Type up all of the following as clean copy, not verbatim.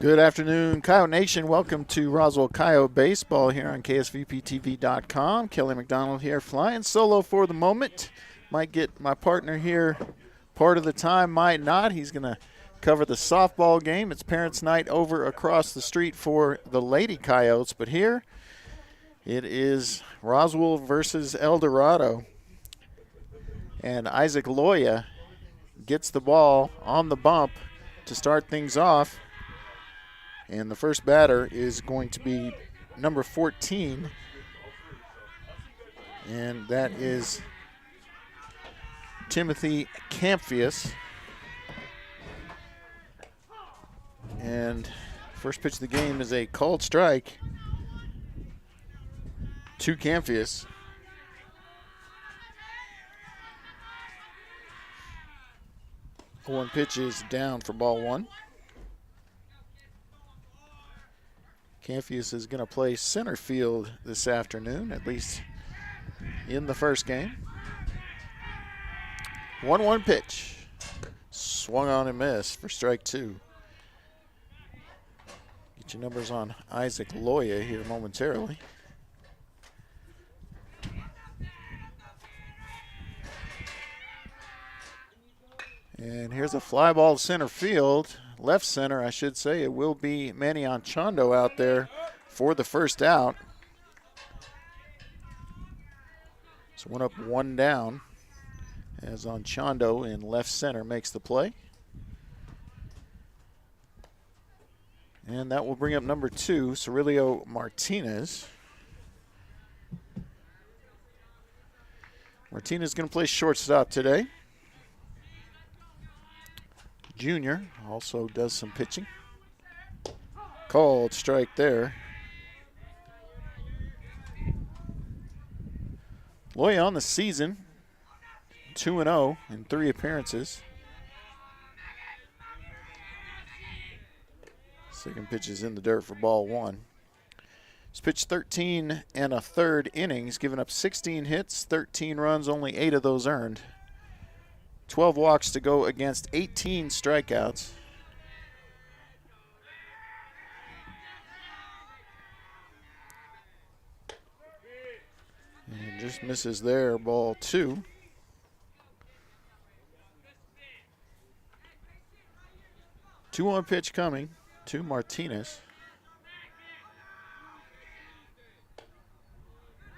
Good afternoon, Coyote Nation. Welcome to Roswell Coyote Baseball here on KSVPTV.com. Kelly McDonald here, flying solo for the moment. Might get my partner here part of the time, might not. He's going to cover the softball game. It's Parents' Night over across the street for the Lady Coyotes, but here it is Roswell versus Eldorado. And Isaac Loya gets the ball on the bump to start things off. And the first batter is going to be number 14. And that is Timothy Camphius. And first pitch of the game is a called strike to Camphius. One pitch is down for ball one. Camphius is going to play center field this afternoon, at least in the first game. 1-1 pitch. Swung on and missed for strike two. Get your numbers on Isaac Loya here momentarily. And here's a fly ball to center field. Left center, I should say. It will be Manny Anchondo out there for the first out. So one up, one down, as Anchondo in left center makes the play. And that will bring up number two, Cirilio Martinez. Martinez is going to play shortstop today. Junior also does some pitching. Called strike there. Loya on the season, 2-0 in 3 appearances. Second pitch is in the dirt for ball one. He's pitched 13 1/3 innings, giving up 16 hits, 13 runs, only 8 of those earned. 12 walks to go against 18 strikeouts. And just misses there, ball two. Two on pitch coming to Martinez.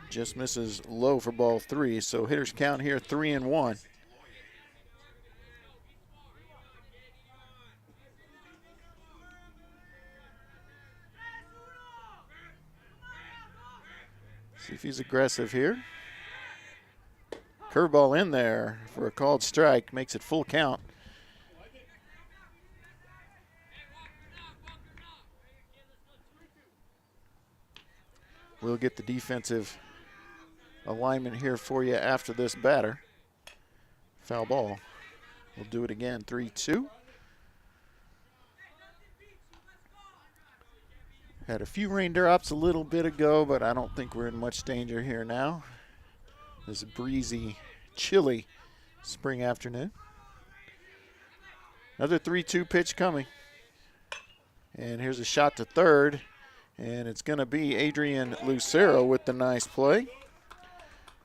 Just misses low for ball three, so hitters count here 3-1. See if he's aggressive here. Curveball in there for a called strike, makes it full count. We'll get the defensive alignment here for you after this batter. Foul ball. We'll do it again, 3-2. Had a few raindrops a little bit ago, but I don't think we're in much danger here now. This breezy, chilly spring afternoon. Another 3-2 pitch coming. And here's a shot to third. And it's going to be Adrian Lucero with the nice play.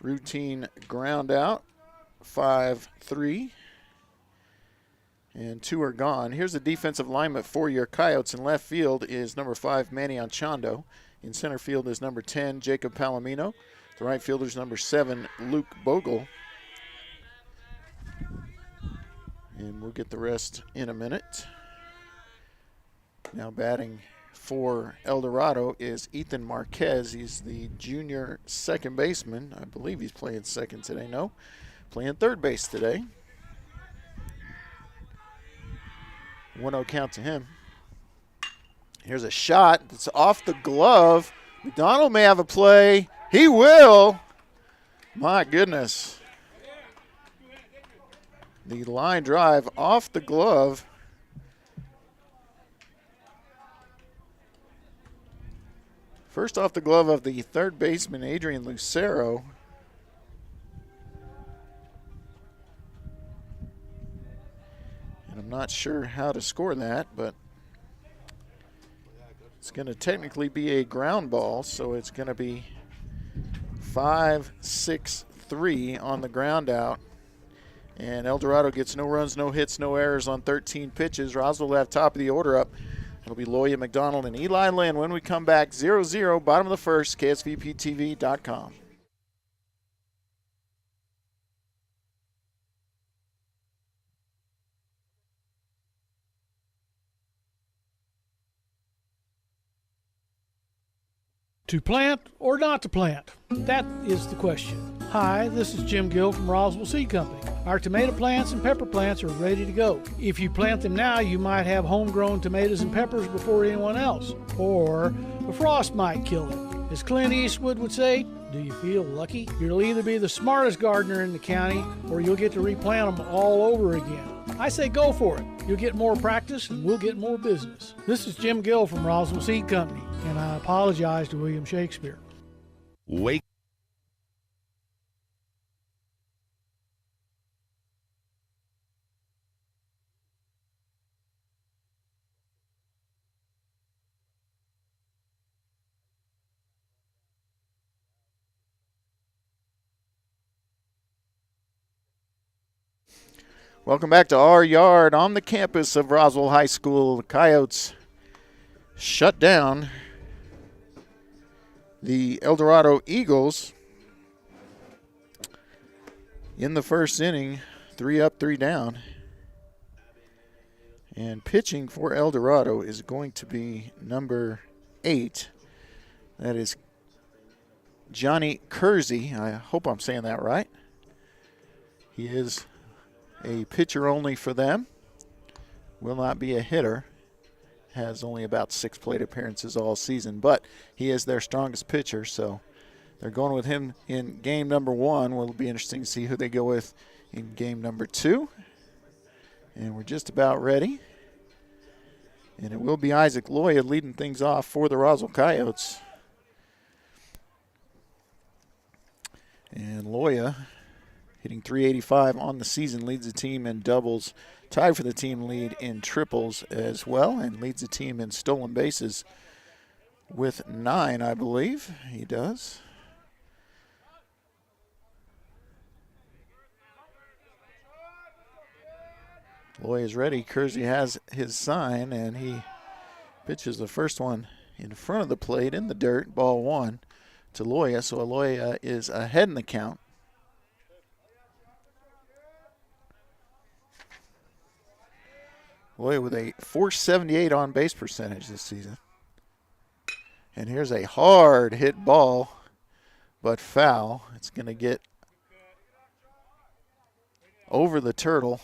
Routine ground out, 5-3. And 2 are gone. Here's the defensive alignment for your Coyotes. In left field is number 5, Manny Anchondo. In center field is number 10, Jacob Palomino. The right fielder is number 7, Luke Bogle. And we'll get the rest in a minute. Now batting for Eldorado is Ethan Marquez. He's the junior second baseman. I believe he's playing second today. No, playing third base today. 1-0 count to him. Here's a shot. It's off the glove. McDonald may have a play. He will. My goodness. The line drive off the glove. First off the glove of the third baseman, Adrian Lucero. And I'm not sure how to score that, but It's going to technically be a ground ball, so it's going to be 5-6-3 on the ground out. And Eldorado gets no runs, no hits, no errors on 13 pitches. Roswell will have top of the order up. It'll be Loya McDonald and Eli Lynn when we come back. 0-0, bottom of the first, KSVPTV.com. To plant or not to plant? That is the question. Hi, this is Jim Gill from Roswell Seed Company. Our tomato plants and pepper plants are ready to go. If you plant them now, you might have homegrown tomatoes and peppers before anyone else. Or a frost might kill them. As Clint Eastwood would say, do you feel lucky? You'll either be the smartest gardener in the county or you'll get to replant them all over again. I say go for it. You'll get more practice and we'll get more business. This is Jim Gill from Roswell Seed Company, and I apologize to William Shakespeare. Wake. Welcome back to Our Yard on the campus of Roswell High School. The Coyotes shut down the Eldorado Eagles in the first inning, 3 up, 3 down. And pitching for Eldorado is going to be number 8. That is Johnny Kersey. I hope I'm saying that right. He is a pitcher only for them. Will not be a hitter. Has only about 6 plate appearances all season, but he is their strongest pitcher, so they're going with him in game number 1. Will be interesting to see who they go with in game number 2. And we're just about ready. And it will be Isaac Loya leading things off for the Roswell Coyotes. And Loya, hitting .385 on the season, leads the team in doubles, tied for the team lead in triples as well, and leads the team in stolen bases with 9, I believe. He does. Loy is ready. Kersey has his sign, and he pitches the first one in front of the plate in the dirt, ball 1 to Loya. So Loya is ahead in the count. Loya with a .478 on base percentage this season. And here's a hard hit ball, but foul. It's going to get over the turtle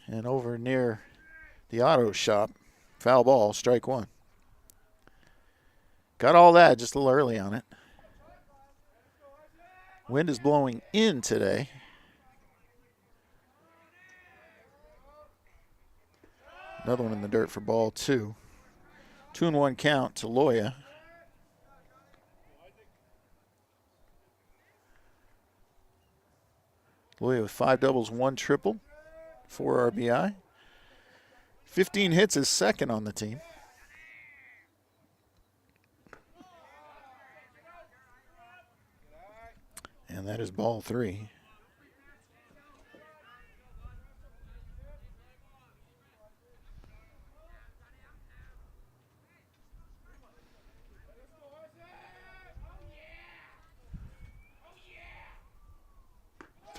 and over near the auto shop. Foul ball, strike 1. Got all that just a little early on it. Wind is blowing in today. Another one in the dirt for ball 2. 2-1 count to Loya. Loya with 5 doubles, 1 triple, 4 RBI. 15 hits is second on the team. And that is ball 3.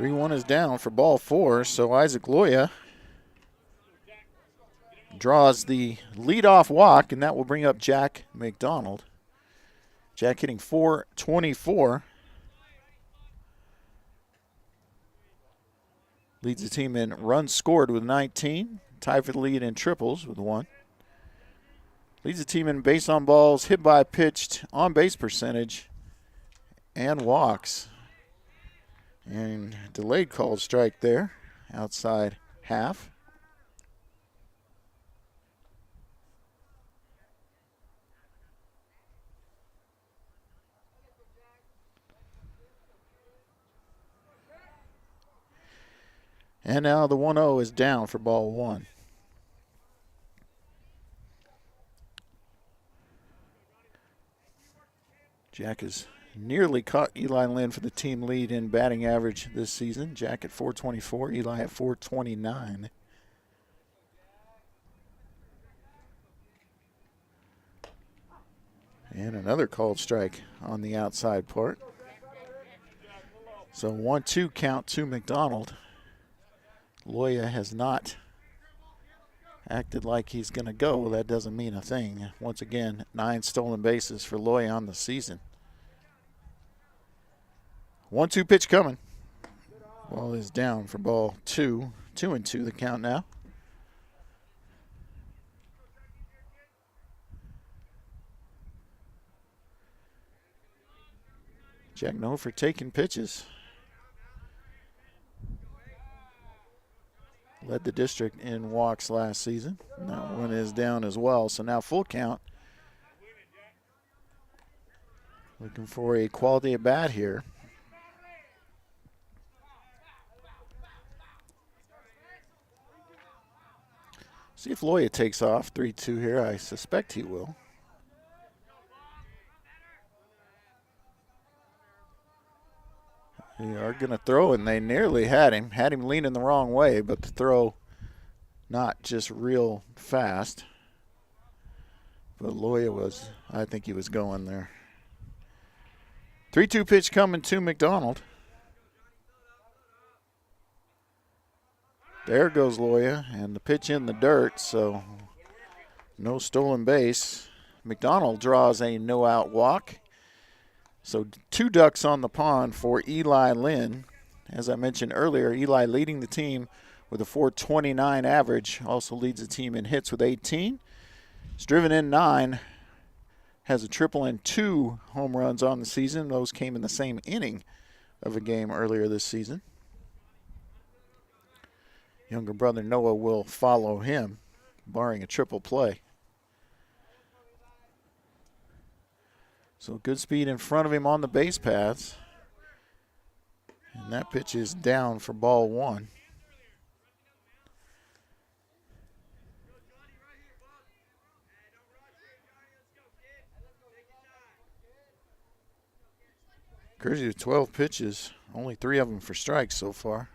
Oh, 3-1 is down for ball 4, so Isaac Loya draws the leadoff walk, and that will bring up Jack McDonald. Jack hitting .424. Leads the team in runs scored with 19. Tied for the lead in triples with 1. Leads the team in base on balls, hit by pitched, on base percentage, and walks. And delayed called strike there, outside half. And now the 1-0 is down for ball 1. Jack has nearly caught Eli Lynn for the team lead in batting average this season. Jack at 424, Eli at 429. And another called strike on the outside part. So 1-2 count to McDonald. Loya has not acted like he's going to go. That doesn't mean a thing. Once again, 9 stolen bases for Loya on the season. 1-2 pitch coming. Ball is down for ball 2. 2-2 the count now. Jack known for taking pitches. Led the district in walks last season. That one is down as well. So now full count. Looking for a quality at bat here. See if Loya takes off. 3-2 here. I suspect he will. They are going to throw, and they nearly had him. Had him leaning the wrong way, but the throw not just real fast. But Loya was, I think he was going there. 3-2 pitch coming to McDonald. There goes Loya, and the pitch in the dirt, so no stolen base. McDonald draws a no-out walk. So 2 ducks on the pond for Eli Lynn. As I mentioned earlier, Eli leading the team with a 429 average. Also leads the team in hits with 18. He's driven in 9. Has a triple and 2 home runs on the season. Those came in the same inning of a game earlier this season. Younger brother Noah will follow him, barring a triple play. So good speed in front of him on the base paths. And that pitch is down for ball 1. Kersey with 12 pitches, only 3 of them for strikes so far.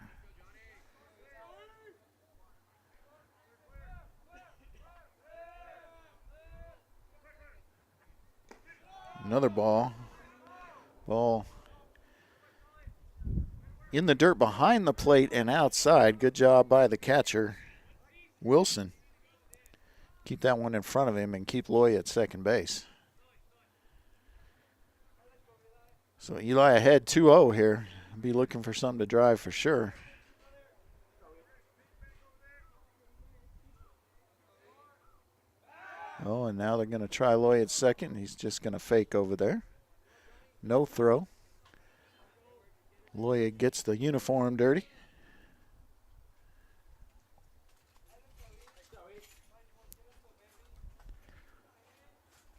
Another ball. Ball in the dirt behind the plate and outside. Good job by the catcher, Wilson. Keep that one in front of him and keep Loya at second base. So Eli ahead 2-0 here. Be looking for something to drive for sure. Oh, and now they're going to try Loya at second. He's just going to fake over there. No throw. Loya gets the uniform dirty.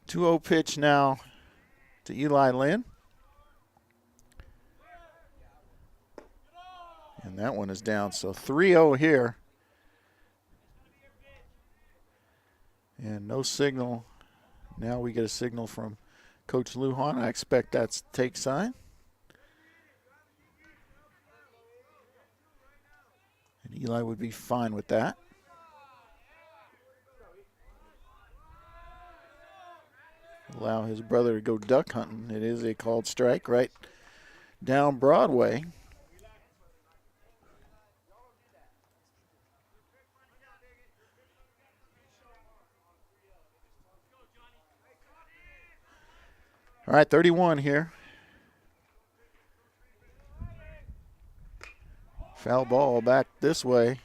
Two-0 pitch now to Eli Lynn. And that one is down. So 3-0 here. And no signal. Now we get a signal from Coach Lujan. I expect that's take sign. And Eli would be fine with that. Allow his brother to go duck hunting. It is a called strike right down Broadway. All right, 31 here. Foul ball back this way,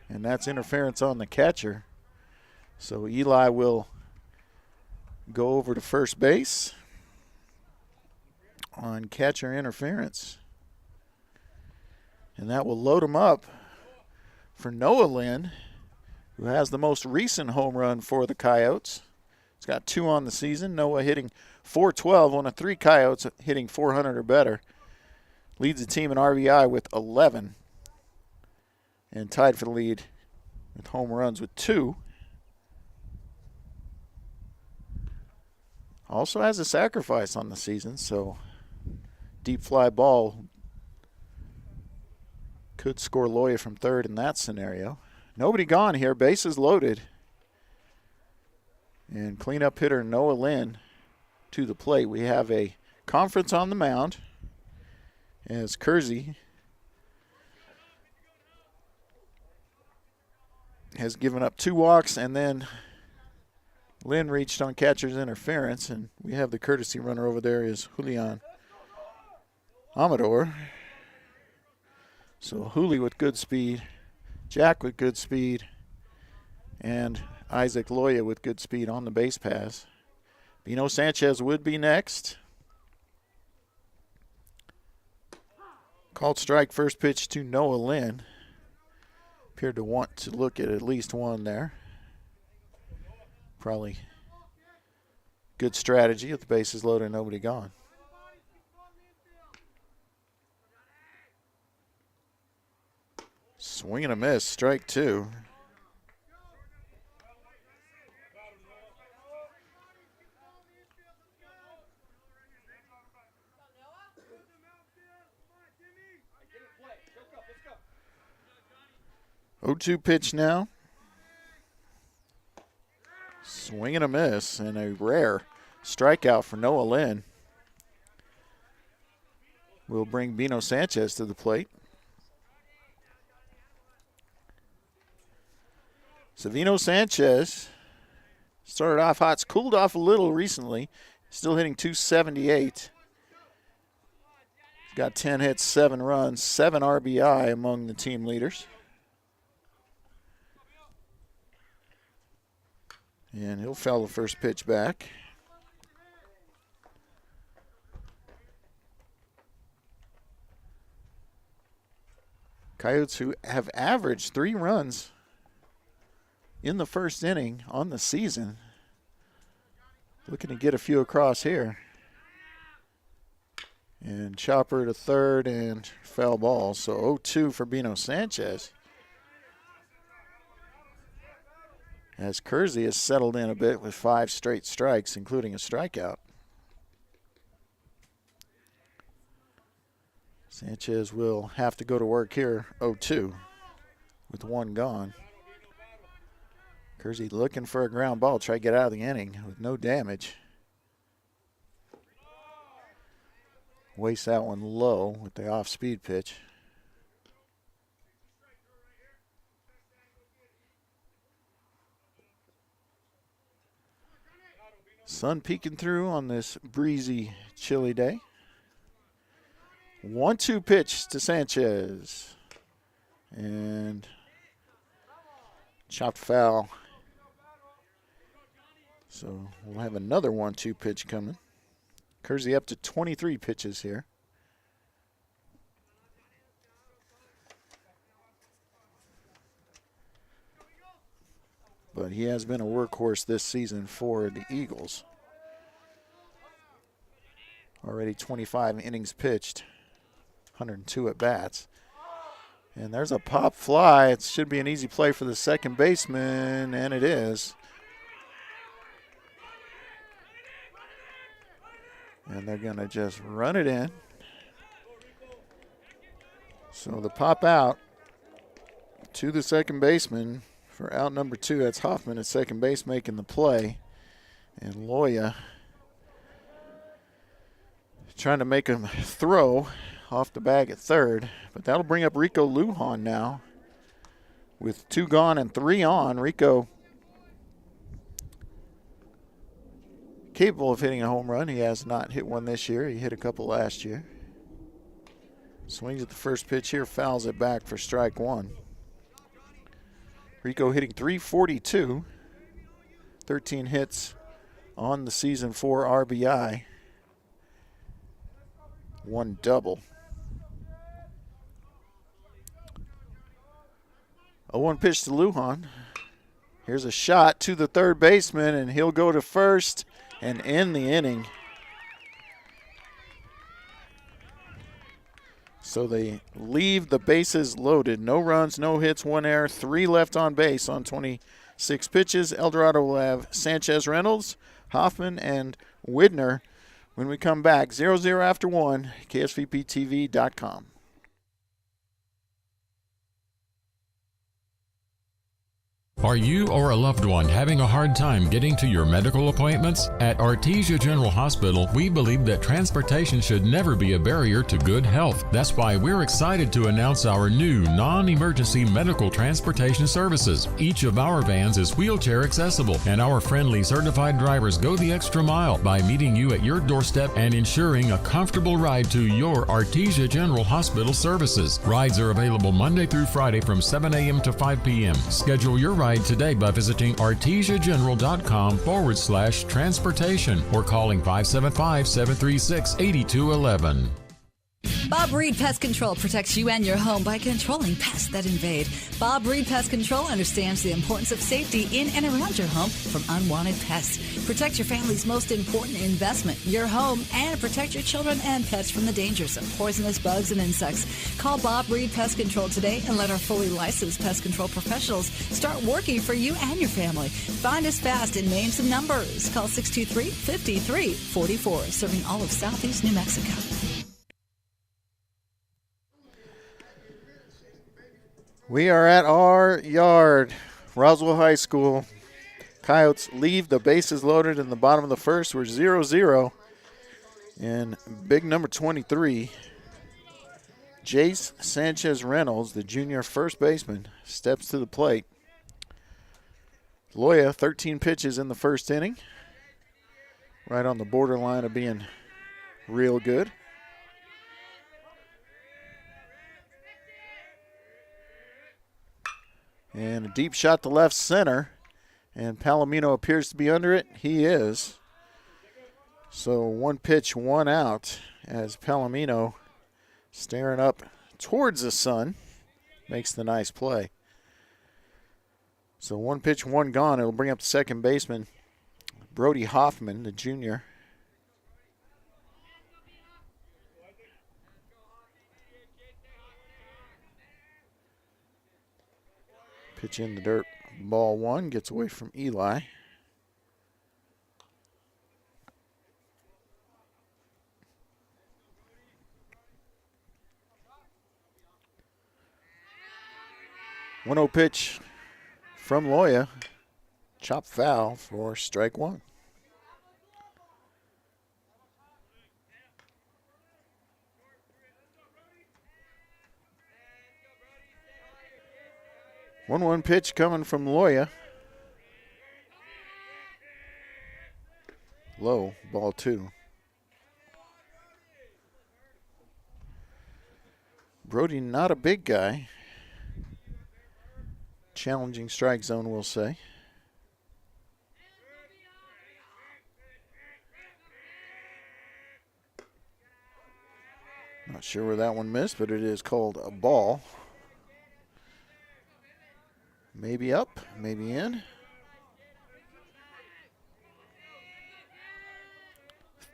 and that's interference on the catcher. So Eli will go over to first base on catcher interference. And that will load him up for Noah Lynn, who has the most recent home run for the Coyotes. He's got 2 on the season. Noah hitting .412 on a 3 Coyotes hitting .400 or better. Leads the team in RBI with 11. And tied for the lead with home runs with 2. Also has a sacrifice on the season, so deep fly ball could score Loya from third in that scenario. Nobody gone here. Bases loaded. And cleanup hitter Noah Lynn to the plate. We have a conference on the mound as Kersey has given up 2 walks, and then Lynn reached on catcher's interference, and we have the courtesy runner over there is Julian Amador. So Hooley with good speed, Jack with good speed, and Isaac Loya with good speed on the base pass. Bino Sanchez would be next. Called strike, first pitch to Noah Lynn. Appeared to want to look at least one there. Probably good strategy if the base is loaded and nobody gone. Swing and a miss, strike 2. Oh, 2 pitch now. Swing and a miss, and a rare strikeout for Noah Lynn. Will bring Bino Sanchez to the plate. Savino Sanchez started off hot, it's cooled off a little recently. Still hitting .278. He's got 10 hits, 7 runs, 7 RBI among the team leaders. And he'll foul the first pitch back. Coyotes, who have averaged 3 runs in the first inning on the season, looking to get a few across here. And chopper to third and foul ball. So 0-2 for Bino Sanchez. As Kersey has settled in a bit with 5 straight strikes, including a strikeout. Sanchez will have to go to work here, 0-2, with 1 gone. Kersey looking for a ground ball, try to get out of the inning with no damage. Wastes that one low with the off-speed pitch. Sun peeking through on this breezy, chilly day. 1-2 pitch to Sanchez. And chopped foul. So we'll have another 1-2 pitch coming. Kersey up to 23 pitches here. But he has been a workhorse this season for the Eagles. Already 25 innings pitched, 102 at bats. And there's a pop fly. It should be an easy play for the second baseman, and it is. And they're going to just run it in. So the pop out to the second baseman for out number 2. That's Hoffman at second base making the play. And Loya trying to make him throw off the bag at third. But that'll bring up Rico Lujan now. With 2 gone and 3 on, Rico capable of hitting a home run. He has not hit one this year. He hit a couple last year. Swings at the first pitch here, fouls it back for strike 1. Rico hitting .342, 13 hits on the season, 4 RBI, 1 double. 0-1 pitch to Lujan. Here's a shot to the third baseman, and he'll go to first and end the inning. So they leave the bases loaded. No runs, no hits, 1 error, 3 left on base on 26 pitches. Eldorado will have Sanchez, Reynolds, Hoffman, and Widner when we come back. 0-0 after 1, KSVPTV.com. Are you or a loved one having a hard time getting to your medical appointments? At Artesia General Hospital, we believe that transportation should never be a barrier to good health. That's why we're excited to announce our new non-emergency medical transportation services. Each of our vans is wheelchair accessible, and our friendly certified drivers go the extra mile by meeting you at your doorstep and ensuring a comfortable ride to your Artesia General Hospital services. Rides are available Monday through Friday from 7 a.m. to 5 p.m. Schedule your ride today by visiting artesiageneral.com/transportation or calling 575-736-8211. Bob Reed Pest Control protects you and your home by controlling pests that invade. Bob Reed Pest Control understands the importance of safety in and around your home from unwanted pests. Protect your family's most important investment, your home, and protect your children and pets from the dangers of poisonous bugs and insects. Call Bob Reed Pest Control today and let our fully licensed pest control professionals start working for you and your family. Find us fast in names and numbers. Call 623-5344, serving all of Southeast New Mexico. We are at our yard, Roswell High School. Coyotes leave the bases loaded in the bottom of the first. We're 0-0. And big number 23, Jace Sanchez Reynolds, the junior first baseman, steps to the plate. Loya, 13 pitches in the first inning. Right on the borderline of being real good. And a deep shot to left center. And Palomino appears to be under it. He is. So 1 pitch, 1 out as Palomino, staring up towards the sun, makes the nice play. So 1 pitch, 1 gone. It'll bring up the second baseman, Brody Hoffman, the junior. Pitch in the dirt, ball 1, gets away from Eli. One-0 pitch from Loya. Chop foul for strike 1. One pitch coming from Loya. Low, ball 2. Brody, not a big guy. Challenging strike zone, we'll say. Not sure where that one missed, but it is called a ball. Maybe up, maybe in.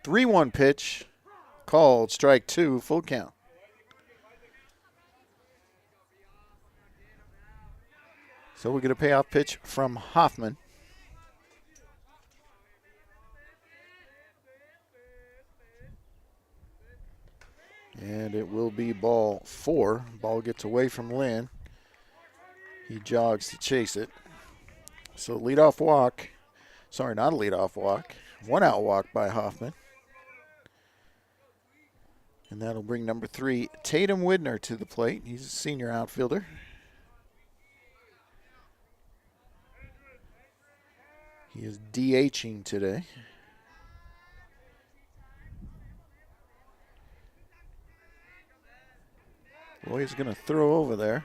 3-1 pitch, called strike 2, full count. So we get a payoff pitch from Hoffman. And it will be ball 4. Ball gets away from Lynn. He jogs to chase it. So leadoff walk. Sorry, not a leadoff walk. 1-out walk by Hoffman. And that'll bring number 3, Tatum Widner, to the plate. He's a senior outfielder. He is DHing today. Boy, he's going to throw over there.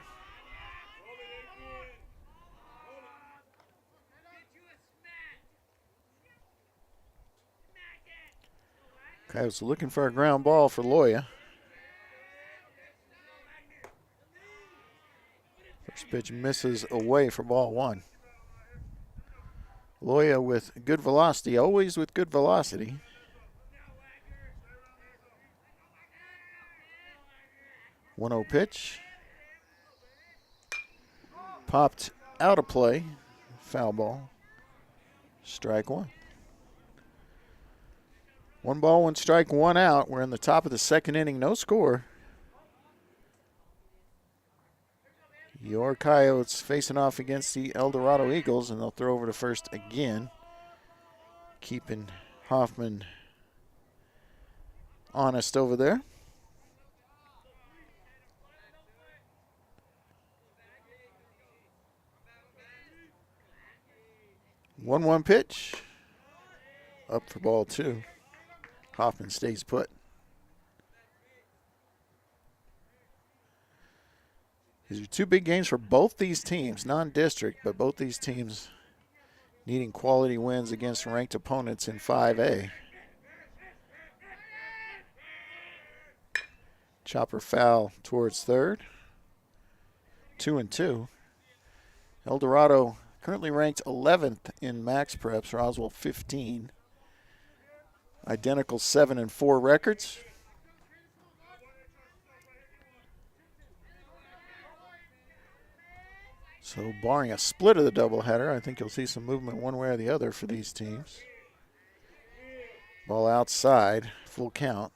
Coyotes looking for a ground ball for Loya. First pitch misses away for ball 1. Loya with good velocity, always with good velocity. 1-0 pitch. Popped out of play. Foul ball. Strike one. 1 ball, 1 strike, 1 out. We're in the top of the second inning. No score. Your Coyotes facing off against the Eldorado Eagles, and they'll throw over to first again, keeping Hoffman honest over there. One pitch. Up for ball 2. Hoffman stays put. These are 2 big games for both these teams, non-district, but both these teams needing quality wins against ranked opponents in 5A. Chopper foul towards third. 2-2. Eldorado currently ranked 11th in max preps. Roswell 15. Identical 7-4 records. So barring a split of the doubleheader, I think you'll see some movement one way or the other for these teams. Ball outside, full count.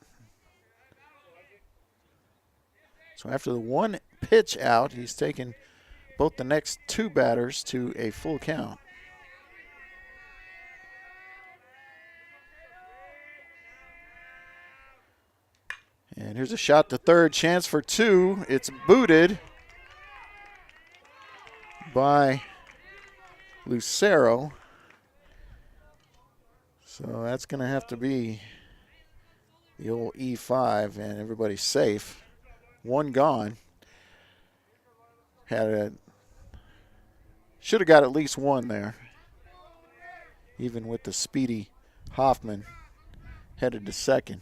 So after the 1 pitch out, he's taken both the next 2 batters to a full count. And here's a shot to third, chance for 2. It's booted by Lucero. So that's going to have to be the old E5, and everybody's safe. 1 gone. Should have got at least 1 there, even with the speedy Hoffman headed to second.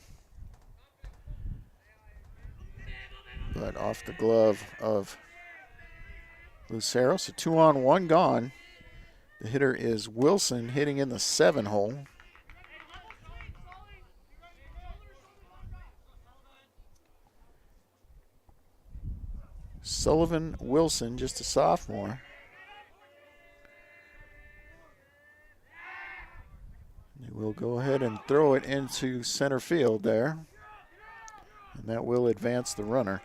But off the glove of Lucero. So 2 on, 1 gone. The hitter is Wilson, hitting in the 7 hole. Sullivan Wilson, just a sophomore. We'll go ahead and throw it into center field there. And that will advance the runner.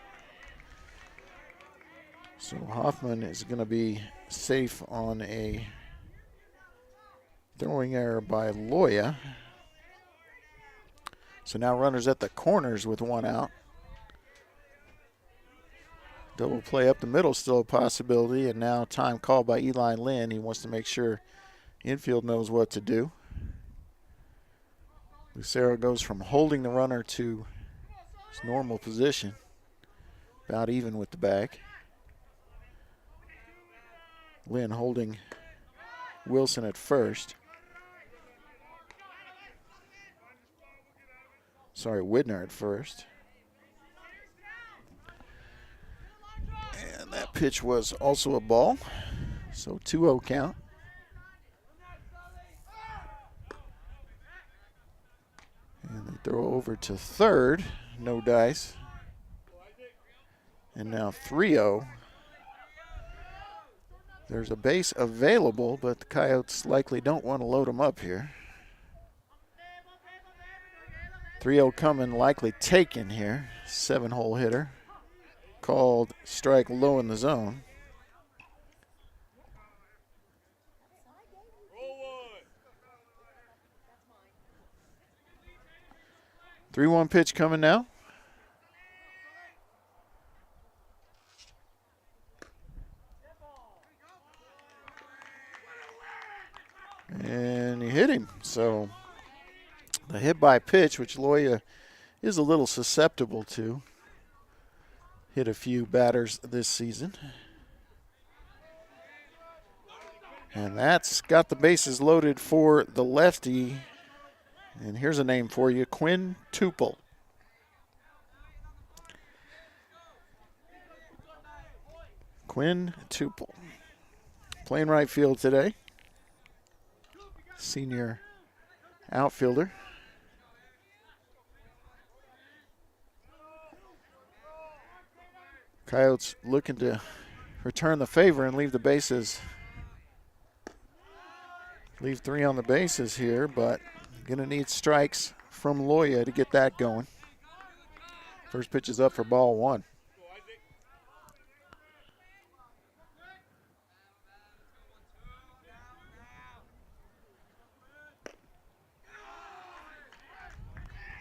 So Hoffman is going to be safe on a throwing error by Loya. So now runners at the corners with 1 out. Double play up the middle still a possibility, and now time called by Eli Lynn. He wants to make sure infield knows what to do. Lucero goes from holding the runner to his normal position, about even with the bag. Lynn holding Wilson at first. Sorry, Widner at first. And that pitch was also a ball. So 2-0 count. And they throw over to third. No dice. And now 3-0. There's a base available, but the Coyotes likely don't want to load them up here. 3-0 coming, likely taken here. 7-hole hitter. Called strike low in the zone. Three 3-1 pitch coming now. And he hit him. So the hit by pitch, which Loya is a little susceptible to, hit a few batters this season. And that's got the bases loaded for the lefty. And here's a name for you, Quinn Tupel. Quinn Tupel. Playing right field today. Senior outfielder. Coyotes looking to return the favor and leave the bases. Leave 3 on the bases here, but going to need strikes from Loya to get that going. First pitch is up for ball 1.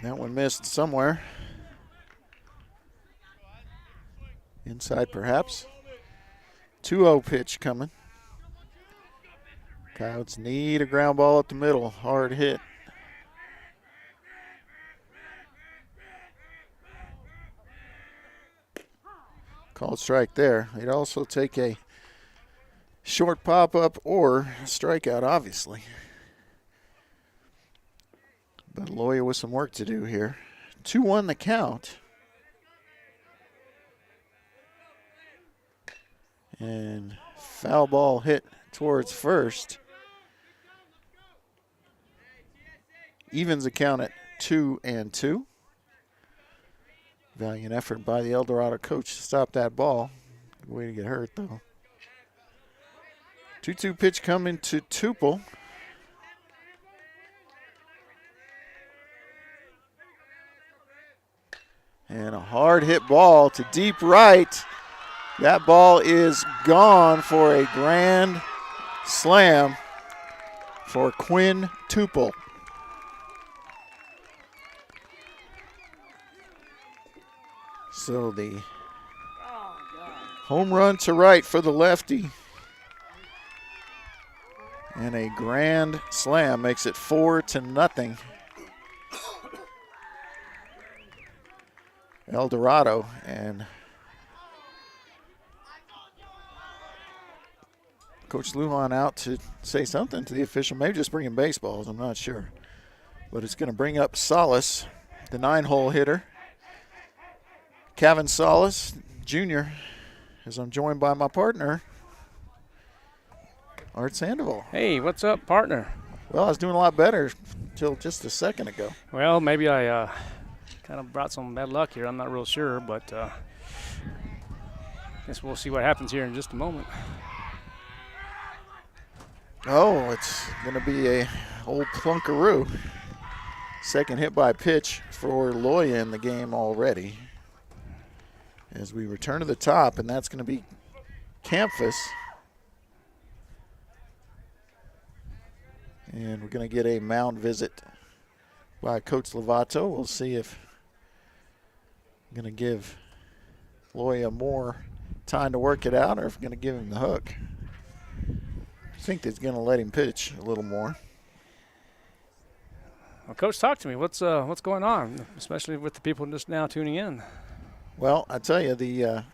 That one missed somewhere. Inside perhaps. 2-0 pitch coming. Coyotes need a ground ball up the middle. Hard hit. Called strike there. They'd also take a short pop-up or a strikeout, obviously. But Loya with some work to do here. 2-1 the count. And foul ball hit towards first. Evens the count at 2-2. Valiant effort by the Eldorado coach to stop that ball. Good way to get hurt, though. 2-2 pitch coming to Tupel. And a hard hit ball to deep right. That ball is gone for a grand slam for Quinn Tupel. So the home run to right for the lefty. And a grand slam makes it 4-0. Eldorado, and Coach Lujan out to say something to the official, maybe just bring in baseballs, I'm not sure. But it's going to bring up Salas, the 9-hole hitter. Kevin Salas, Jr., as I'm joined by my partner, Art Sandoval. Hey, what's up, partner? Well, I was doing a lot better until just a second ago. Well, maybe I kind of brought some bad luck here. I'm not real sure, but guess we'll see what happens here in just a moment. Oh, it's going to be a old plunkaroo. Second hit by pitch for Loya in the game already. As we return to the top, and that's going to be Campus. And we're going to get a mound visit by Coach Lovato. We'll see if I'm going to give Loya more time to work it out or if we're going to give him the hook. I think they're going to let him pitch a little more. Well, Coach, talk to me. What's going on, especially with the people just now tuning in? Well, I tell you, the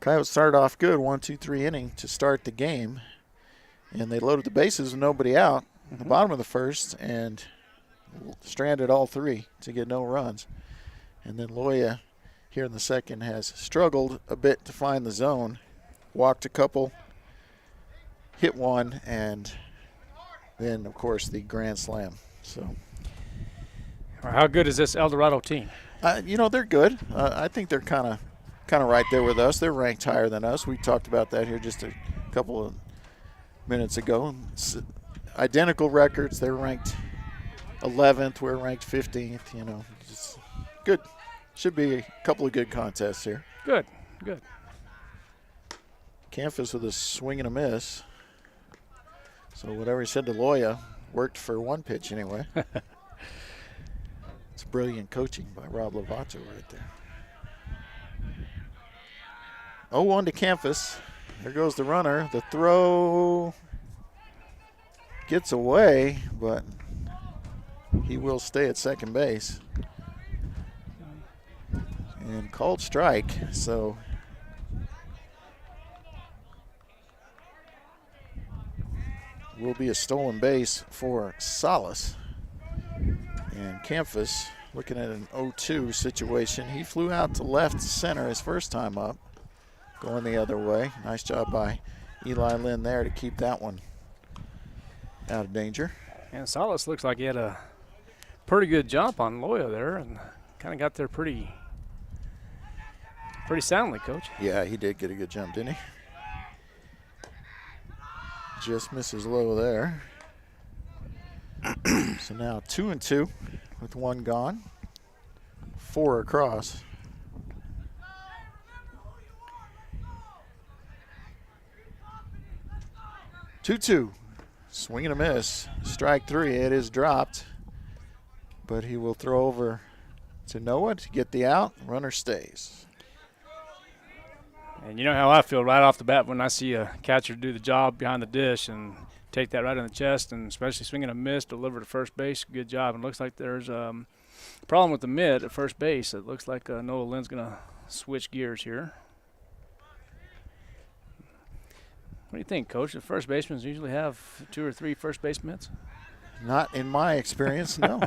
Coyotes started off good, 1-2-3 inning to start the game, and they loaded the bases with nobody out at the bottom of the first and stranded all 3 to get no runs. And then Loya here in the second has struggled a bit to find the zone, walked a couple, hit one, and then, of course, the grand slam. So, How good is this Eldorado team? They're good. I think they're kind of right there with us. They're ranked higher than us. We talked about that here just a couple of minutes ago. Identical records. They're ranked 11th. We're ranked 15th. Just good. Should be a couple of good contests here. Good. Campus with a swing and a miss. So whatever he said to Loya worked for one pitch anyway. It's brilliant coaching by Rob Lovato right there. 0-1 to Campus. There goes the runner. The throw gets away, but he will stay at second base. And called strike, so will be a stolen base for Salas. And Campus looking at an 0-2 situation. He flew out to left center his first time up, going the other way. Nice job by Eli Lynn there to keep that one out of danger. And Salas looks like he had a pretty good jump on Loya there and kind of got there pretty pretty soundly, Coach. Yeah, he did get a good jump, didn't he? Just misses low there. So now 2-2 with one gone. 4 across. Two. Swing and a miss. Strike 3. It is dropped. But he will throw over to Noah to get the out. Runner stays. And you know how I feel right off the bat when I see a catcher do the job behind the dish and take that right in the chest, and especially swinging a miss, deliver to first base. Good job. And it looks like there's a problem with the mid at first base. It looks like Noah Lynn's going to switch gears here. What do you think, Coach? The first basemen usually have 2 or 3 first base mitts? Not in my experience, no.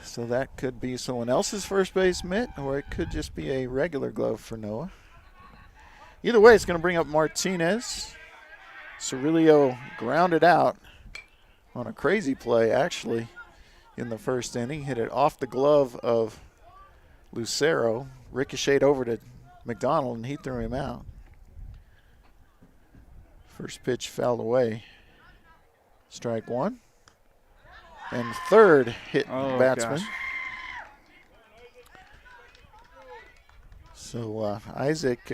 So that could be someone else's first base mitt, or it could just be a regular glove for Noah. Either way, it's going to bring up Martinez. Cirillo grounded out on a crazy play, actually, in the first inning. Hit it off the glove of Lucero, ricocheted over to McDonald, and he threw him out. First pitch fouled away. Strike 1. And third hit batsman. Gosh. So Isaac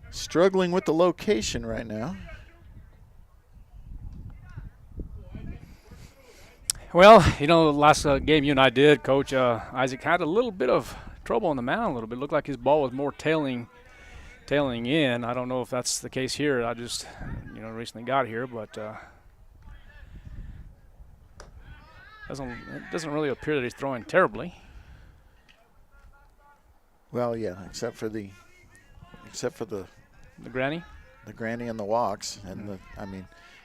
struggling with the location right now. Well, you know, the last game you and I did, Coach, Isaac had a little bit of trouble on the mound a little bit. Looked like his ball was more tailing in. I don't know if that's the case here. I just, recently got here, but it doesn't really appear that he's throwing terribly. Well, yeah, except for the granny? The granny and the walks. And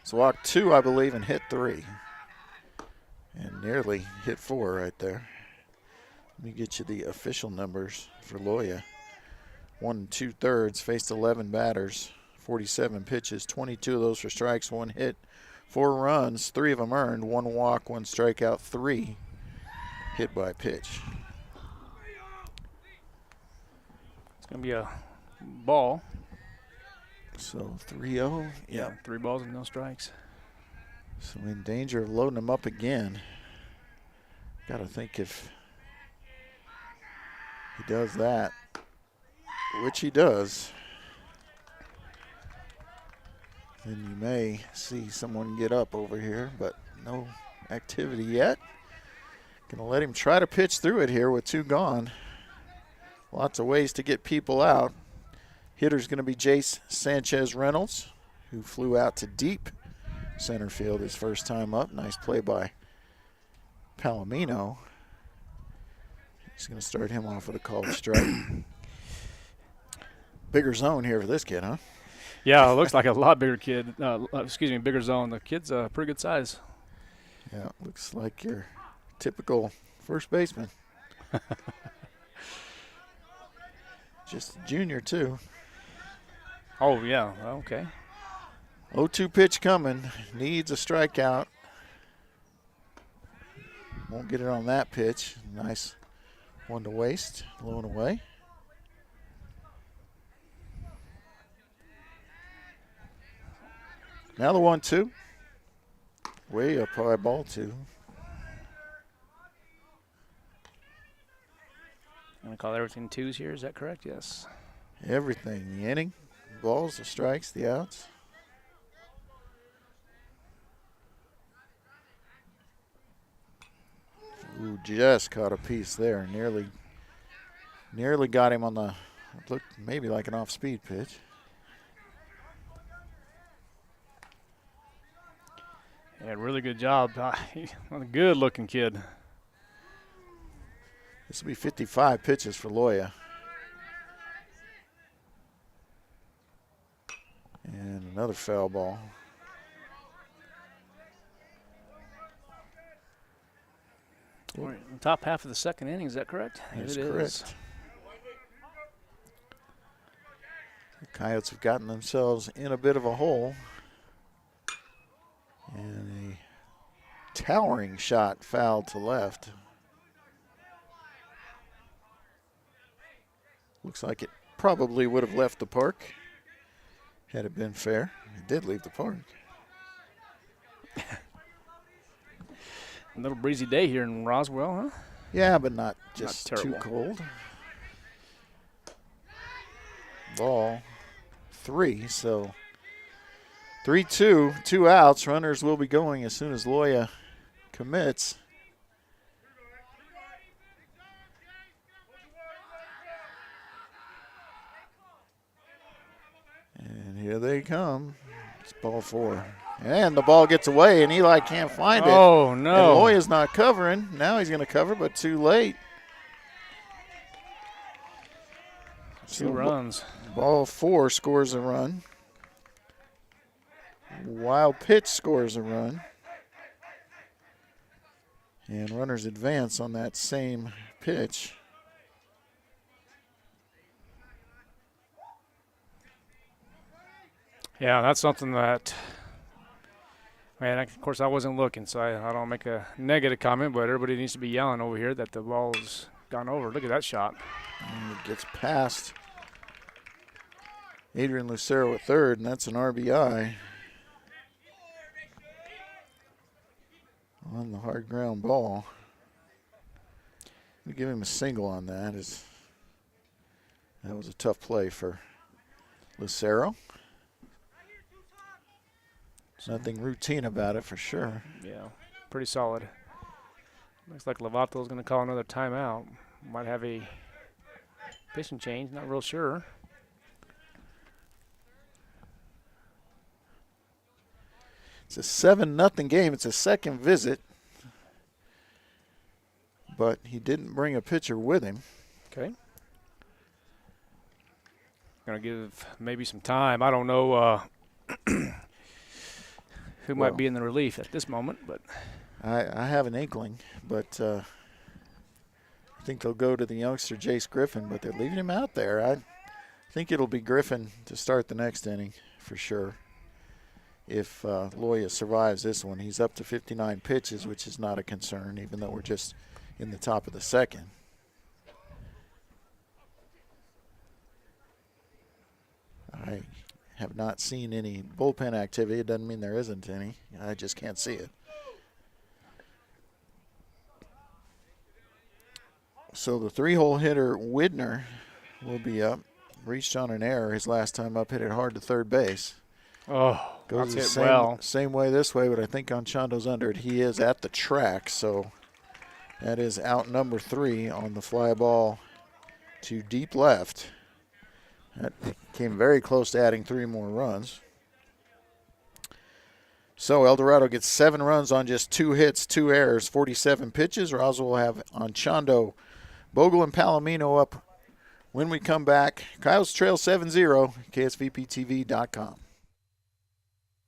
it's walk 2, I believe, and hit 3. And nearly hit 4 right there. Let me get you the official numbers for Loya. 1 2/3, faced 11 batters, 47 pitches, 22 of those for strikes, 1 hit, 4 runs, 3 of them earned, 1 walk, 1 strikeout, 3 hit by pitch. It's going to be a ball. So 3-0. Yeah, 3 balls and no strikes. So in danger of loading him up again. Got to think if he does that, which he does, then you may see someone get up over here, but no activity yet. Going to let him try to pitch through it here with 2 gone. Lots of ways to get people out. Hitter's going to be Jace Sanchez-Reynolds, who flew out to deep center field his first time up. Nice play by Palomino. He's going to start him off with a called strike. Bigger zone here for this kid, huh? Yeah, it looks like a lot bigger kid. Bigger zone. The kid's a pretty good size. Yeah, looks like your typical first baseman. Just a junior, too. Oh, yeah. Okay. 0-2 pitch coming. Needs a strikeout. Won't get it on that pitch. Nice one to waste. Low and away. Now the 1-2. Way up high, ball 2. I'm going to call everything 2s here. Is that correct? Yes. Everything. The inning, balls, the strikes, the outs. Ooh, just caught a piece there. Nearly got him on the, it looked maybe like an off-speed pitch. Yeah, really good job. A good-looking kid. This will be 55 pitches for Loya. And another foul ball. We're in the top half of the second inning, is that correct? That's it is. correct. The Coyotes have gotten themselves in a bit of a hole. And a towering shot fouled to left. Looks like it probably would have left the park had it been fair. It did leave the park. A little breezy day here in Roswell, huh? Yeah, but not just Not too terrible. cold. Ball 3, so 3-2, 2 outs. Runners will be going as soon as Loya commits. And here they come. It's ball 4. And the ball gets away, and Eli can't find it. Oh, And no. Loya's not covering. Now he's going to cover, but too late. 2 runs. Ball 4 scores a run. Wild pitch scores a run. And runners advance on that same pitch. Yeah, that's something that, man, of course I wasn't looking, so I don't make a negative comment, but everybody needs to be yelling over here that the ball's gone over. Look at that shot. And it gets past Adrian Lucero at third, and that's an RBI. On the hard ground ball. We give him a single on that. That was a tough play for Lucero. Nothing routine about it for sure. Yeah, pretty solid. Looks like Lovato's going to call another timeout. Might have a pitching change, not real sure. It's a 7-0 game. It's a second visit. But he didn't bring a pitcher with him. Okay. Going to give maybe some time. I don't know who might be in the relief at this moment, but I have an inkling, but I think they'll go to the youngster Jace Griffin, but they're leaving him out there. I think it'll be Griffin to start the next inning for sure. If Loya survives this one, he's up to 59 pitches, which is not a concern, even though we're just in the top of the second. I have not seen any bullpen activity. It doesn't mean there isn't any. I just can't see it. So the 3-hole hitter Widner will be up. Reached on an error his last time up, hit it hard to third base. oh, Goes that's the it well. same way this way, but I think Anchondo's under it. He is at the track, so that is out number 3 on the fly ball to deep left. That came very close to adding 3 more runs. So Eldorado gets 7 runs on just 2 hits, 2 errors, 47 pitches. Roswell will have Anchondo, Bogle, and Palomino up when we come back. Coyotes trail 7-0, KSVPTV.com.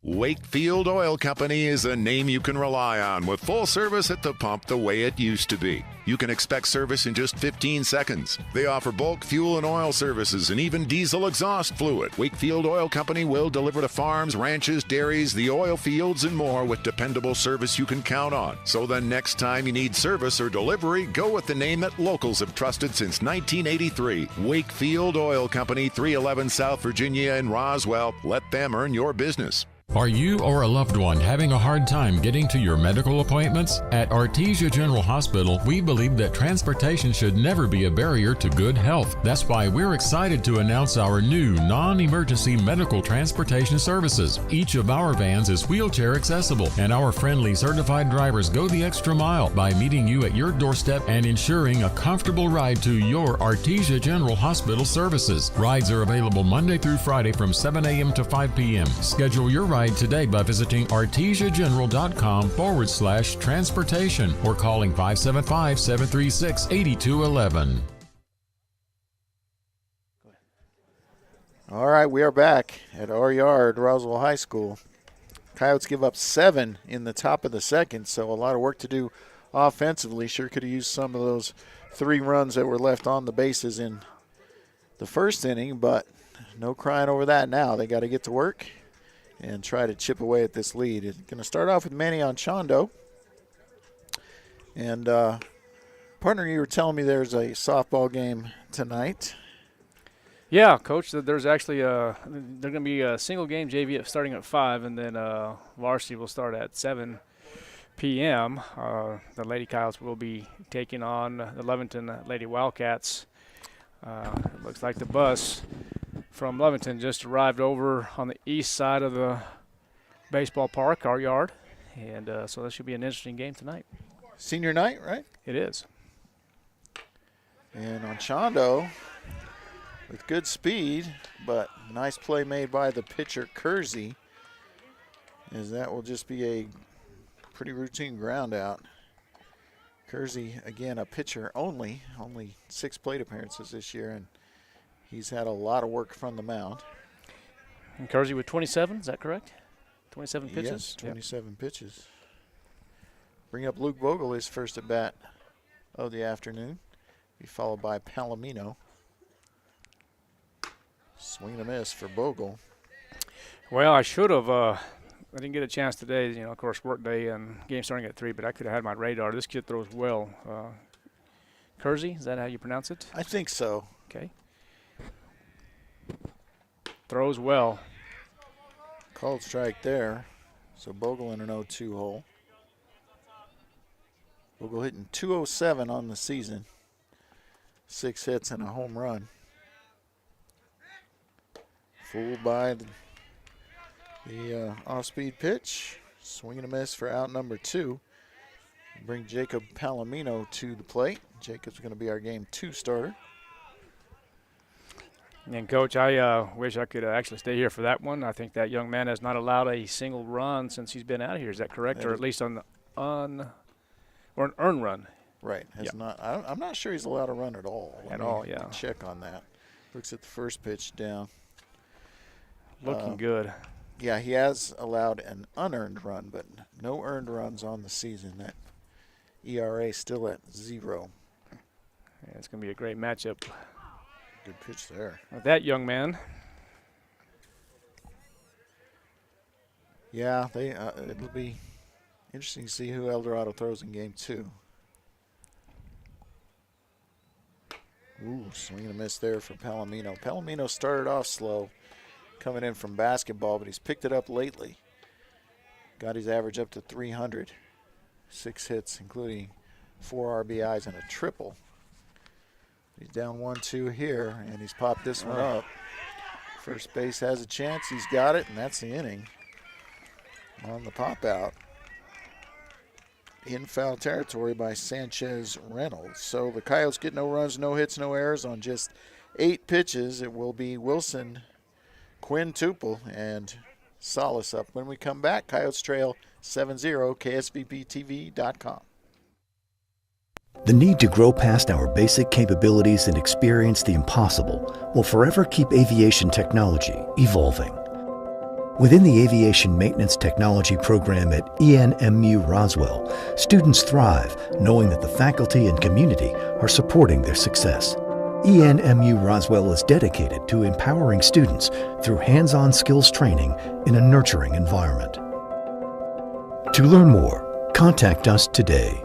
Wakefield Oil Company is a name you can rely on with full service at the pump the way it used to be. You can expect service in just 15 seconds. They offer bulk fuel and oil services and even diesel exhaust fluid. Wakefield Oil Company will deliver to farms, ranches, dairies, the oil fields, and more with dependable service you can count on. So the next time you need service or delivery, go with the name that locals have trusted since 1983. Wakefield Oil Company, 311 South Virginia in Roswell. Let them earn your business. Are you or a loved one having a hard time getting to your medical appointments? At Artesia General Hospital, we believe that transportation should never be a barrier to good health. That's why we're excited to announce our new non-emergency medical transportation services. Each of our vans is wheelchair accessible, and our friendly certified drivers go the extra mile by meeting you at your doorstep and ensuring a comfortable ride to your Artesia General Hospital services. Rides are available Monday through Friday from 7 a.m. to 5 p.m. Schedule your ride today by visiting artesiageneral.com/transportation or calling 575-736-8211. All right, we are back at our yard, Roswell High School. Coyotes give up 7 in the top of the second, so a lot of work to do offensively. Sure could have used some of those 3 runs that were left on the bases in the first inning, but no crying over that now. They got to get to work and try to chip away at this lead. It's going to start off with Manny Anchondo. And, partner, you were telling me there's a softball game tonight. Yeah, Coach. There's actually they're going to be a single game JV starting at 5, and then varsity will start at 7 p.m. The Lady Coyotes will be taking on the Levington Lady Wildcats. It looks like the bus from Levington just arrived over on the east side of the baseball park, our yard, and so that should be an interesting game tonight. Senior night, right? It is. And on Chondo, with good speed, but nice play made by the pitcher, Kersey, as that will just be a pretty routine ground out. Kersey, again, a pitcher only 6 plate appearances this year, and he's had a lot of work from the mound. And Kersey with 27, is that correct? 27 pitches? Yes, 27 pitches. Bring up Luke Vogel, his first at bat of the afternoon. Be followed by Palomino. Swing and a miss for Bogle. Well, I should have. I didn't get a chance today. You know, of course, work day and game starting at 3. But I could have had my radar. This kid throws well. Kersey, is that how you pronounce it? I think so. Okay. Throws well. Called strike there. So Bogle in an 0-2 hole. Bogle hitting .207 on the season. 6 hits and a home run. Fooled by the off-speed pitch. Swing and a miss for out number 2. Bring Jacob Palomino to the plate. Jacob's going to be our game 2 starter. And, Coach, I wish I could actually stay here for that one. I think that young man has not allowed a single run since he's been out here. Is that correct? Or at least on an earned run. Right. I'm not sure he's allowed a run at all. At all, yeah. Check on that. Looks at the first pitch down. Looking good. Yeah, he has allowed an unearned run, but no earned runs on the season. That ERA still at 0. Yeah, it's going to be a great matchup. Good pitch there. With that young man. Yeah, it'll be interesting to see who Eldorado throws in game 2. Ooh, swing and a miss there for Palomino. Palomino started off slow, coming in from basketball, but he's picked it up lately. Got his average up to 300. 6 hits, including 4 RBIs and a triple. He's down 1-2 here, and he's popped this one up. First base has a chance. He's got it, and that's the inning on the pop out. In foul territory by Sanchez Reynolds. So the Coyotes get no runs, no hits, no errors on just 8 pitches. It will be Wilson quintuple and Solace up. When we come back, Coyotes trail 7-0, KSVPTV.com. The need to grow past our basic capabilities and experience the impossible will forever keep aviation technology evolving. Within the Aviation Maintenance Technology program at ENMU Roswell, students thrive knowing that the faculty and community are supporting their success. ENMU Roswell is dedicated to empowering students through hands-on skills training in a nurturing environment. To learn more, contact us today.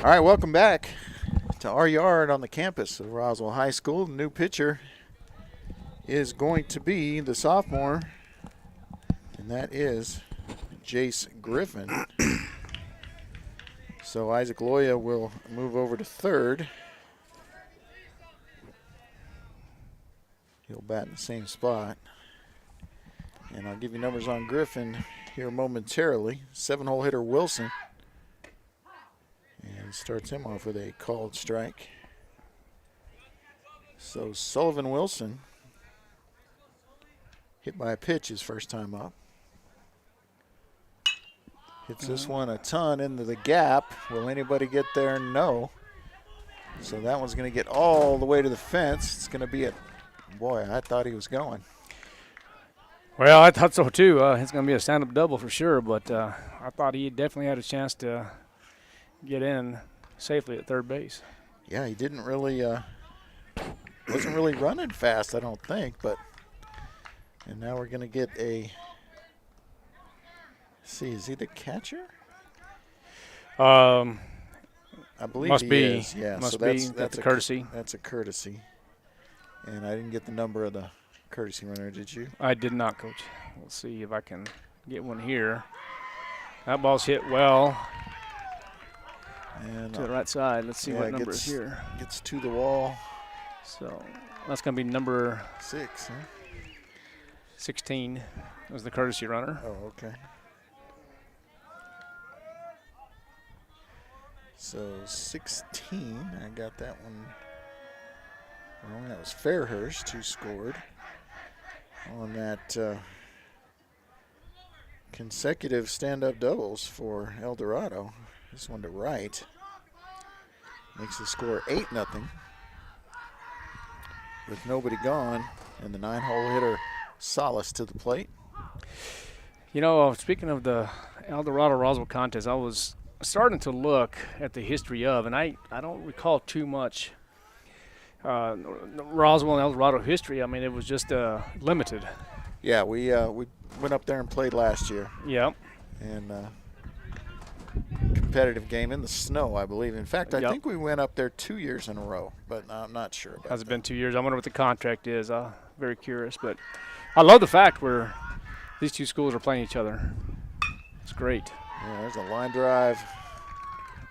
All right, welcome back to our yard on the campus of Roswell High School. The new pitcher is going to be the sophomore, and that is Jace Griffin. So Isaac Loya will move over to third. He'll bat in the same spot. And I'll give you numbers on Griffin here momentarily. 7-hole hitter Wilson. And starts him off with a called strike. So Sullivan Wilson hit by a pitch his first time up. Hits this one a ton into the gap. Will anybody get there? No. So that one's going to get all the way to the fence. It's going to be a, boy, I thought he was going. Well, I thought so too. It's going to be a stand-up double for sure, but I thought he definitely had a chance to get in safely at third base. Yeah, he didn't really, wasn't really running fast, I don't think, but, and now we're going to get a, see, is he the catcher? I believe must he be. is. Yeah, must so be. that's a courtesy. That's a courtesy. And I didn't get the number of the courtesy runner, did you? I did not, Coach. We'll see if I can get one here. That ball's hit well And to the right side. Let's see what it number is here. Gets to the wall. So that's going to be number 6, huh? 16 was the courtesy runner. Oh, okay. So 16, I got that one wrong. That was Fairhurst who scored on that consecutive stand-up doubles for Eldorado. This one to right. Makes the score 8-0 with nobody gone, and the 9-hole hitter Salas to the plate. You know, speaking of the Eldorado Roswell contest, I was starting to look at the history of, and I don't recall too much Roswell and Eldorado history. I mean, it was just limited. Yeah, we went up there and played last year. Yep. And competitive game in the snow, I believe. In fact, I think we went up there 2 years in a row, but I'm not sure about Has it that. been 2 years? I wonder what the contract is. Very curious, but I love the fact where these two schools are playing each other. It's great. Yeah, there's a line drive,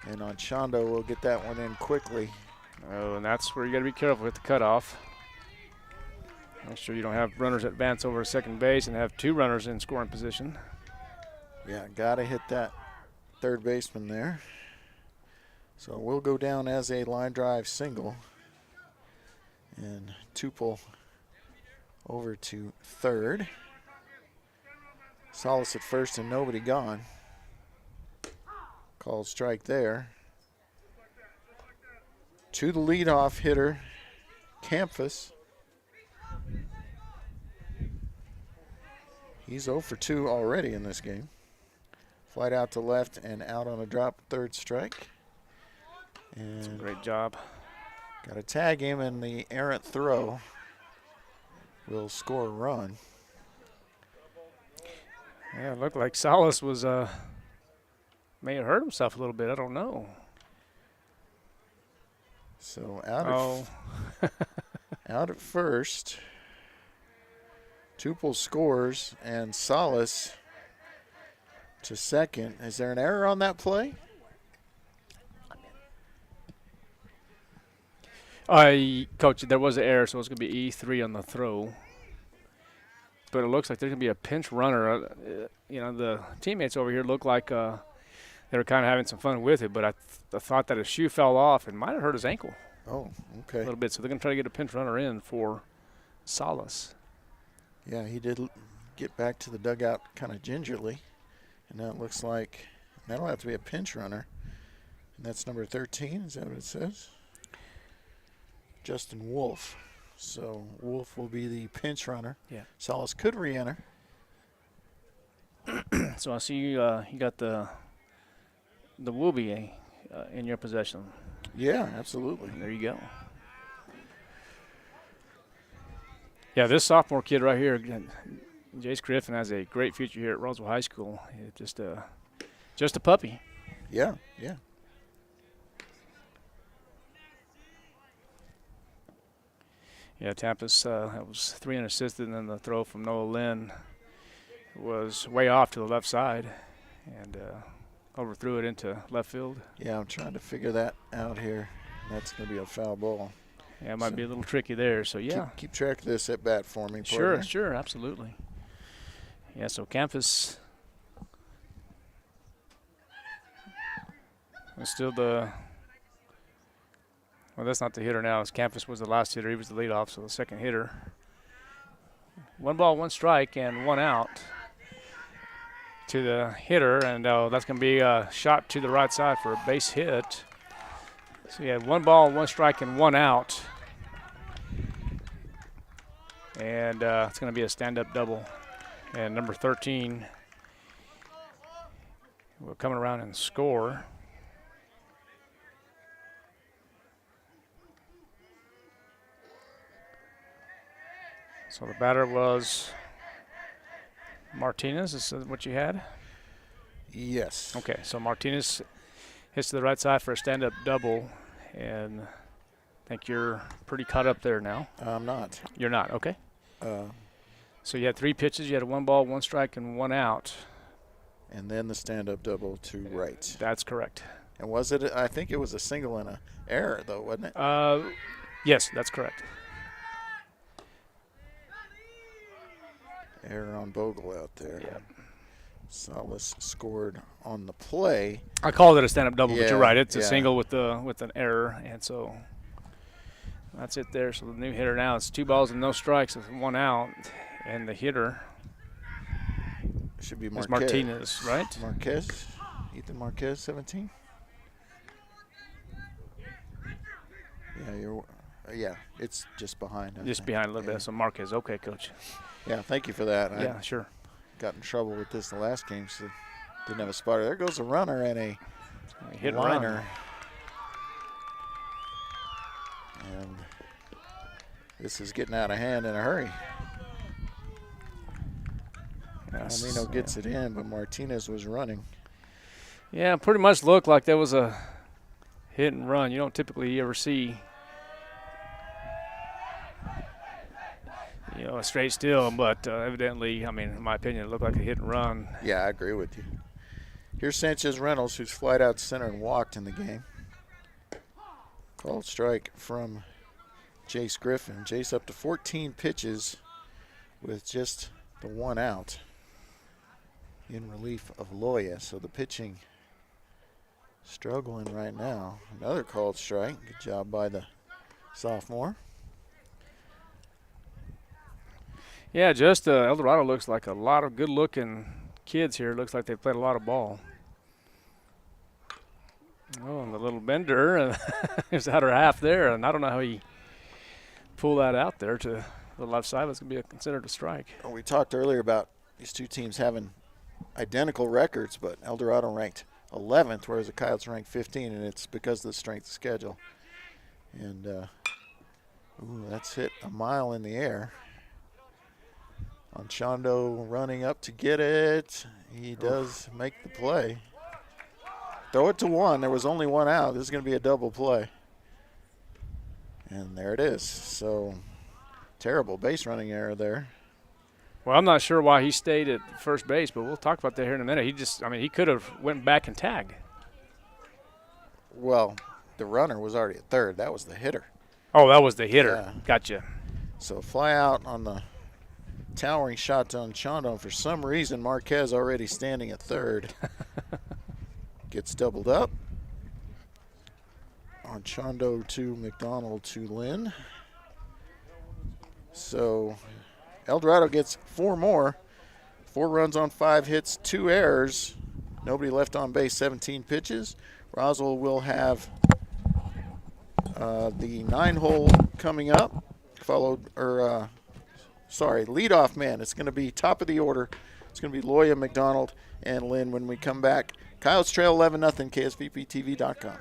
and Anchondo will get that one in quickly. Oh, and that's where you got to be careful with the cutoff. Make sure you don't have runners advance over second base and have two runners in scoring position. Yeah, got to hit that third baseman there. So we'll go down as a line drive single. And Tupel over to third. Salas at first and nobody gone. Called strike there. To the leadoff hitter, Campus. He's 0 for 2 already in this game. Flight out to left and out on a drop, third strike. That's a And great job. got to tag him, and the errant throw will score a run. Yeah, it looked like Salas was may have hurt himself a little bit. I don't know. So out at first, Tupel scores, and Salas to second. Is there an error on that play? Coach, there was an error, so it's going to be E3 on the throw. But it looks like there's going to be a pinch runner. The teammates over here look like they were kind of having some fun with it, but I thought that his shoe fell off and might have hurt his ankle Oh, a okay. little bit. So they're going to try to get a pinch runner in for Salas. Yeah, he did get back to the dugout kind of gingerly. And now it looks like that'll have to be a pinch runner. And that's number 13. Is that what it says? Justin Wolf. So Wolf will be the pinch runner. Yeah. Salas could re-enter. So I see you got the Wooby in your possession. Yeah, absolutely. There you go. Yeah, this sophomore kid right here, Jace Griffin, has a great future here at Roswell High School. Just a puppy. Yeah, yeah. Yeah, Tampa's that was 3 unassisted, and then the throw from Noah Lynn was way off to the left side, and overthrew it into left field. Yeah, I'm trying to figure that out here. That's going to be a foul ball. Yeah, it might be a little tricky there. So, yeah. Keep track of this at bat for me, Sure, partner. sure, absolutely. Yeah, so Campus is still well, that's not the hitter now. Campus was the last hitter. He was the leadoff, so the second hitter. 1 ball, 1 strike, and 1 out to the hitter, and that's going to be a shot to the right side for a base hit. So you had 1 ball, 1 strike, and 1 out. And it's going to be a stand-up double. And number 13 will come around and score. So the batter was Martinez. Is that what you had? Yes. Okay, so Martinez hits to the right side for a stand-up double, and I think you're pretty caught up there now. I'm not. You're not, okay. So you had 3 pitches. You had a 1 ball, 1 strike, and 1 out. And then the stand-up double to right. That's correct. And was it? I think it was a single and an error, though, wasn't it? Yes, that's correct. Error on Bogle out there. Yeah. Salas scored on the play. I called it a stand-up double, but Yeah, you're right. It's a yeah. single with an error, and so that's it there. So the new hitter now is 2 balls and no strikes with 1 out, and the hitter Should be is Marquez. Martinez, right? Marquez. Ethan Marquez, 17. Yeah, it's just behind. I Just think. behind a little Yeah. bit. So Marquez, okay, Coach. Yeah, thank you for that. Yeah, sure. Got in trouble with this the last game, so didn't have a spotter. There goes a runner and a Hit liner. run. And this is getting out of hand in a hurry. Yes, Almino gets it in, but Martinez was running. Yeah, pretty much looked like there was a hit and run. You don't typically ever see, a straight steal, but evidently, in my opinion, it looked like a hit and run. Yeah, I agree with you. Here's Sanchez Reynolds, who's flied out center and walked in the game. Called strike from Jace Griffin. Jace up to 14 pitches with just the 1 out in relief of Loya. So the pitching struggling right now. Another called strike. Good job by the sophomore. Yeah, just Eldorado looks like a lot of good-looking kids here. Looks like they played a lot of ball. Oh, and the little bender is out her half there, and I don't know how he pulled that out there to the left side. That's going to be considered a strike. Well, we talked earlier about these two teams having identical records, but Eldorado ranked 11th, whereas the Coyotes ranked 15, and it's because of the strength of schedule. And that's hit a mile in the air. Anchondo running up to get it. He does make the play. Throw it to 1. There was only 1 out. This is going to be a double play. And there it is. So terrible base running error there. Well, I'm not sure why he stayed at first base, but we'll talk about that here in a minute. He could have went back and tagged. Well, the runner was already at third. That was the hitter. Oh, that was the hitter. Yeah. Gotcha. So fly out on the towering shot to Anchondo. For some reason, Marquez already standing at third. Gets doubled up. Anchondo to McDonald to Lynn. So Eldorado gets 4 more. 4 runs on 5 hits, 2 errors. Nobody left on base, 17 pitches. Roswell will have the 9-hole coming up, leadoff man. It's going to be top of the order. It's going to be Loya, McDonald, and Lynn when we come back. Coyotes trail 11-0, KSVPTV.com.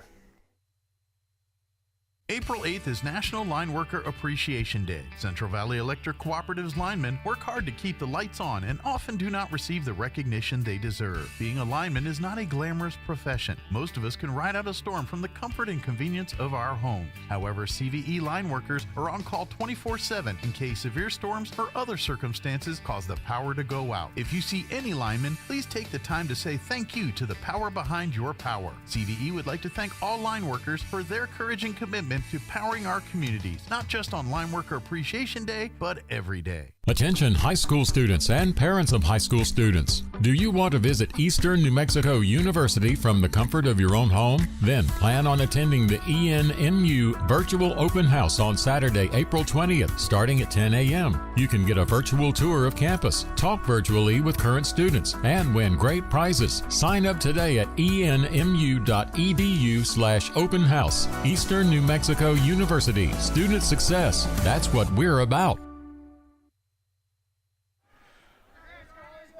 April 8th is National Line Worker Appreciation Day. Central Valley Electric Cooperative's linemen work hard to keep the lights on and often do not receive the recognition they deserve. Being a lineman is not a glamorous profession. Most of us can ride out a storm from the comfort and convenience of our homes. However, CVE line workers are on call 24/7 in case severe storms or other circumstances cause the power to go out. If you see any lineman, please take the time to say thank you to the power behind your power. CVE would like to thank all line workers for their courage and commitment to powering our communities, not just on Line Worker Appreciation Day, but every day. Attention high school students and parents of high school students. Do you want to visit Eastern New Mexico University from the comfort of your own home? Then plan on attending the ENMU Virtual Open House on Saturday, April 20th, starting at 10 a.m. You can get a virtual tour of campus, talk virtually with current students, and win great prizes. Sign up today at enmu.edu/open house. Eastern New Mexico University. Student success. That's what we're about.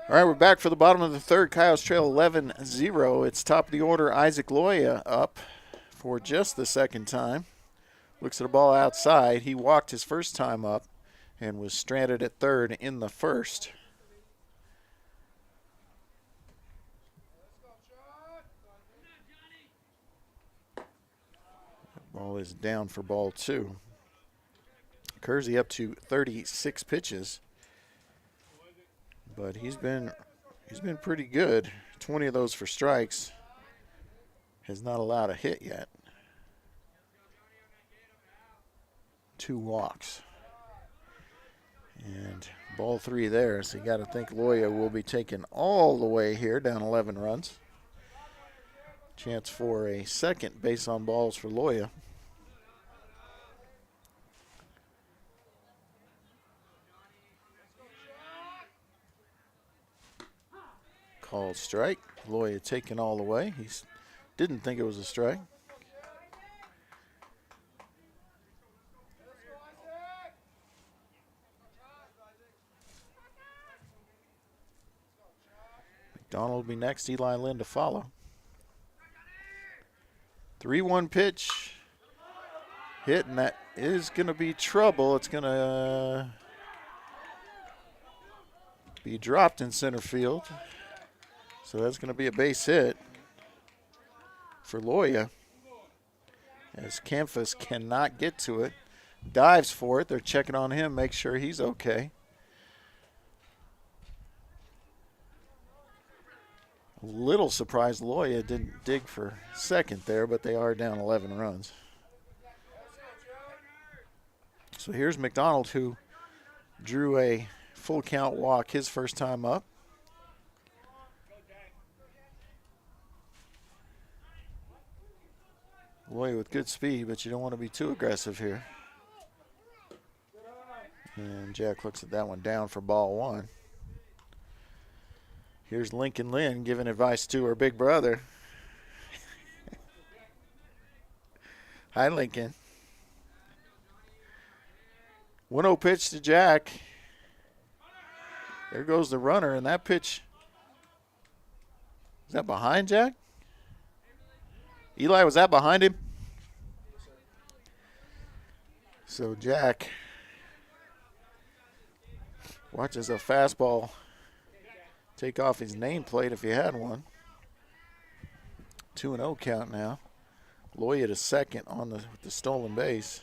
All right, we're back for the bottom of the third. Coyotes trail 11-0. It's top of the order. Isaac Loya up for just the second time. Looks at a ball outside. He walked his first time up and was stranded at third in the first. Ball is down for ball two. Kersey up to 36 pitches. But he's been pretty good. 20 of those for strikes. Has not allowed a hit yet. 2 walks. And ball 3 there. So you got to think Loya will be taken all the way here, down 11 runs. Chance for a second base on balls for Loya. Called strike. Loya taken all the way. He didn't think it was a strike. McDonald will be next. Eli Lynn to follow. 3-1 pitch. Hit, and that is going to be trouble. It's going to be dropped in center field. So that's going to be a base hit for Loya, as Campus cannot get to it. Dives for it. They're checking on him, make sure he's okay. A little surprised Loya didn't dig for second there, but they are down 11 runs. So here's McDonald, who drew a full count walk his first time up. Loya with good speed, but you don't want to be too aggressive here. And Jack looks at that one down for ball 1. Here's Lincoln Lynn giving advice to her big brother. Hi, Lincoln. 1-0 pitch to Jack. There goes the runner, and that pitch, is that behind Jack? Eli, was that behind him? So Jack watches a fastball take off his nameplate if he had one. 2-0 count now. Loya to second on the stolen base.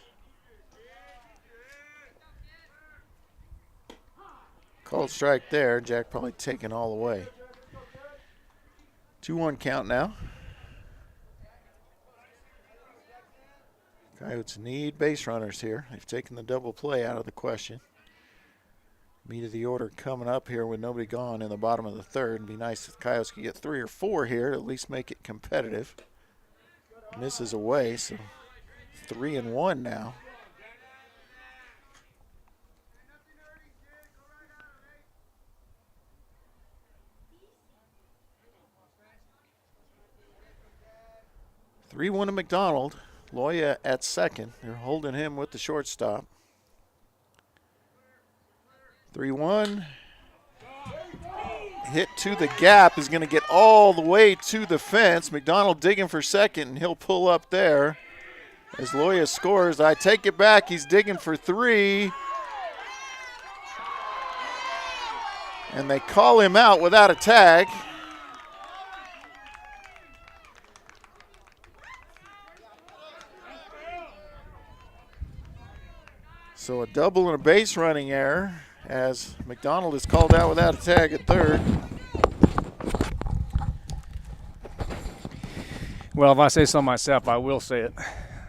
Called strike there. Jack probably taken all the way. 2-1 count now. Coyotes need base runners here. They've taken the double play out of the question. Meat of the order coming up here with nobody gone in the bottom of the third. It'd be nice if the Coyotes could get 3 or 4 here, at least make it competitive. Misses away, so 3-1 now. Three-1 to McDonald. Loya at second. They're holding him with the shortstop. 3-1. Hit to the gap is going to get all the way to the fence. McDonald digging for second, and he'll pull up there. As Loya scores, I take it back. He's digging for 3. And they call him out without a tag. So a double and a base running error as McDonald is called out without a tag at third. Well, if I say so myself, I will say it.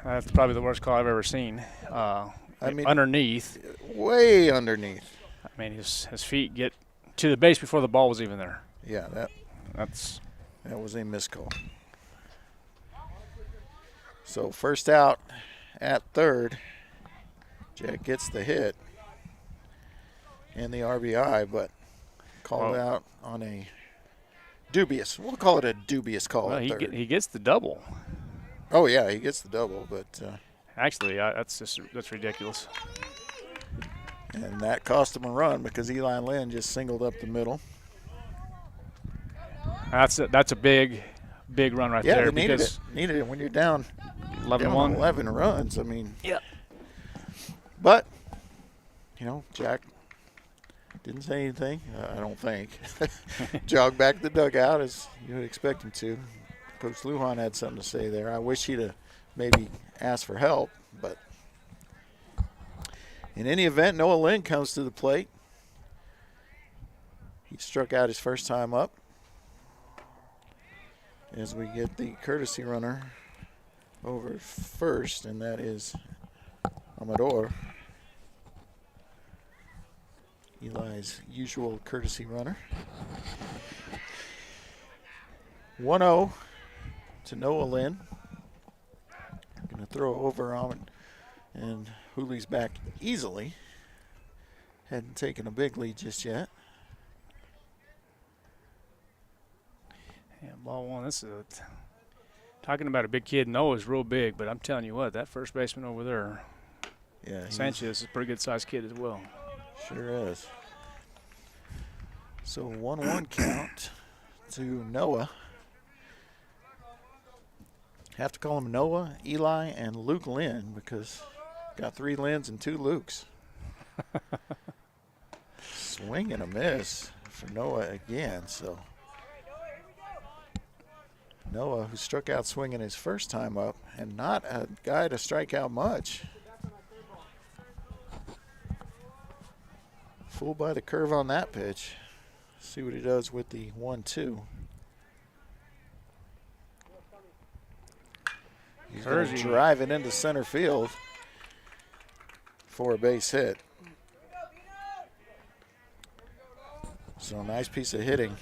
That's probably the worst call I've ever seen. I mean, underneath. Way underneath. I mean, his feet get to the base before the ball was even there. Yeah, that was a miscall. So first out at third. Jack gets the hit and the RBI, but called out on a dubious. We'll call it a dubious call. Well, he gets the double. Oh yeah, he gets the double, but actually, that's ridiculous. And that cost him a run because Eli Lynn just singled up the middle. That's a big run right there. Yeah, needed it when you're down 11 runs. I mean, yeah. But Jack didn't say anything. I don't think. Jogged back to the dugout as you would expect him to. Coach Lujan had something to say there. I wish he'd have maybe asked for help, but in any event, Noah Lynn comes to the plate. He struck out his first time up. As we get the courtesy runner over first, and that is Amador, Eli's usual courtesy runner. 1-0 to Noah Lynn. Going to throw over Ahmed, and Hooley's back easily. Hadn't taken a big lead just yet. Yeah, ball one. Talking about a big kid. Noah's real big, but I'm telling you what, that first baseman over there, Sanchez, is a pretty good sized kid as well. Sure is. So 1-1 count to Noah. Have to call him Noah, Eli, and Luke Lynn because got 3 Lynns and 2 Lukes. Swing and a miss for Noah again. So Noah, who struck out swinging his first time up, and not a guy to strike out much. Fooled by the curve on that pitch. See what he does with the 1-2. He's going to drive it into center field for a base hit. So nice piece of hitting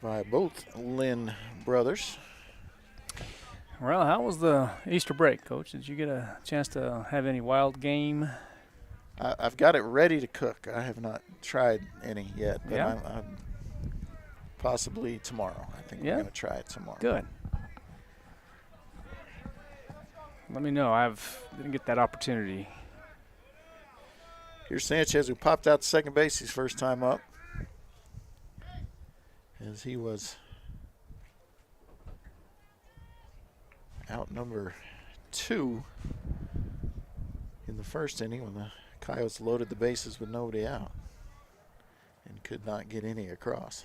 by both Lynn brothers. Well, how was the Easter break, Coach? Did you get a chance to have any wild game? I've got it ready to cook. I have not tried any yet, but I'm possibly tomorrow. I think we're going to try it tomorrow. Good. Let me know. I didn't get that opportunity. Here's Sanchez, who popped out to second base his first time up, as he was out number 2 in the first inning when the Coyotes loaded the bases with nobody out and could not get any across.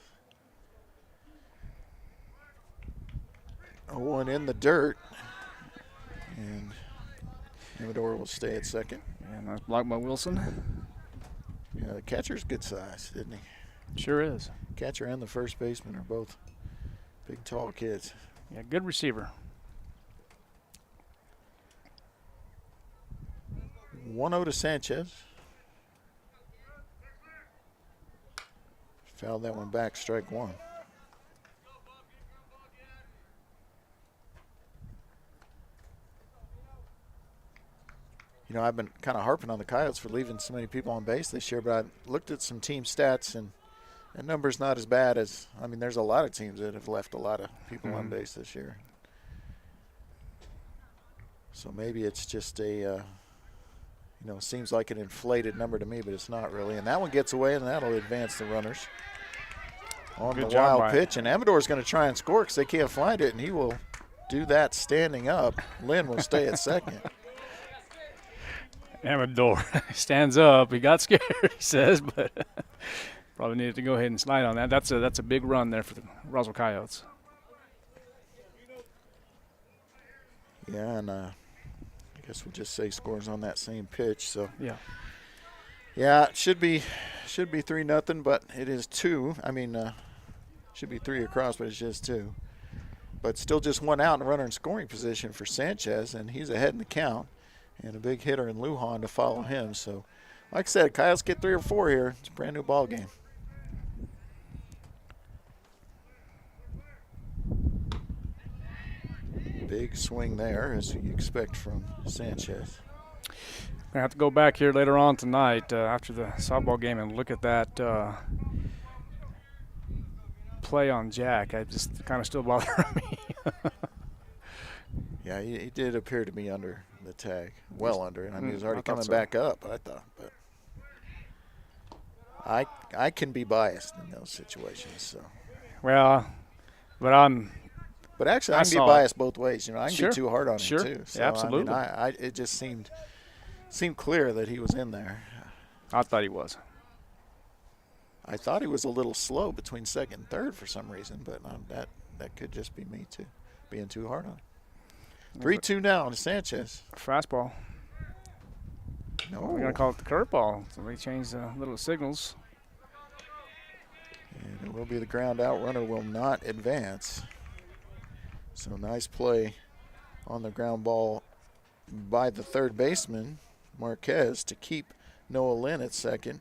0-1 in the dirt, and Amador will stay at second. Yeah, nice block by Wilson. Yeah, the catcher's good size, isn't he? Sure is. Catcher and the first baseman are both big, tall kids. Yeah, good receiver. 1-0 to Sanchez. Fouled that one back, strike 1. I've been kind of harping on the Coyotes for leaving so many people on base this year, but I looked at some team stats, and that number's not as bad as, there's a lot of teams that have left a lot of people on base this year. So maybe it's just a, seems like an inflated number to me, but it's not really. And that one gets away, and that'll advance the runners on the wild pitch. And Amador's going to try and score because they can't find it, and he will do that standing up, Lynn will stay at second. Amador stands up. He got scared, he says, but probably needed to go ahead and slide on that. That's a big run there for the Roswell Coyotes. Yeah, and I guess we'll just say scores on that same pitch. So yeah, it should be 3-0, but it is 2. I mean, should be 3 across, but it's just 2. But still just 1 out and a runner in scoring position for Sanchez, and he's ahead in the count. And a big hitter in Lujan to follow him. So, like I said, Coyotes get 3 or 4 here. It's a brand new ball game. Big swing there, as you expect from Sanchez. I have to go back here later on tonight after the softball game and look at that play on Jack. I just kind of still bother me. Yeah, he did appear to be under the tag, well under it. I mean, he was already coming so. back up, I thought. But I can be biased in those situations. So. Well, but actually, I can be biased both ways. You know, I can be too hard on him too. So, yeah, absolutely. I mean, it just seemed clear that he was in there. I thought he was. I thought he was a little slow between second and third for some reason, but that could just be me too, being too hard on him. 3-2 now to Sanchez. Fastball. No. We're going to call it the curveball. So we changed the little signals. And it will be the ground out. Runner will not advance. So nice play on the ground ball by the third baseman, Marquez, to keep Noah Lynn at second.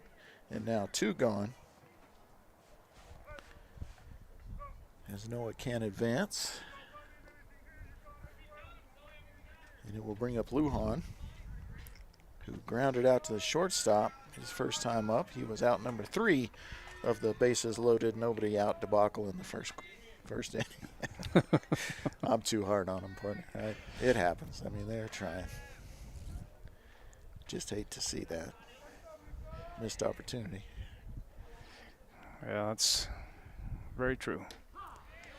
And now 2 gone. As Noah can advance. And it will bring up Lujan, who grounded out to the shortstop his first time up. He was out number 3 of the bases loaded, nobody out debacle in the first inning. I'm too hard on him, partner. It happens. I mean, they're trying. Just hate to see that missed opportunity. Yeah, that's very true.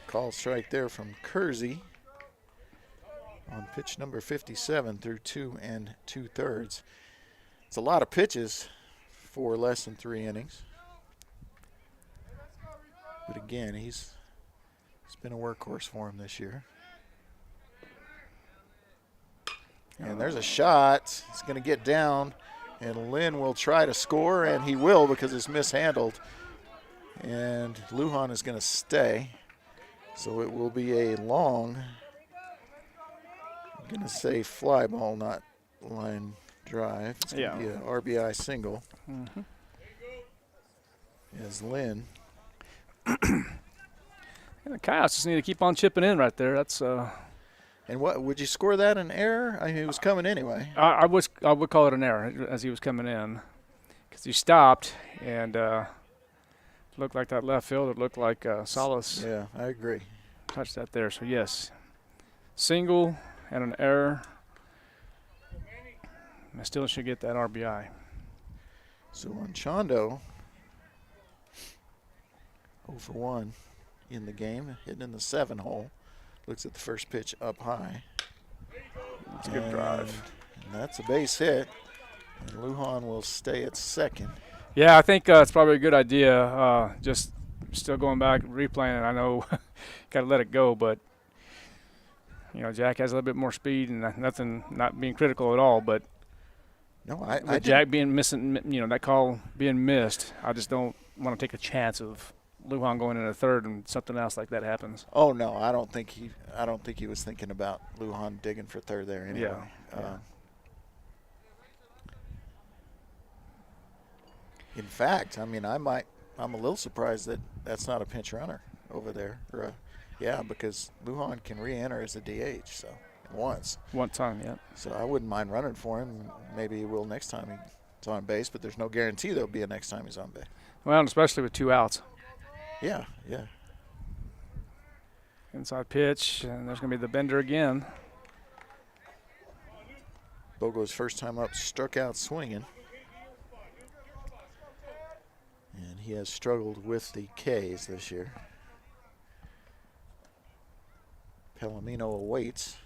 Call strike there from Kersey on pitch number 57 through 2 2/3. It's a lot of pitches for less than 3 innings. But again, it's been a workhorse for him this year. And there's a shot. It's going to get down, and Lynn will try to score, and he will because it's mishandled. And Lujan is going to stay. So it will be a long, I'm going to say fly ball, not line drive. It's going to be an RBI single. Mm-hmm. As Lynn. The Coyotes just need to keep on chipping in right there. That's And what would you score that an error? I mean, he was coming anyway. I would call it an error as he was coming in, because he stopped and looked like that left field. It looked like Salas. Yeah, I agree. Touched that there. So yes, single and an error. I still should get that RBI. So on Chondo, 0 for 1 in the game, hitting in the 7 hole. Looks at the first pitch up high. That's a good drive. And that's a base hit. And Lujan will stay at second. Yeah, I think it's probably a good idea. Just still going back, replaying it. I know got to let it go, but you know, Jack has a little bit more speed, and nothing, not being critical at all, but no, with Jack being missing, you know, that call being missed, I just don't want to take a chance of Lujan going in a third and something else like that happens. Oh no, I don't think he was thinking about Lujan digging for third there anyway. Yeah. In fact, I mean, I'm a little surprised that that's not a pinch runner over there. Because Lujan can re-enter as a DH, so once. One time, yeah. So I wouldn't mind running for him. Maybe he will next time he's on base, but there's no guarantee there'll be a next time he's on base. Well, and especially with 2 outs. Yeah. Inside pitch, and there's going to be the bender again. Bogo's first time up, struck out swinging. And he has struggled with the Ks this year. Palomino awaits.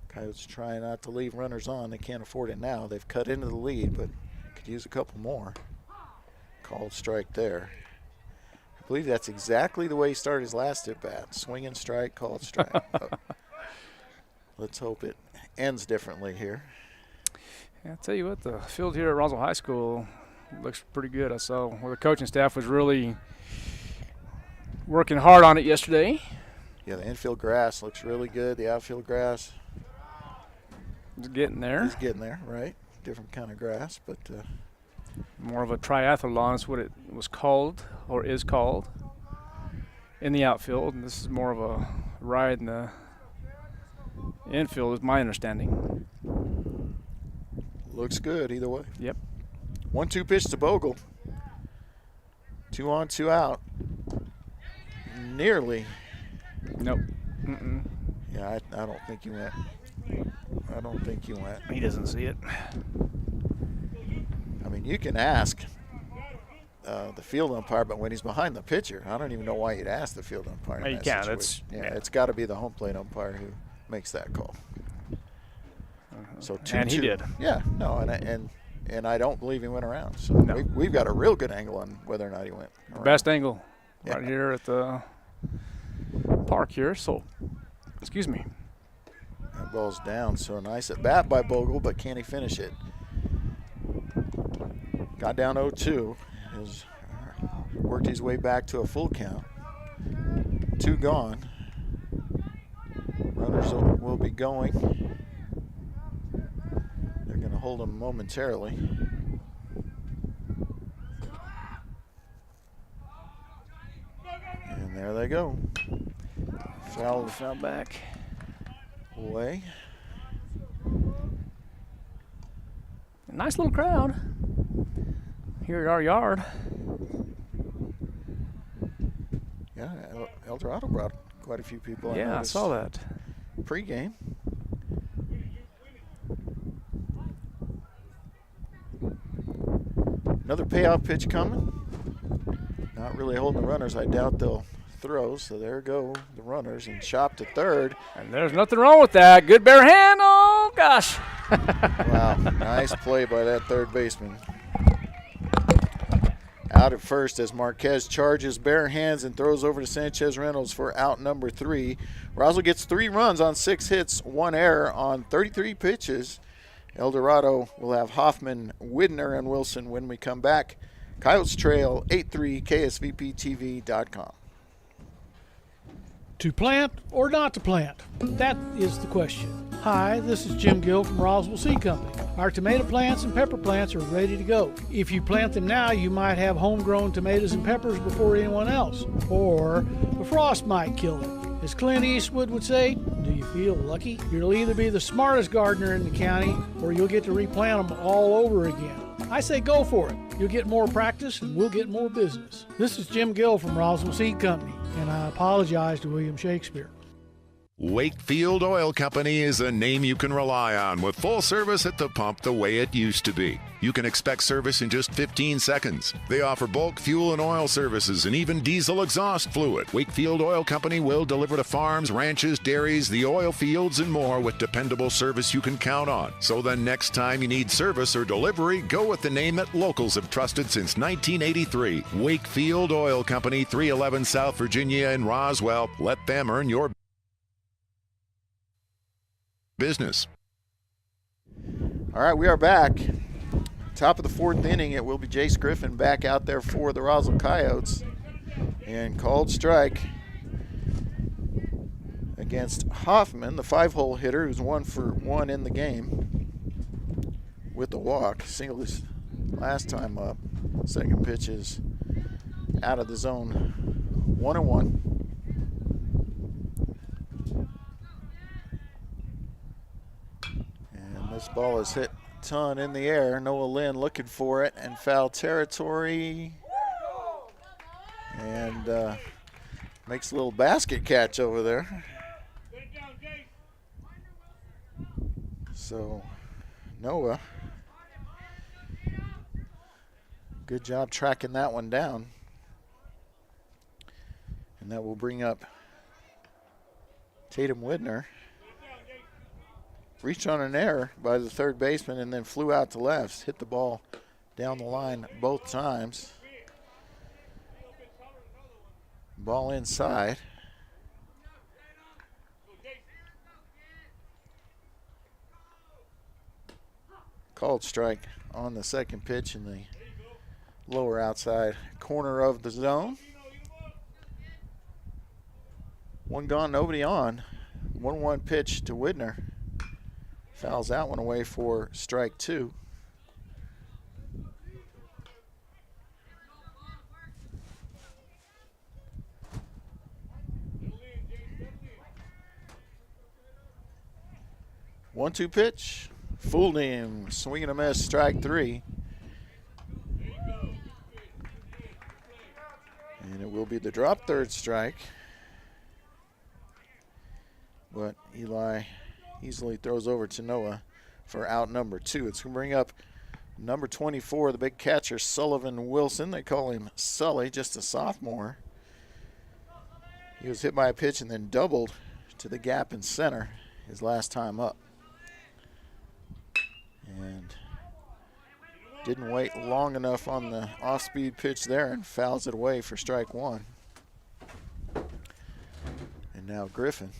Coyotes trying not to leave runners on. They can't afford it now. They've cut into the lead, but could use a couple more. Called strike there. I believe that's exactly the way he started his last at-bat. Swing and strike, called strike. Let's hope it ends differently here. Yeah, I'll tell you what, the field here at Roswell High School looks pretty good. I saw where the coaching staff was really working hard on it yesterday. Yeah, the infield grass looks really good. The outfield grass. It's getting there. He's getting there, right? Different kind of grass, but more of a triathlon is what it was called, or is called, in the outfield. And this is more of a ride in the infield, is my understanding. looks good either way. Yep. 1-2 pitch to Bogle. 2 on, 2 out. Nearly. Nope. Mm-mm. Yeah, I don't think he went. I don't think he went. He doesn't see it. I mean, you can ask the field umpire, but when he's behind the pitcher, I don't even know why you'd ask the field umpire. You can't. It's it's got to be the home plate umpire who makes that call. So 2-2. And he did. Yeah, no, and I don't believe he went around. So No. we've got a real good angle on whether or not he went around. Best angle right Yeah. here at the park here. So, excuse me. That ball's down, so nice at bat by Bogle, but can he finish it? Got down 0-2. Has worked his way back to a full count. 2 gone. Runners will be going. They're going to hold him momentarily. And there they go. Foul back. away. Nice little crowd here at our yard. Yeah, Eldorado brought quite a few people. Yeah, I saw that. Pre-game. Another payoff pitch coming. Not really holding the runners. I doubt they'll throw, so there go the runners, and chop to third. And there's nothing wrong with that. Good bare hand. Oh, gosh. Wow, nice play by that third baseman. Out at first as Marquez charges bare hands and throws over to Sanchez Reynolds for out number 3. Roswell gets 3 runs on 6 hits, 1 error on 33 pitches. Eldorado will have Hoffman, Widner, and Wilson when we come back. Coyotes trail 8-3, KSVPTV.com. To plant or not to plant? That is the question. Hi, this is Jim Gill from Roswell Seed Company. Our tomato plants and pepper plants are ready to go. If you plant them now, you might have homegrown tomatoes and peppers before anyone else, or the frost might kill them. As Clint Eastwood would say, do you feel lucky? You'll either be the smartest gardener in the county, or you'll get to replant them all over again. I say go for it. You'll get more practice and we'll get more business. This is Jim Gill from Roswell Seed Company, and I apologize to William Shakespeare. Wakefield Oil Company is a name you can rely on with full service at the pump the way it used to be. You can expect service in just 15 seconds. They offer bulk fuel and oil services and even diesel exhaust fluid. Wakefield Oil Company will deliver to farms, ranches, dairies, the oil fields, and more with dependable service you can count on. So the next time you need service or delivery, go with the name that locals have trusted since 1983. Wakefield Oil Company, 311 South Virginia in Roswell. Let them earn your business. All right, we are back. Top of the 4th inning, it will be Jace Griffin back out there for the Roswell Coyotes. And called strike against Hoffman, the 5-hole hitter, who's 1 for 1 in the game with the walk. Singled his last time up. Second pitch is out of the zone. 1-1. This ball is hit a ton in the air. Noah Lynn looking for it and foul territory. And makes a little basket catch over there. So Noah, good job tracking that one down. And that will bring up Tatum Widner reached on an error by the third baseman and then flew out to left. Hit the ball down the line both times. Ball inside. Called strike on the second pitch in the lower outside corner of the zone. One gone, nobody on. 1-1 pitch to Widner. Fouls that one away for strike two. One-two pitch. Fooled him. Swing and a miss. Strike three. And it will be the drop third strike. But Eli easily throws over to Noah for out number two. It's going to bring up number 24, the big catcher, Sullivan Wilson. They call him Sully, just a sophomore. He was hit by a pitch and then doubled to the gap in center his last time up. And didn't wait long enough on the off-speed pitch there and fouls it away for strike one. And now Griffin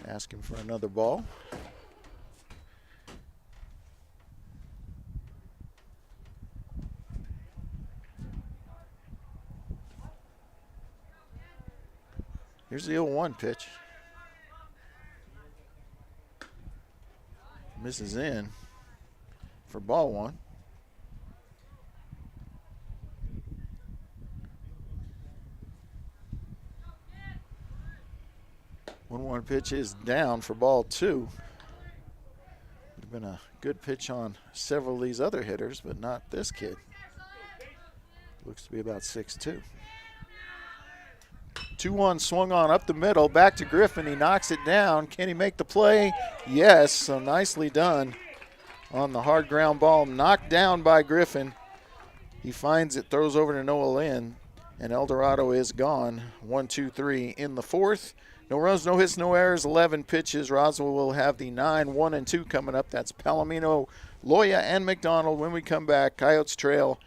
asking for another ball. Here's the 0-1 pitch. Misses in for ball one. One pitch is down for ball two. Would have been a good pitch on several of these other hitters, but not this kid. Looks to be about 6'2". 2-1 swung on up the middle, back to Griffin. He knocks it down. Can he make the play? Yes, so nicely done on the hard ground ball. Knocked down by Griffin. He finds it, throws over to Noah Lynn, and Eldorado is gone. 1-2-3 in the fourth. No runs, no hits, no errors, 11 pitches. Roswell will have the 9-1-2 coming up. That's Palomino, Loya, and McDonald. When we come back, Coyotes trail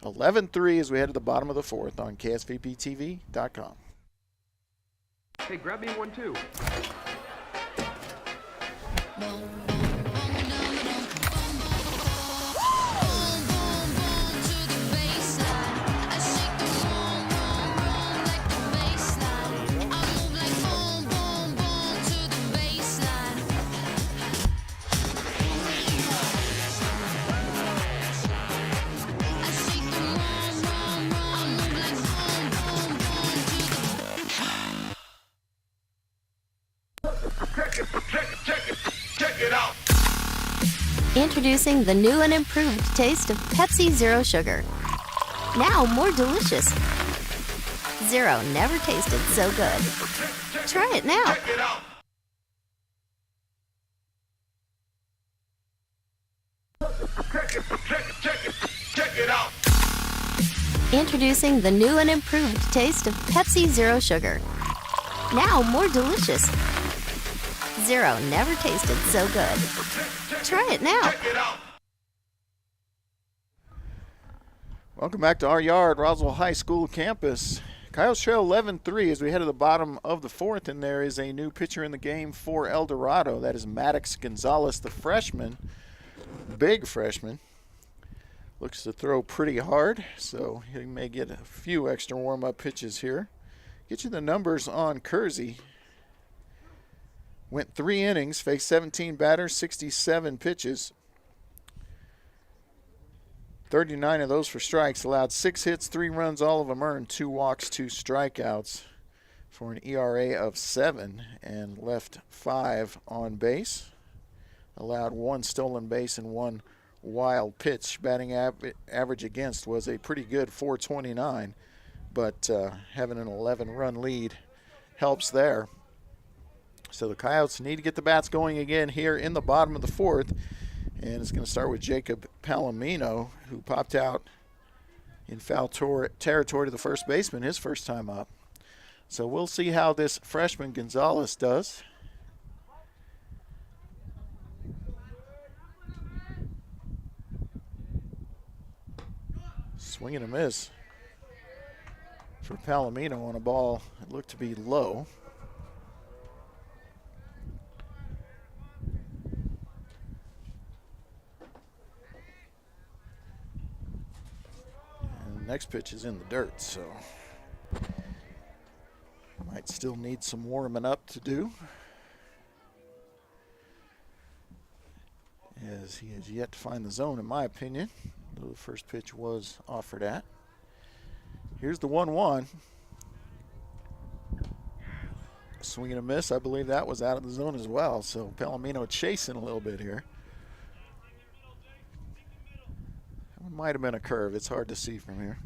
11-3 as we head to the bottom of the fourth on KSVPTV.com. Hey, grab me one too. Introducing the new and improved taste of Pepsi Zero Sugar. Now more delicious. Zero never tasted so good. Try it now. Check it out. Introducing the new and improved taste of Pepsi Zero Sugar. Now more delicious. Zero never tasted so good. Try it now. Welcome back to our yard, Roswell High School campus. Coyotes trail 11-3 as we head to the bottom of the fourth, and there is a new pitcher in the game for Eldorado. That is Maddox Gonzalez, the freshman, big freshman. Looks to throw pretty hard, so he may get a few extra warm-up pitches here. Get you the numbers on Kersey. Went 3 innings, faced 17 batters, 67 pitches. 39 of those for strikes, allowed 6 hits, 3 runs, all of them earned, 2 walks, 2 strikeouts for an ERA of 7, and left 5 on base. Allowed 1 stolen base and 1 wild pitch. Batting average against was a pretty good .429, but having an 11-run lead helps there. So the Coyotes need to get the bats going again here in the bottom of the fourth. And it's going to start with Jacob Palomino, who popped out in foul territory to the first baseman his first time up. So we'll see how this freshman Gonzalez does. Swing and a miss for Palomino on a ball that looked to be low. And the next pitch is in the dirt, so might still need some warming up to do, as he has yet to find the zone, in my opinion, though the first pitch was offered at. Here's the 1-1. Swing and a miss. I believe that was out of the zone as well, so Palomino chasing a little bit here. That one might have been a curve. It's hard to see from here.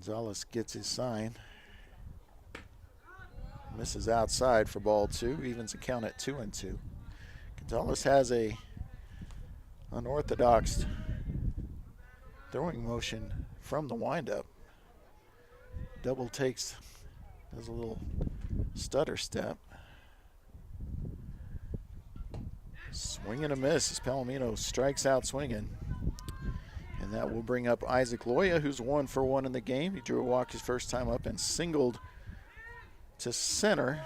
Gonzalez gets his sign. Misses outside for ball 2. Evens the count at 2-2. Gonzalez has a unorthodox throwing motion from the windup. Double takes, does a little stutter step. Swing and a miss as Palomino strikes out swinging. And that will bring up Isaac Loya, who's 1 for 1 in the game. He drew a walk his first time up and singled to center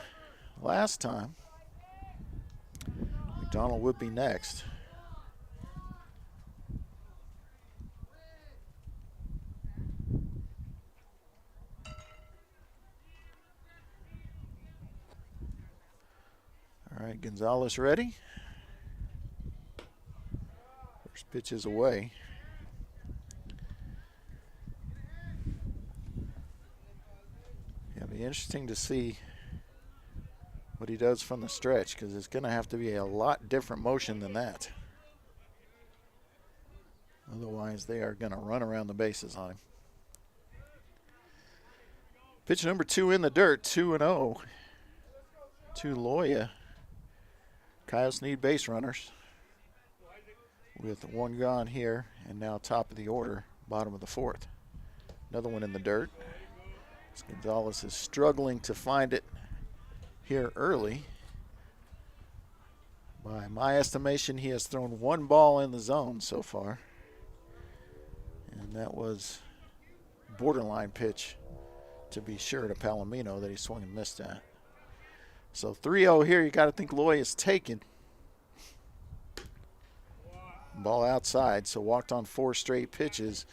last time. McDonald would be next. All right, Gonzalez ready. First pitch is away. It'll be interesting to see what he does from the stretch, because it's going to have to be a lot different motion than that. Otherwise, they are going to run around the bases on him. Pitch number 2 in the dirt, 2-0 to Loya. Coyotes need base runners with 1 gone here, and now top of the order, bottom of the 4th. Another one in the dirt. Gonzalez is struggling to find it here early. By my estimation, he has thrown 1 ball in the zone so far, and that was borderline pitch, to be sure, to Palomino that he swung and missed at. So 3-0 here. You got to think Loy is taken. Ball outside, so walked on 4 straight pitches,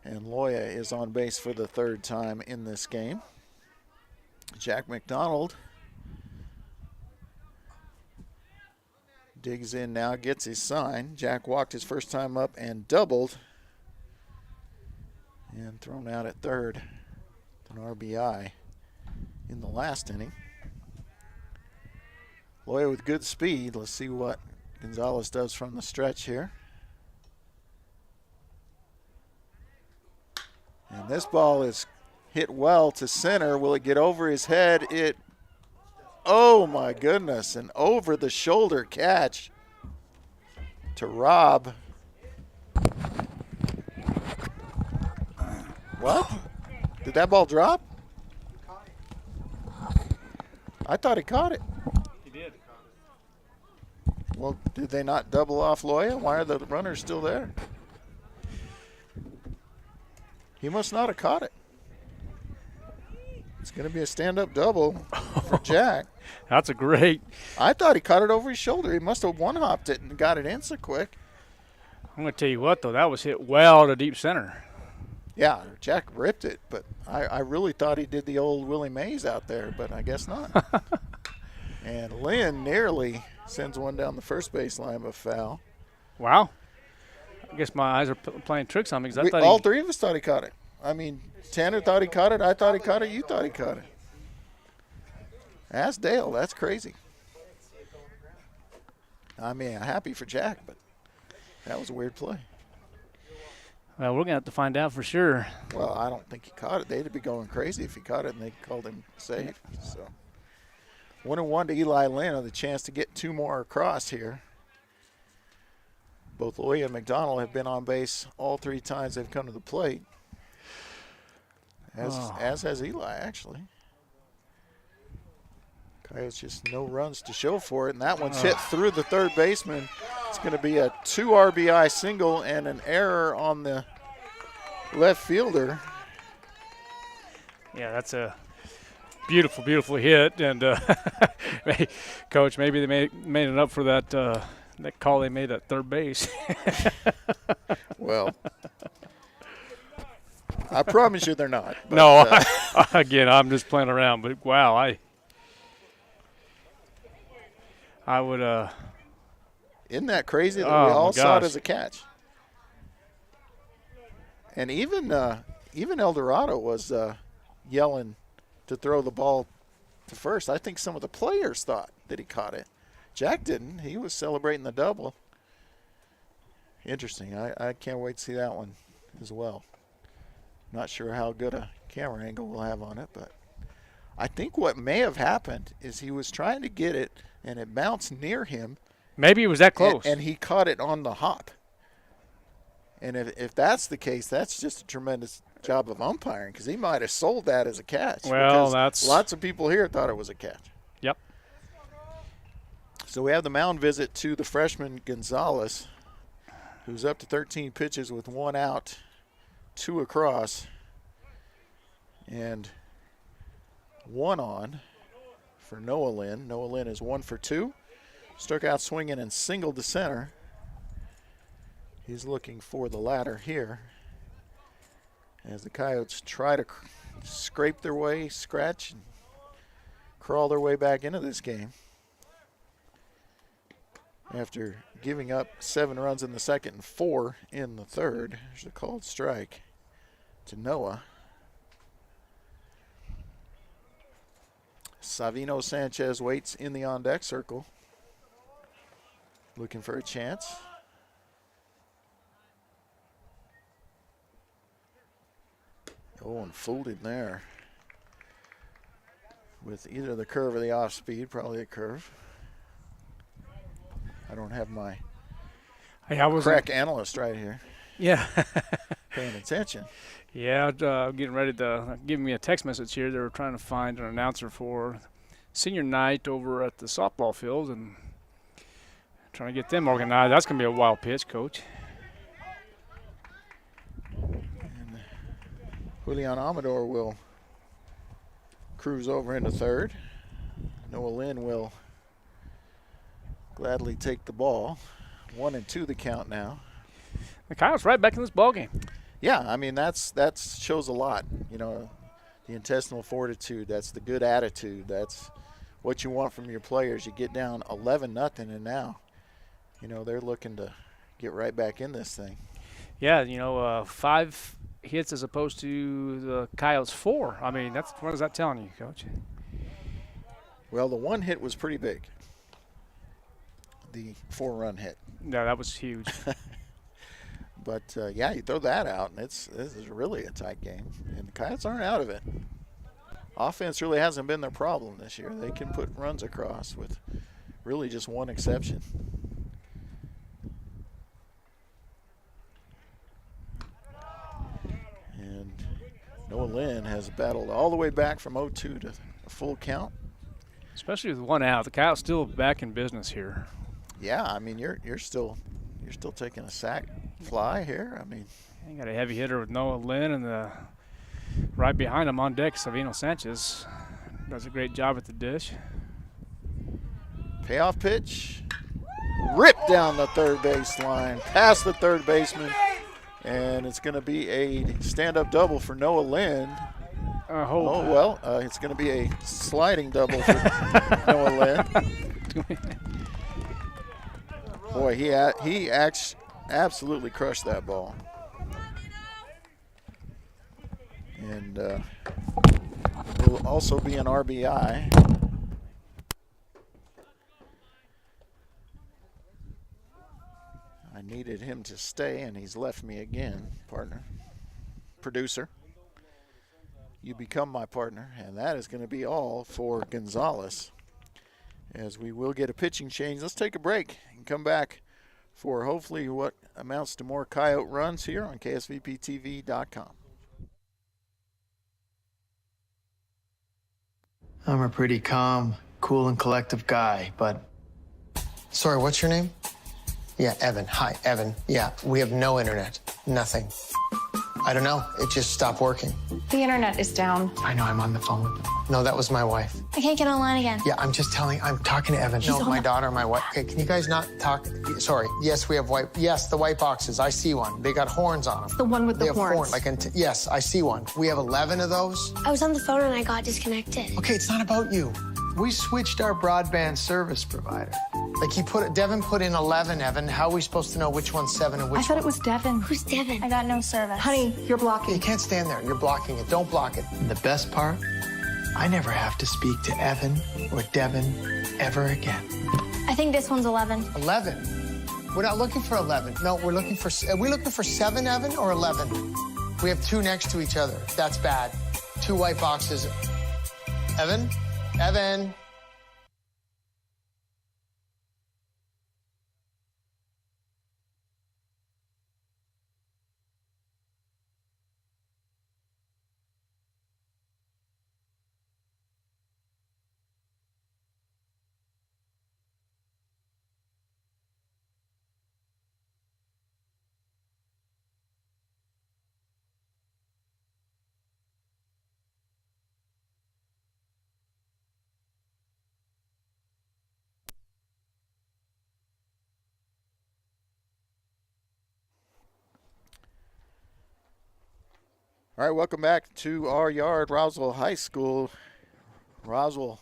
and Loya is on base for the 3rd time in this game. Jack McDonald digs in now, gets his sign. Jack walked his first time up and doubled, and thrown out at 3rd. An RBI in the last inning. Loya with good speed. Let's see what Gonzalez does from the stretch here. And this ball is hit well to center. Will it get over his head? Oh my goodness, an over the shoulder catch to Rob. What? Did that ball drop? I thought he caught it. He did. Well, did they not double off Loya? Why are the runners still there? He must not have caught it. It's going to be a stand-up double for Jack. That's a great. I thought he caught it over his shoulder. He must have one-hopped it and got it in so quick. I'm going to tell you what, though. That was hit well to deep center. Yeah, Jack ripped it, but I really thought he did the old Willie Mays out there, but I guess not. And Lynn nearly sends one down the first baseline, but foul. Wow. I guess my eyes are playing tricks on me, because I thought all 3 of us thought he caught it. I mean, Tanner thought he caught it. I thought he caught it. You thought he caught it. Ask Dale. That's crazy. I mean, I'm happy for Jack, but that was a weird play. Well, we're going to have to find out for sure. Well, I don't think he caught it. They'd be going crazy if he caught it and they called him safe. So 1-1 to Eli Lynn with a chance to get 2 more across here. Both Loya and McDonald have been on base all 3 times they've come to the plate. as has Eli, actually. Coyotes just no runs to show for it, and that one's hit through the third baseman. It's going to be a 2 RBI single and an error on the left fielder. Yeah, that's a beautiful, beautiful hit. And, Coach, maybe they made it up for that call they made at third base. Well, I promise you they're not. But, no, again, I'm just playing around. But, wow, I would Isn't that crazy that we all saw it as a catch? And even Eldorado was yelling to throw the ball to first. I think some of the players thought that he caught it. Jack didn't. He was celebrating the double. Interesting. I can't wait to see that one as well. Not sure how good a camera angle we'll have on it, but I think what may have happened is he was trying to get it, and it bounced near him. Maybe it was that close. And he caught it on the hop. And if that's the case, that's just a tremendous job of umpiring, because he might have sold that as a catch. Well, that's lots of people here thought it was a catch. Yep. So we have the mound visit to the freshman Gonzalez, who's up to 13 pitches with 1 out, 2 across, and 1 on for Noah Lynn. Noah Lynn is 1 for 2. Struck out swinging and singled to center. He's looking for the ladder here as the Coyotes try to scrape their way, scratch, and crawl their way back into this game. After giving up 7 runs in the second and 4 in the third, there's a called strike to Noah. Savino Sanchez waits in the on-deck circle, looking for a chance. Oh, and folded there with either the curve or the off-speed, probably a curve. I don't have my crack analyst right here. Yeah. Paying attention. Yeah, getting ready to give me a text message here. They were trying to find an announcer for senior night over at the softball field and trying to get them organized. That's going to be a wild pitch, Coach. And Julian Amador will cruise over into third. Noah Lynn will gladly take the ball. 1-2 the count now. The Coyotes right back in this ballgame. Yeah, I mean that shows a lot. You know, the intestinal fortitude. That's the good attitude. That's what you want from your players. You get down 11-0, and now, you know, they're looking to get right back in this thing. Yeah, you know, 5 hits as opposed to the Coyotes 4. I mean, what is that telling you, Coach? Well, the 1 hit was pretty big. The 4-run hit. No, that was huge. But, yeah, you throw that out, and this is really a tight game. And the Coyotes aren't out of it. Offense really hasn't been their problem this year. They can put runs across with really just one exception. And Noah Lynn has battled all the way back from 0-2 to a full count. Especially with 1 out. The Coyotes still back in business here. Yeah, I mean, you're still taking a sack fly here. I mean, you got a heavy hitter with Noah Lynn, and right behind him on deck, Savino Sanchez does a great job at the dish. Payoff pitch, ripped down the third base line, past the third baseman, and it's going to be a stand-up double for Noah Lynn. It's going to be a sliding double for Noah Lynn. Boy, he absolutely crushed that ball. And will also be an RBI. I needed him to stay, and he's left me again, partner. Producer, you become my partner, and that is going to be all for Gonzalez, as we will get a pitching change. Let's take a break and come back for hopefully what amounts to more Coyote runs here on KSVPTV.com. I'm a pretty calm, cool, and collective guy, but... Sorry, what's your name? Yeah, Evan. Hi, Evan. Yeah, we have no internet. Nothing. I don't know. It just stopped working. The internet is down. I know, I'm on the phone with them. No, that was my wife. I can't get online again. Yeah, I'm talking to Evan. No, my daughter, my wife. Okay, can you guys not talk? Sorry. Yes, we have the white boxes. I see one. They got horns on them. The one with the horns. Yes, I see one. We have 11 of those. I was on the phone and I got disconnected. Okay, it's not about you. We switched our broadband service provider. Like Devin put in 11, Evan. How are we supposed to know which one's 7 and which one? I thought it was Devin. Who's Devin? I got no service. Honey, you're blocking. You can't stand there. You're blocking it. Don't block it. And the best part, I never have to speak to Evan or Devin ever again. I think this one's 11. 11? We're not looking for 11. No, are we looking for 7, Evan, or 11? We have 2 next to each other. That's bad. 2 white boxes. Evan? Evan? All right, welcome back to our yard, Roswell High School. Roswell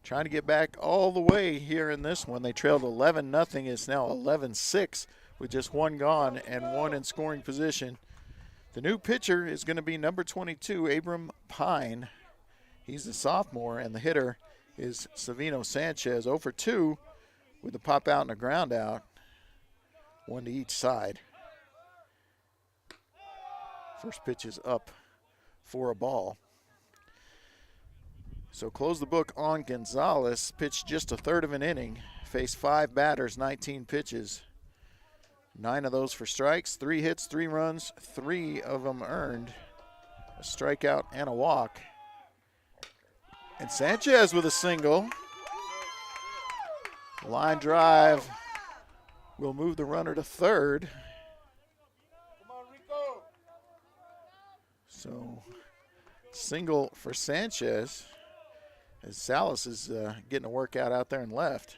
trying to get back all the way here in this one. They trailed 11-0. It's now 11-6 with just 1 gone and 1 in scoring position. The new pitcher is going to be number 22, Abram Pine. He's a sophomore, and the hitter is Savino Sanchez. 0 for 2 with a pop out and a ground out, 1 to each side. First pitch is up for a ball. So close the book on Gonzalez. Pitched just a third of an inning. Faced 5 batters, 19 pitches. 9 of those for strikes, 3 hits, 3 runs, 3 of them earned. A strikeout and a walk. And Sanchez with a single. Line drive will move the runner to third. So, single for Sanchez as Salas is getting a workout out there in left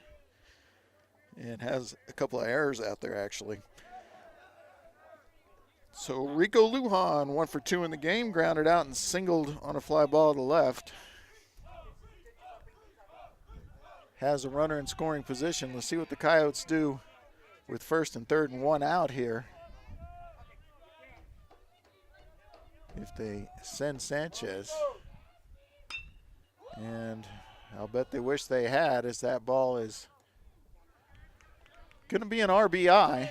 and has a couple of errors out there actually. So, Rico Lujan, 1 for 2 in the game, grounded out and singled on a fly ball to left. Has a runner in scoring position. Let's see what the Coyotes do with first and third and 1 out here. If they send Sanchez, and I'll bet they wish they had, as that ball is going to be an RBI.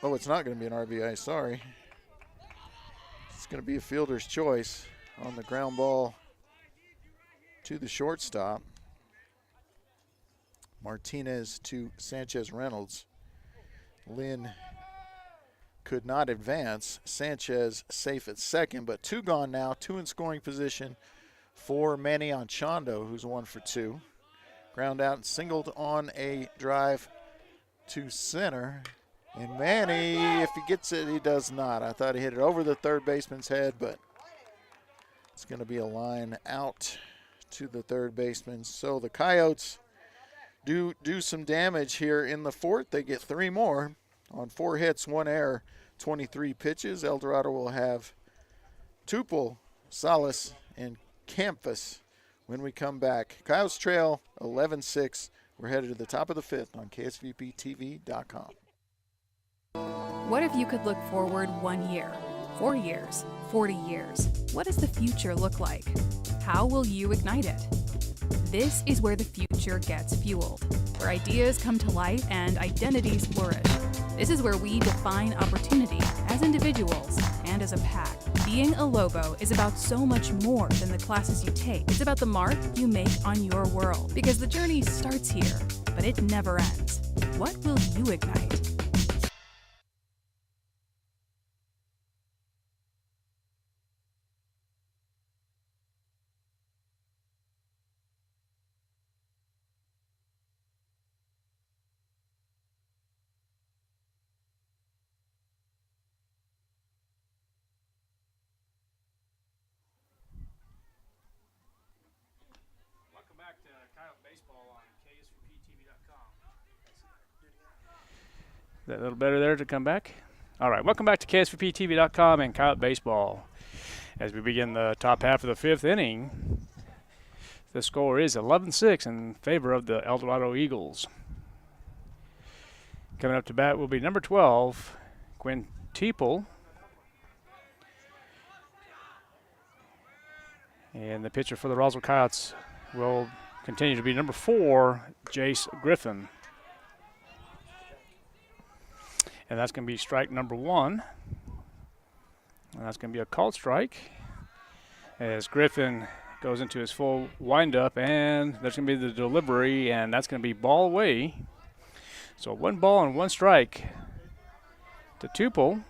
Oh, it's not going to be an RBI, sorry. It's going to be a fielder's choice on the ground ball to the shortstop. Martinez to Sanchez Reynolds. Lynn could not advance. Sanchez safe at second, but 2 gone now, 2 in scoring position for Manny Anchondo, who's 1 for 2. Ground out and singled on a drive to center. And Manny, if he gets it, he does not. I thought he hit it over the third baseman's head, but it's going to be a line out to the third baseman. So the Coyotes do some damage here in the fourth. They get 3 more on 4 hits, 1 error, 23 pitches. Eldorado will have Tupel, Salas, and Campus when we come back. Coyotes trail 11-6. We're headed to the top of the 5th on KSVPTV.com. What if you could look forward 1 year, 4 years, 40 years? What does the future look like? How will you ignite it? This is where the future gets fueled, where ideas come to life and identities flourish. This is where we define opportunity as individuals and as a pack. Being a Lobo is about so much more than the classes you take. It's about the mark you make on your world, because the journey starts here, but it never ends. What will you ignite? That a little better there to come back? All right, welcome back to KSVPTV.com and Coyote Baseball. As we begin the top half of the fifth inning, the score is 11-6 in favor of the Eldorado Eagles. Coming up to bat will be number 12, Quinn Teeple. And the pitcher for the Roswell Coyotes will continue to be number 4, Jace Griffin. And that's going to be strike number 1. And that's going to be a called strike as Griffin goes into his full windup, and there's going to be the delivery, and that's going to be ball away. So 1 ball and 1 strike to Tupel.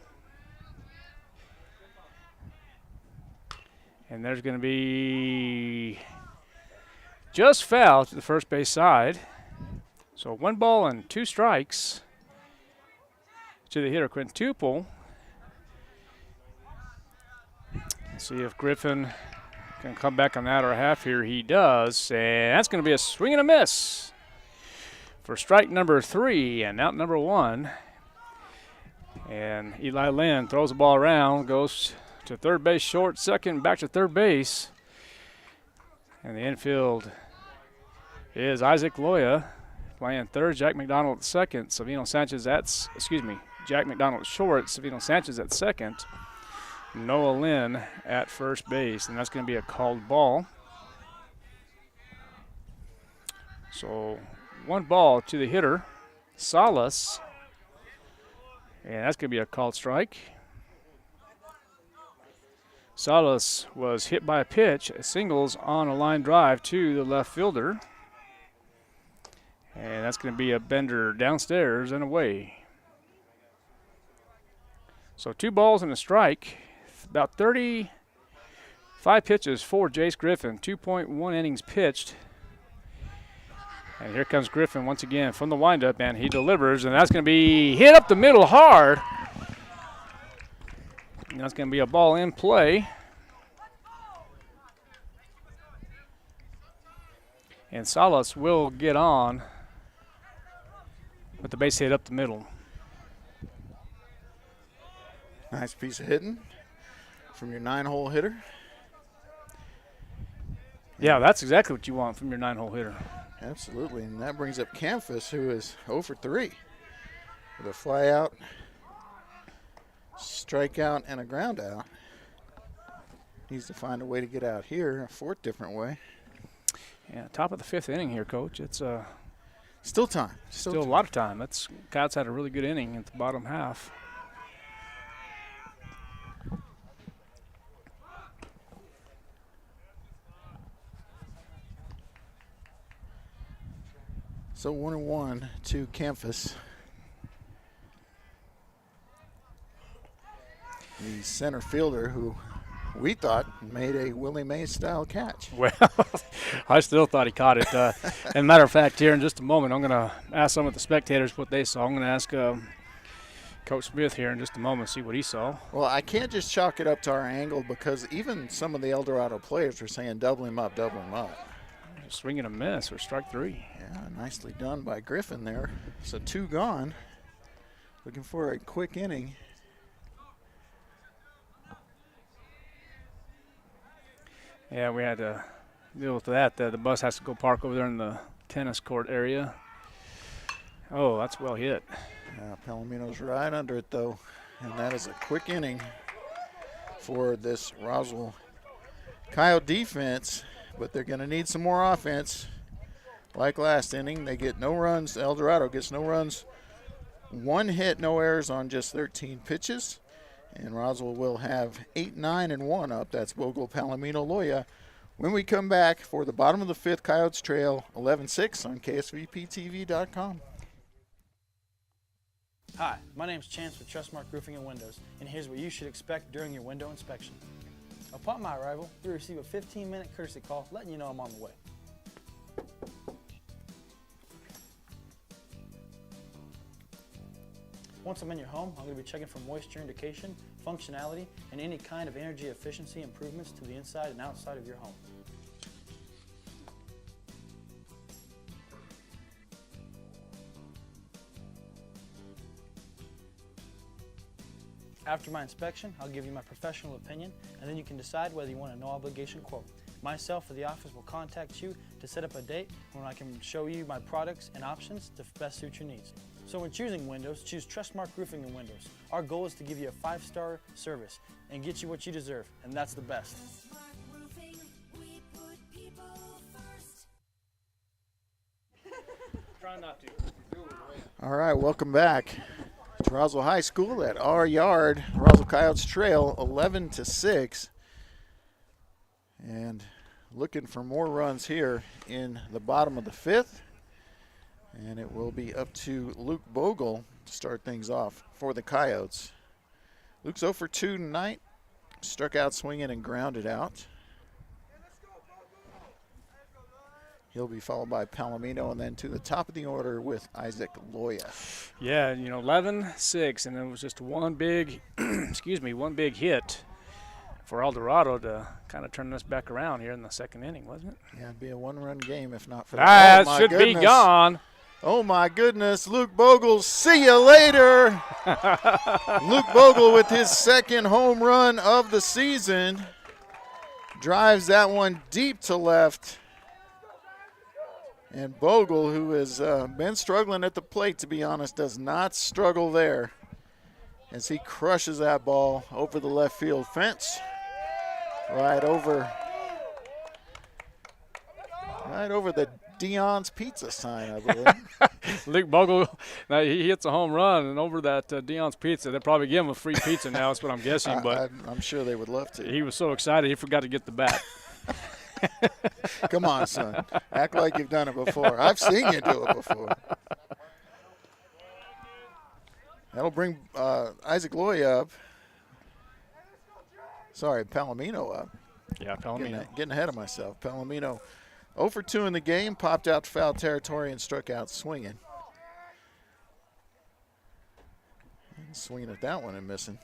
And there's going to be just foul to the first base side. So 1 ball and 2 strikes to the hitter, Quintuple. See if Griffin can come back on that or a half here. He does, and that's going to be a swing and a miss for strike number 3 and out number 1. And Eli Lynn throws the ball around, goes to third base short, second, back to third base. And the infield is Isaac Loya playing third, Jack McDonald at second, Jack McDonald short, Savino Sanchez at second, Noah Lynn at first base, and that's going to be a called ball. So 1 ball to the hitter, Salas, and that's going to be a called strike. Salas was hit by a pitch, singles on a line drive to the left fielder. And that's going to be a bender downstairs and away. So 2 balls and a strike. About 35 pitches for Jace Griffin. 2.1 innings pitched. And here comes Griffin once again from the windup, and he delivers. And that's going to be hit up the middle hard. And that's going to be a ball in play. And Salas will get on with the base hit up the middle. Nice piece of hitting from your 9-hole hitter. Yeah, that's exactly what you want from your 9-hole hitter. Absolutely, and that brings up Campus, who is 0 for 3 with a fly out, strikeout, and a ground out. Needs to find a way to get out here, a 4th different way. Yeah, top of the 5th inning here, Coach. It's still time. Still a lot of time. Coyotes had a really good inning at the bottom half. So 1-1 to Campus. The center fielder who we thought made a Willie Mays style catch. Well, I still thought he caught it. And matter of fact, here in just a moment, I'm going to ask some of the spectators what they saw. I'm going to ask Coach Smith here in just a moment, see what he saw. Well, I can't just chalk it up to our angle because even some of the Eldorado players were saying double him up, double him up. Swing and a miss for strike 3. Yeah, nicely done by Griffin there. So 2 gone. Looking for a quick inning. Yeah, we had to deal with that. The bus has to go park over there in the tennis court area. Oh, that's well hit. Yeah, Palomino's right under it, though. And that is a quick inning for this Roswell Coyote defense. But they're going to need some more offense. Like last inning, they get no runs. Eldorado gets no runs. 1 hit, no errors on just 13 pitches. And Roswell will have 8, 9, and 1 up. That's Bogle, Palomino, Loya. When we come back for the bottom of the 5th, Coyotes trail 11-6 on KSVPTV.com. Hi, my name's Chance with Trustmark Roofing and Windows, and here's what you should expect during your window inspection. Upon my arrival, you'll receive a 15-minute courtesy call letting you know I'm on the way. Once I'm in your home, I'm going to be checking for moisture indication, functionality, and any kind of energy efficiency improvements to the inside and outside of your home. After my inspection, I'll give you my professional opinion, and then you can decide whether you want a no-obligation quote. Myself or the office will contact you to set up a date when I can show you my products and options to best suit your needs. So when choosing windows, choose Trustmark Roofing and Windows. Our goal is to give you a 5-star service and get you what you deserve, and that's the best. Try not to. All right, welcome back to Roswell High School at our yard. Roswell Coyotes trail 11-6. And looking for more runs here in the bottom of the 5th. And it will be up to Luke Bogle to start things off for the Coyotes. Luke's 0 for 2 tonight. Struck out swinging and grounded out. He'll be followed by Palomino, and then to the top of the order with Isaac Loya. Yeah, 11-6, and it was just one big, one big hit for Eldorado to kind of turn this back around here in the second inning, wasn't it? Yeah, it'd be a one-run game if not for that. Oh, should be gone. Oh, my goodness. Luke Bogle, see you later. Luke Bogle with his second home run of the season. Drives that one deep to left. And Bogle, who has been struggling at the plate, to be honest, does not struggle there as he crushes that ball over the left field fence. Right over the Dion's Pizza sign, I believe. Luke Bogle, now he hits a home run, and over that Dion's Pizza, they'll probably give him a free pizza now. That's what I'm guessing. But I'm sure they would love to. He was so excited he forgot to get the bat. Come on, son. Act like you've done it before. I've seen you do it before. That'll bring Isaac Loya up. Sorry, Palomino up. Yeah, Palomino. Getting ahead of myself. Palomino 0 for 2 in the game, popped out to foul territory and struck out swinging. And swinging at that one and missing.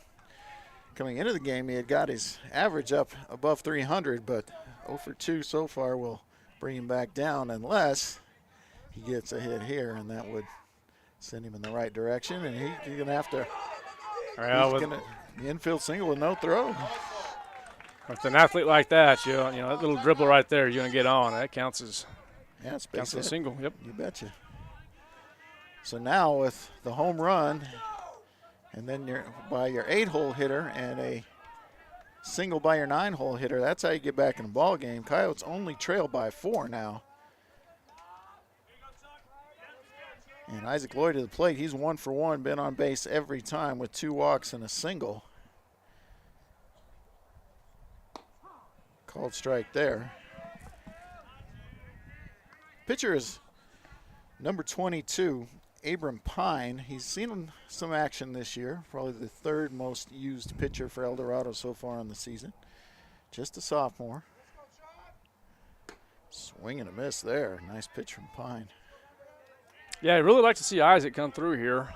Coming into the game, he had got his average up above 300, but 0 for 2 so far will bring him back down unless he gets a hit here, and that would send him in the right direction. And he's going to have to the infield single with no throw. With an athlete like that, that little dribble right there, you're going to get on. That counts as a single. Yep. You betcha. So now with the home run, and then by your 8-hole hitter and a single by your 9-hole hitter, that's how you get back in the ball game. Coyotes only trail by 4 now. And Isaac Loya to the plate. He's 1 for 1, been on base every time with 2 walks and a single. Called strike there. Pitcher is number 22, Abram Pine. He's seen some action this year, probably the 3rd most used pitcher for Eldorado so far in the season. Just a sophomore. Swing and a miss there. Nice pitch from Pine. Yeah, I'd really like to see Isaac come through here.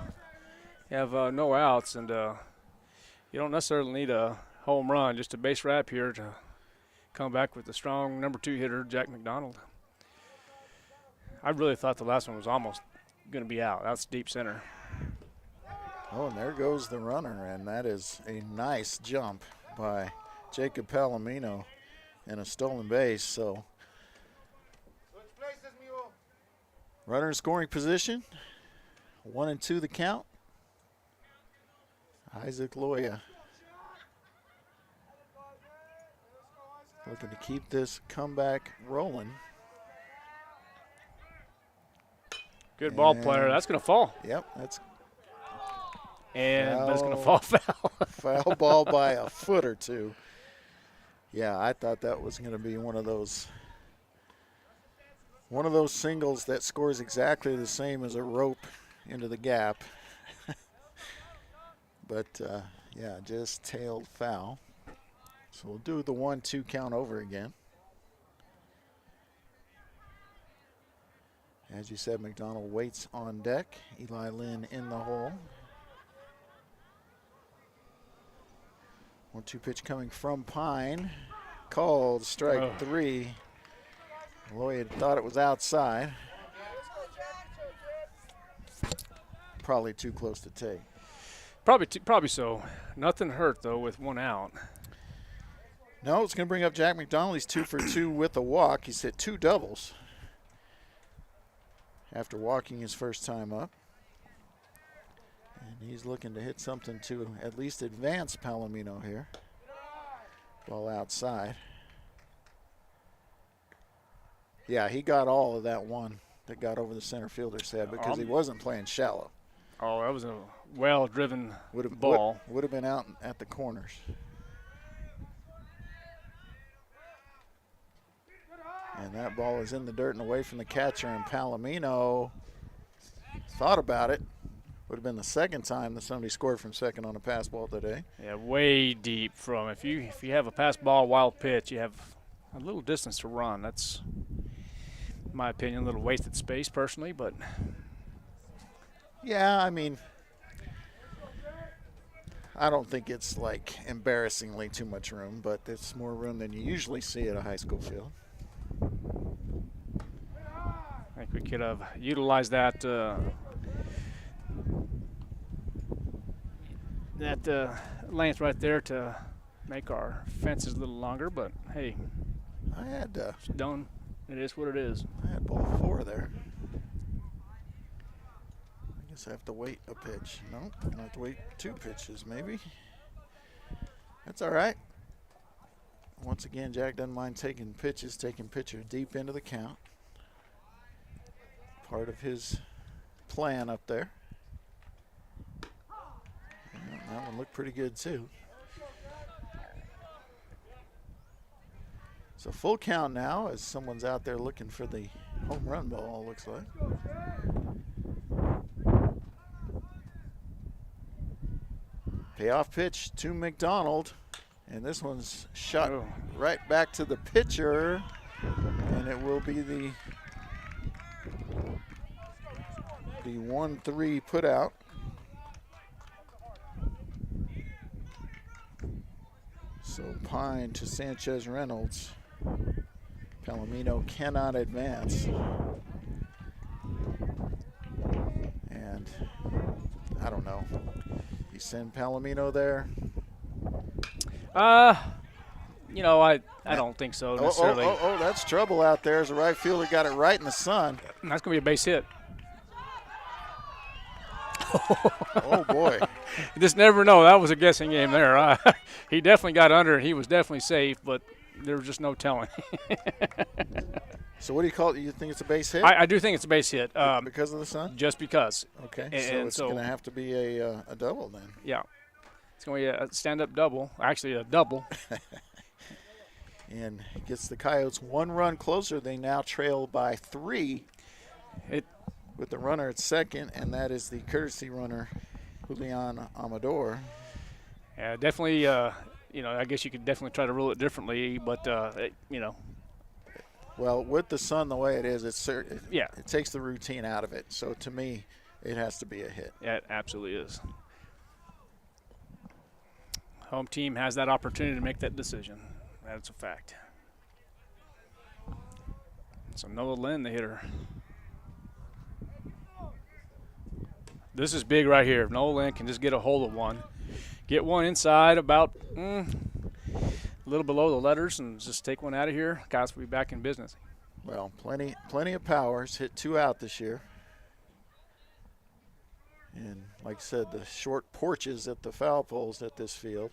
You have no outs, and you don't necessarily need a home run, just a base wrap here to come back with the strong number 2 hitter, Jack McDonald. I really thought the last one was almost going to be out. That's deep center. Oh, and there goes the runner, and that is a nice jump by Jacob Palomino and a stolen base. So runner in scoring position, 1 and 2 the count. Isaac Loya looking to keep this comeback rolling. Good ball player. That's going to fall. Yep, that's. And that's going to fall foul. Foul ball by a foot or 2. Yeah, I thought that was going to be one of those singles that scores exactly the same as a rope into the gap. But, yeah, just tailed foul. So we'll do the 1-2 count over again. As you said, McDonald waits on deck. Eli Lynn in the hole. 1-2 pitch coming from Pine. Called strike 3. Loya thought it was outside. Probably too close to take. Probably so. Nothing hurt, though, with one out. No, it's going to bring up Jack McDonald. He's 2 for 2 with a walk. He's hit 2 doubles after walking his first time up. And he's looking to hit something to at least advance Palomino here. Ball outside. Yeah, he got all of that one that got over the center fielder's head because he wasn't playing shallow. Oh, that was a well-driven ball. Would have been out at the corners. And that ball is in the dirt and away from the catcher, and Palomino thought about it. Would have been the second time that somebody scored from second on a pass ball today. Yeah, way deep from. If you have a pass ball, wild pitch, you have a little distance to run. That's, in my opinion, a little wasted space personally, but. Yeah, I mean, I don't think it's like embarrassingly too much room, but it's more room than you usually see at a high school field. I think we could have utilized that length right there to make our fences a little longer, but hey, it's done. It is what it is. I had ball 4 there. I guess I have to wait a pitch. No, I have to wait 2 pitches maybe. That's all right. Once again, Jack doesn't mind taking pitches deep into the count. Part of his plan up there. And that one looked pretty good too. So full count now as someone's out there looking for the home run ball, looks like. Payoff pitch to McDonald. And this one's shot right back to the pitcher. And it will be the 1-3 put out. So Pine to Sanchez Reynolds. Palomino cannot advance. And I don't know. You send Palomino there? You know, I don't think so necessarily. Oh, that's trouble out there as the right fielder got it right in the sun. And that's going to be a base hit. Oh, boy. You just never know. That was a guessing game there. He definitely got under it. He was definitely safe, but there was just no telling. So what do you call it? You think it's a base hit? I do think it's a base hit. Because of the sun? Just because. Okay, so it's going to have to be a double then. Yeah. It's going to be a stand-up double. Actually, a double. And gets the Coyotes 1 run closer. They now trail by 3 with the runner at second, and that is the courtesy runner, Julian Amador. Yeah, definitely, I guess you could definitely try to rule it differently, but, Well, with the sun the way it is, it yeah, it takes the routine out of it. So to me, it has to be a hit. Yeah, it absolutely is. Home team has that opportunity to make that decision. That's a fact. So Noah Lynn, the hitter. This is big right here. If Noah Lynn can just get a hold of one, get one inside about a little below the letters and just take one out of here, guys will be back in business. Well, plenty of powers. Hit 2 out this year. And like I said, the short porches at the foul poles at this field.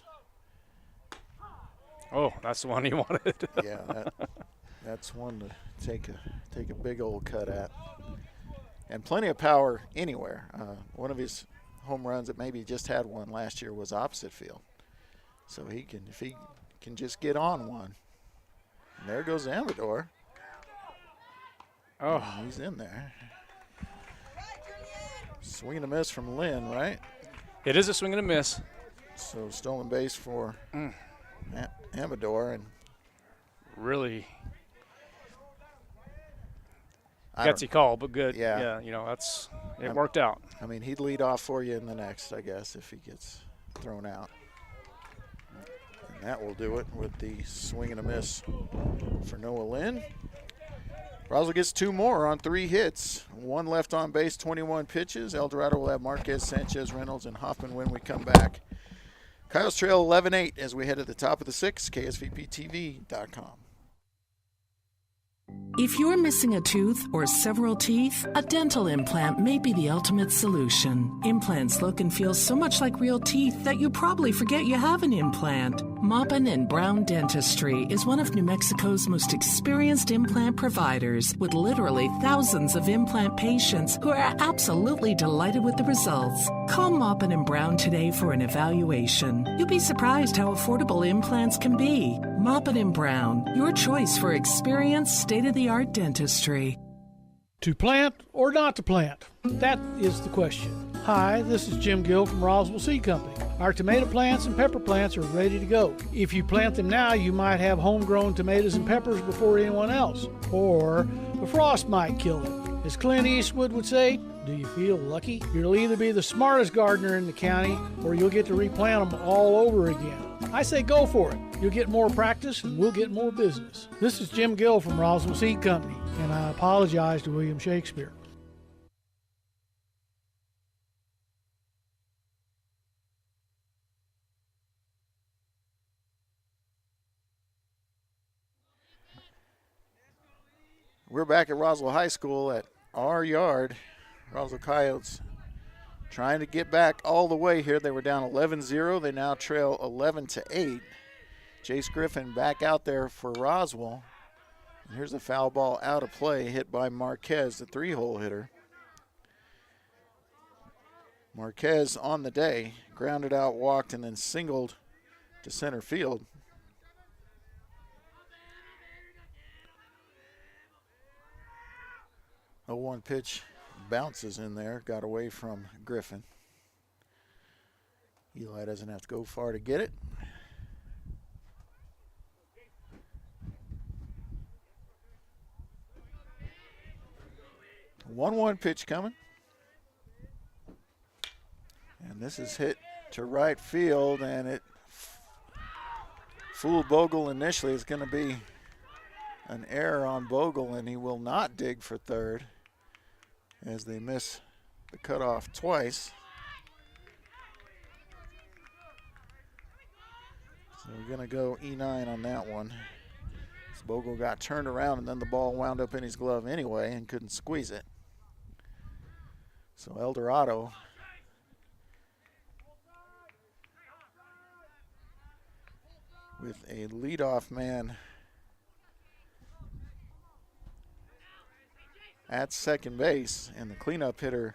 Oh, that's the one he wanted. Yeah, that's one to take a big old cut at. And plenty of power anywhere. One of his home runs that maybe just had one last year was opposite field. So if he can just get on one. And there goes Amador. Oh, and he's in there. Swing and a miss from Lynn, right? It is a swing and a miss. So stolen base for Amador, and really gutsy call, but good. Yeah, it worked out. I mean, he'd lead off for you in the next, I guess, if he gets thrown out. And that will do it with the swing and a miss for Noah Lynn. Roswell gets 2 more on 3 hits. 1 left on base, 21 pitches. Eldorado will have Marquez, Sanchez, Reynolds, and Hoffman when we come back. Coyotes trail 11-8 as we head to the top of the 6th, KSVPTV.com. If you're missing a tooth or several teeth, a dental implant may be the ultimate solution. Implants look and feel so much like real teeth that you probably forget you have an implant. Maupin and Brown Dentistry is one of New Mexico's most experienced implant providers, with literally thousands of implant patients who are absolutely delighted with the results. Call Maupin and Brown today for an evaluation. You'll be surprised how affordable implants can be. Maupin and Brown, your choice for experienced, state-of-the-art dentistry. To plant or not to plant? That is the question. Hi, this is Jim Gill from Roswell Seed Company. Our tomato plants and pepper plants are ready to go. If you plant them now, you might have homegrown tomatoes and peppers before anyone else. Or the frost might kill them. As Clint Eastwood would say, do you feel lucky? You'll either be the smartest gardener in the county or you'll get to replant them all over again. I say go for it. You'll get more practice and we'll get more business. This is Jim Gill from Roswell Seed Company, and I apologize to William Shakespeare. We're back at Roswell High School at our yard. Roswell Coyotes trying to get back all the way here. They were down 11-0. They now trail 11-8. Jace Griffin back out there for Roswell. And here's a foul ball out of play, hit by Marquez, the 3-hole hitter. Marquez on the day, grounded out, walked, and then singled to center field. A 1 pitch bounces in there, got away from Griffin. Eli doesn't have to go far to get it. A 1-1 pitch coming. And this is hit to right field, and it fooled Bogle initially. It's going to be an error on Bogle, and he will not dig for third as they miss the cutoff twice. So we're going to go E9 on that one. So Bogle got turned around, and then the ball wound up in his glove anyway and couldn't squeeze it. So Eldorado with a leadoff man at second base, and the cleanup hitter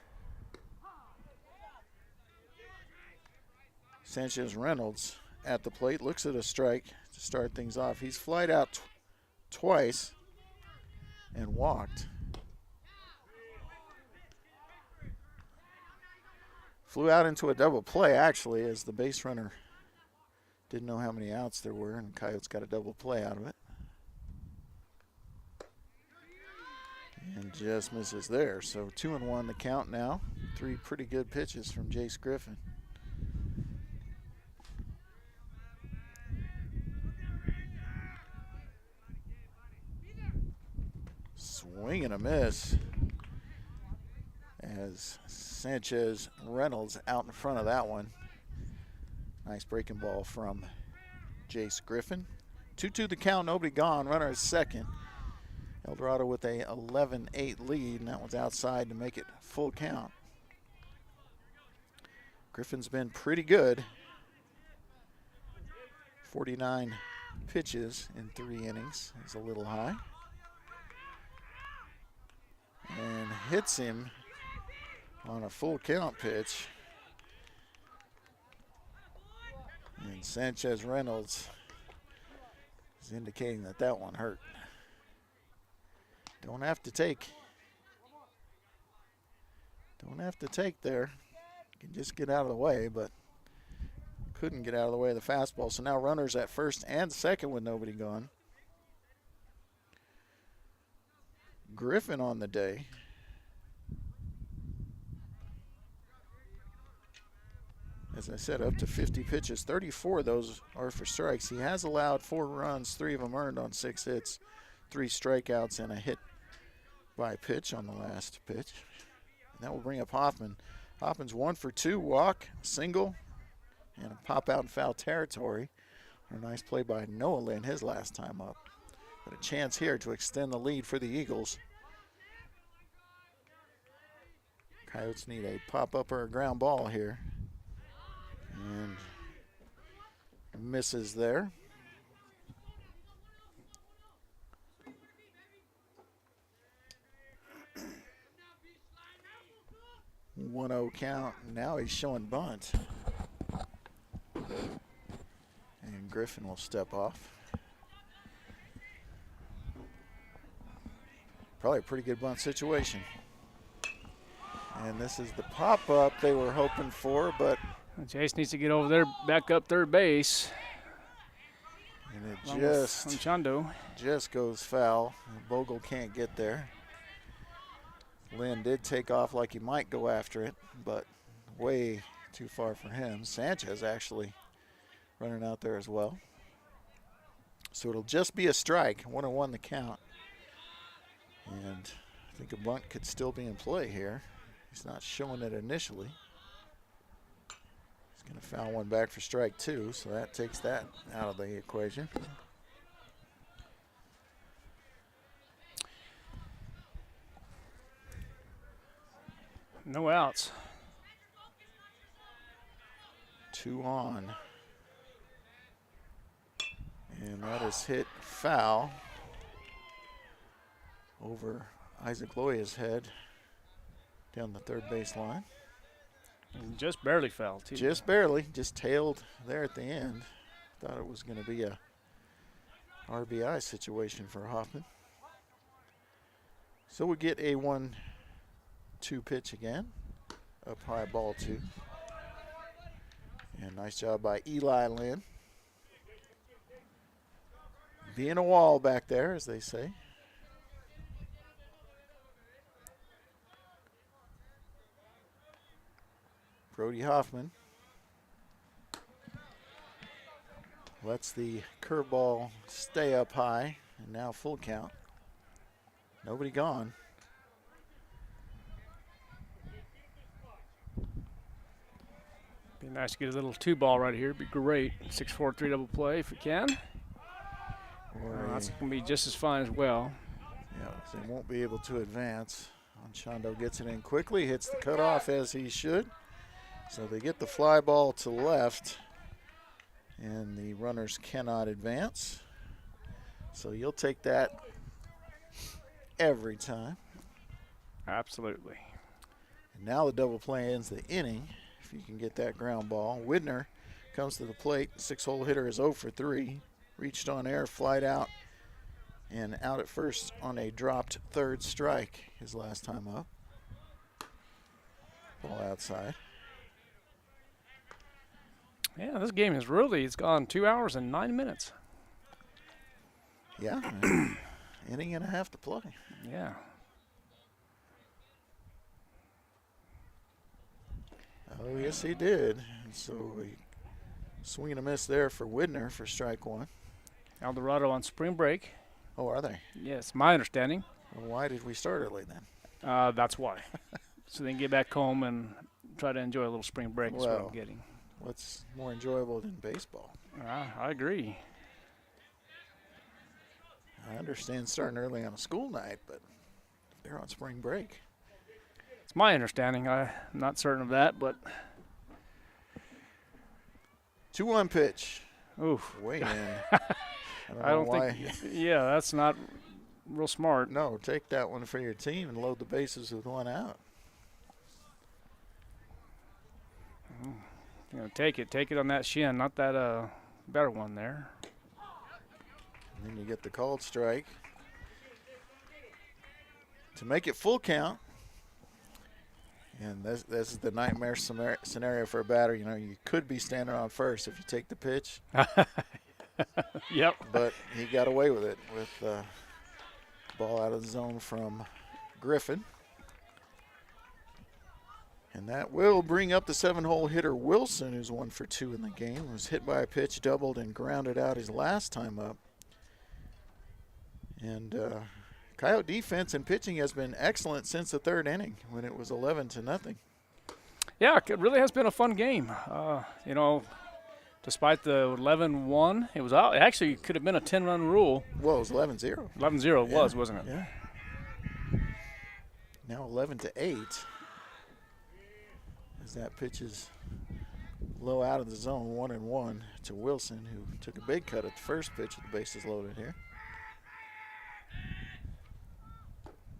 Sanchez Reynolds at the plate. Looks at a strike to start things off. He's flied out twice and walked. Flew out into a double play, actually, as the base runner didn't know how many outs there were, and Coyotes got a double play out of it. And just misses there. So 2-1 the count now. 3 pretty good pitches from Jace Griffin. Swing and a miss as Sanchez Reynolds out in front of that one. Nice breaking ball from Jace Griffin. 2-2 the count, nobody gone. Runner is second. Eldorado with a 11-8 lead, and that one's outside to make it full count. Griffin's been pretty good. 49 pitches in 3 innings is a little high. And hits him on a full count pitch. And Sanchez Reynolds is indicating that that one hurt. Don't have to take there. You can just get out of the way, but couldn't get out of the way of the fastball. So now runners at first and second with nobody gone. Griffin on the day. As I said, up to 50 pitches. 34 of those are for strikes. He has allowed 4 runs, 3 of them earned on 6 hits, 3 strikeouts, and a hit by a pitch on the last pitch. And that will bring up Hoffman. Hoffman's 1 for 2, walk, single, and a pop out in foul territory. A nice play by Noah Lynn his last time up. But a chance here to extend the lead for the Eagles. Coyotes need a pop-up or a ground ball here. And misses there. 1-0 count. Now he's showing bunt. And Griffin will step off. Probably a pretty good bunt situation. And this is the pop-up they were hoping for, but Jace needs to get over there, back up third base. And it just goes foul. Bogle can't get there. Lynn did take off like he might go after it, but way too far for him. Sanchez actually running out there as well. So it'll just be a strike, 1-1 the count. And I think a bunt could still be in play here. He's not showing it initially. He's going to foul one back for strike 2, so that takes that out of the equation. No outs. 2 on. And that is hit foul over Isaac Loya's head down the third base line. And just barely foul, too. Just barely. Just tailed there at the end. Thought it was going to be a RBI situation for Hoffman. So we get a 1-2 pitch again. Up high, ball 2. And nice job by Eli Lynn. Being a wall back there, as they say. Brody Hoffman lets the curveball stay up high, and now full count. Nobody gone. Be nice to get a little 2-ball right here. Be great. 6-4-3 double play if we can. That's going to be just as fine as well. Yeah, they won't be able to advance. Anchondo gets it in quickly, hits the cutoff as he should. So they get the fly ball to left, and the runners cannot advance. So you'll take that every time. Absolutely. And now the double play ends the inning, if you can get that ground ball. Widner comes to the plate. 6-hole hitter is 0 for 3. Reached on air, flied out, and out at first on a dropped third strike his last time up. Ball outside. Yeah, this game is it's gone 2 hours and 9 minutes. Yeah, inning and a half to play. Yeah. Oh, yes, he did. And so a swing and a miss there for Widner for strike 1. Eldorado on spring break. Oh, are they? Yes, my understanding. Well, why did we start early then? That's why. So they can get back home and try to enjoy a little spring break is what I'm getting. What's more enjoyable than baseball? I agree. I understand starting early on a school night, but they're on spring break. It's my understanding. I'm not certain of that, but 2-1 pitch. Oof. Way in. I don't think. Yeah, that's not real smart. No, take that one for your team and load the bases with 1 out. Take it on that shin, not that better one there. And then you get the called strike to make it full count. And this is the nightmare scenario for a batter. You know, you could be standing on first if you take the pitch. Yep. But he got away with it with the ball out of the zone from Griffin. And that will bring up the 7-hole hitter Wilson, who's 1 for 2 in the game. Was hit by a pitch, doubled, and grounded out his last time up. And Coyote defense and pitching has been excellent since the third inning when it was 11-0. Yeah, it really has been a fun game. Despite the 11-1, it was out. It actually could have been a 10-run rule. Well, it was 11-0. 11-0 it was, wasn't it? Yeah. Now 11-8. As that pitch is low out of the zone, 1-1 to Wilson, who took a big cut at the first pitch with the bases loaded here.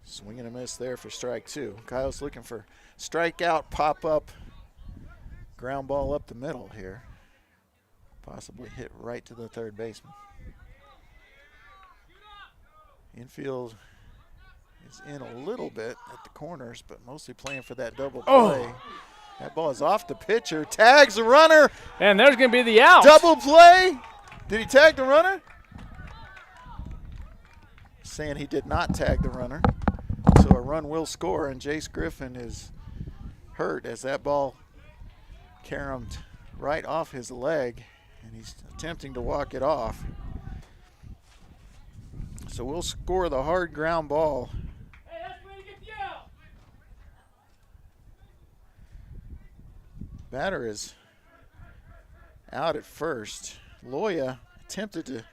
Swing and a miss there for strike two. Kyle's looking for strikeout, pop up, ground ball up the middle here. Possibly hit right to the third baseman. Infield is in a little bit at the corners, but mostly playing for that double play. Oh. That ball is off the pitcher. Tags the runner. And there's going to be the out. Double play. Did he tag the runner? Saying he did not tag the runner. So a run will score, and Jace Griffin is hurt as that ball caromed right off his leg, and he's attempting to walk it off. So we'll score the hard ground ball. Hey, that's where you get the out. Batter is out at first. Loya attempted to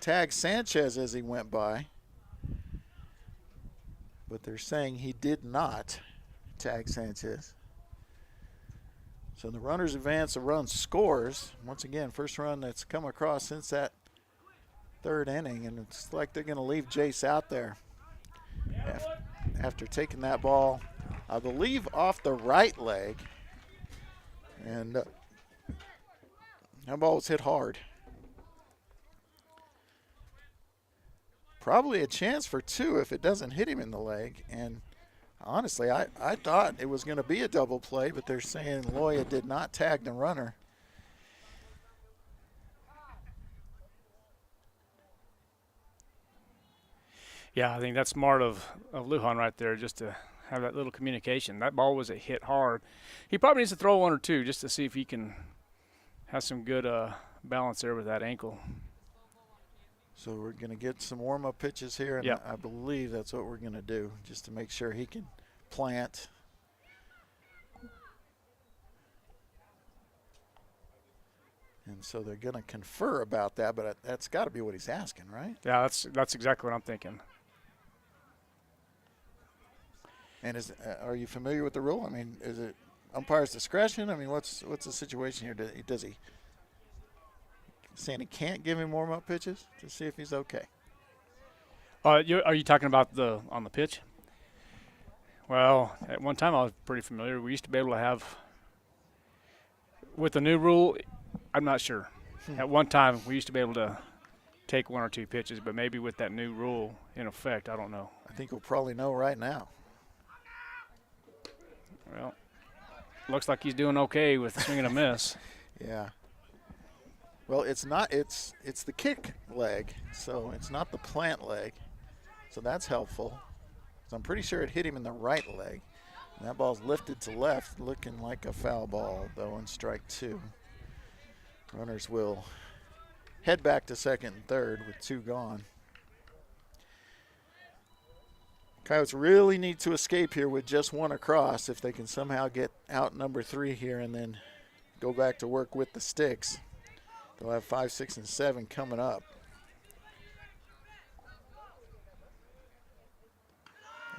tag Sanchez as he went by, but they're saying he did not tag Sanchez. So the runners advance, the run scores. Once again, first run that's come across since that third inning, and it's like they're going to leave Jace out there after taking that ball, I believe, off the right leg. And that ball was hit hard. Probably a chance for two if it doesn't hit him in the leg. And honestly, I thought it was going to be a double play, but they're saying Loya did not tag the runner. Yeah, I think that's smart of Lujan right there, just to have that little communication. That ball was a hit hard. He probably needs to throw one or two just to see if he can have some good balance there with that ankle. So we're going to get some warm-up pitches here, and yep. I believe that's what we're going to do, just to make sure he can plant. And so they're going to confer about that, but that's got to be what he's asking, right? Yeah, that's exactly what I'm thinking. And are you familiar with the rule? I mean, is it umpire's discretion? I mean, what's the situation here? Does he saying he can't give him warm-up pitches to see if he's okay? Are you talking about on the pitch? Well, at one time I was pretty familiar. We used to be able to have, with the new rule, I'm not sure. At one time we used to be able to take one or two pitches, but maybe with that new rule in effect, I don't know. I think we'll probably know right now. Well, looks like he's doing okay with the swing and a miss. Yeah. Well, it's not. It's the kick leg, so it's not the plant leg. So that's helpful. So I'm pretty sure it hit him in the right leg. And that ball's lifted to left, looking like a foul ball, though, in strike two. Runners will head back to second and third with two gone. Coyotes really need to escape here with just one across if they can somehow get out number three here and then go back to work with the sticks. They'll have 5, 6, and 7 coming up.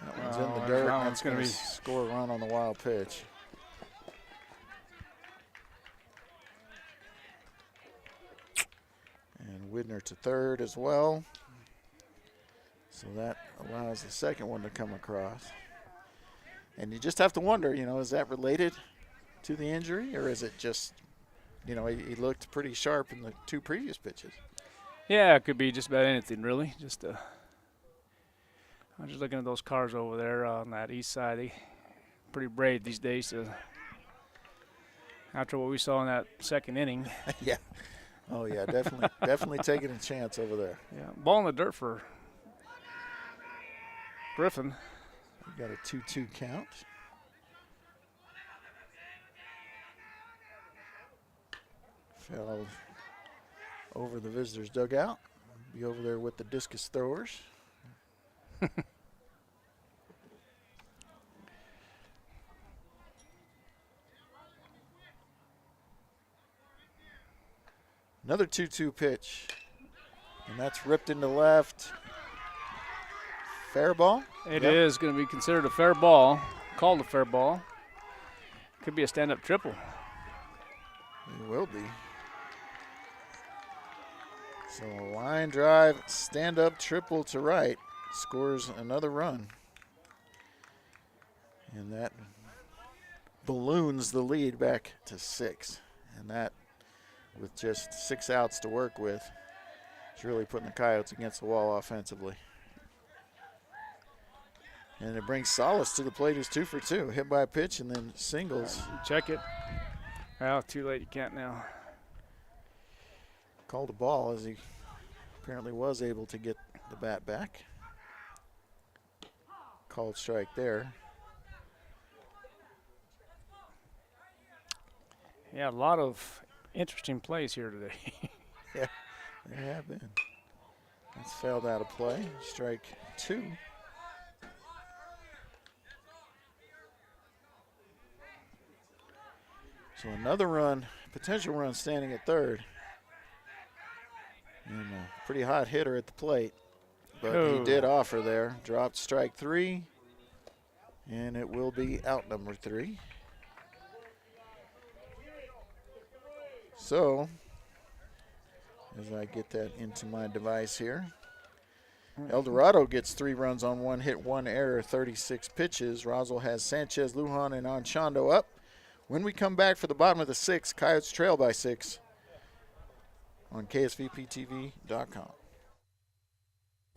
That one's in the dirt. That's going to score a run on the wild pitch. And Widner to third as well. So that allows the second one to come across. And you just have to wonder, is that related to the injury, or is it just, he looked pretty sharp in the two previous pitches? Yeah, it could be just about anything, really. I'm just looking at those cars over there on that east side. They pretty brave these days. After what we saw in that second inning. Yeah. Oh, yeah, definitely taking a chance over there. Yeah, ball in the dirt for Griffin. We got a 2-2 count. Fell over the visitors' dugout. Be over there with the discus throwers. Another 2-2 pitch. And that's ripped into left. Fair ball? It is going to be considered a fair ball, called a fair ball. Could be a stand-up triple. It will be. So a line drive, stand-up triple to right, scores another run. And that balloons the lead back to 6. And that, with just 6 outs to work with, is really putting the Coyotes against the wall offensively. And it brings Salas to the plate, who's 2 for 2. Hit by a pitch and then singles. Check it. Well, too late. You can't now. Called a ball as he apparently was able to get the bat back. Called strike there. Yeah, a lot of interesting plays here today. Yeah, there have been. That's fouled out of play. Strike 2. So another run, potential run standing at third. And a pretty hot hitter at the plate. But he did offer there. Dropped strike 3. And it will be out number 3. So, as I get that into my device here, Eldorado gets 3 runs on 1 hit, 1 error, 36 pitches. Roswell has Sanchez, Lujan, and Anchondo up. When we come back for the bottom of the 6th, Coyotes trail by 6 on KSVPTV.com.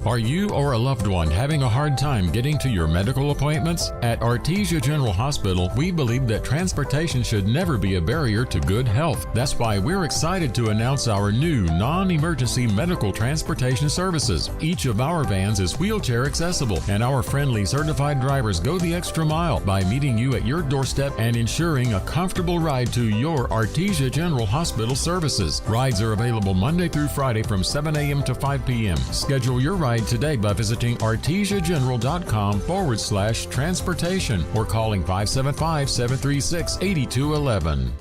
Are you or a loved one having a hard time getting to your medical appointments? At Artesia General Hospital, we believe that transportation should never be a barrier to good health. That's why we're excited to announce our new non-emergency medical transportation services. Each of our vans is wheelchair accessible, and our friendly certified drivers go the extra mile by meeting you at your doorstep and ensuring a comfortable ride to your Artesia General Hospital services. Rides are available Monday through Friday from 7 a.m. to 5 p.m. Schedule your ride today by visiting artesiageneral.com/transportation or calling 575-736-8211.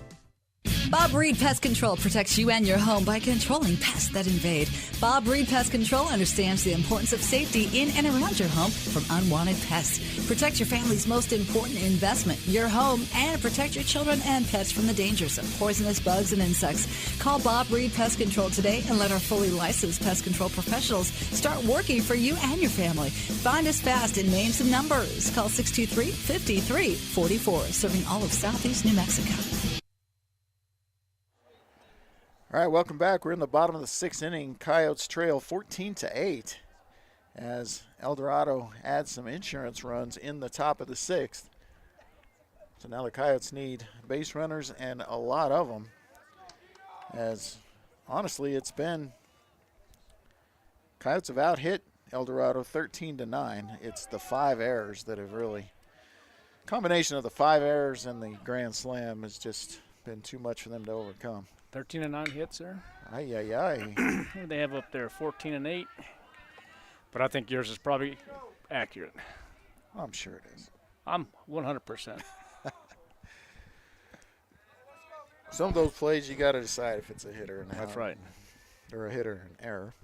Bob Reed Pest Control protects you and your home by controlling pests that invade. Bob Reed Pest Control understands the importance of safety in and around your home from unwanted pests. Protect your family's most important investment, your home, and protect your children and pets from the dangers of poisonous bugs and insects. Call Bob Reed Pest Control today and let our fully licensed pest control professionals start working for you and your family. Find us fast in names and numbers. Call 623-5344, serving all of Southeast New Mexico. All right, welcome back. We're in the bottom of the 6th inning. Coyotes trail 14-8 as Eldorado adds some insurance runs in the top of the 6th. So now the Coyotes need base runners and a lot of them. As honestly, it's been Coyotes have out-hit Eldorado 13-9. It's the 5 errors that have really, combination of the 5 errors and the grand slam has just been too much for them to overcome. 13-9 hits there. Aye, aye, aye. They have up there 14-8. But I think yours is probably accurate. I'm sure it is. I'm 100%. Some of those plays you got to decide if it's a hitter and That's right. Or a hitter and error.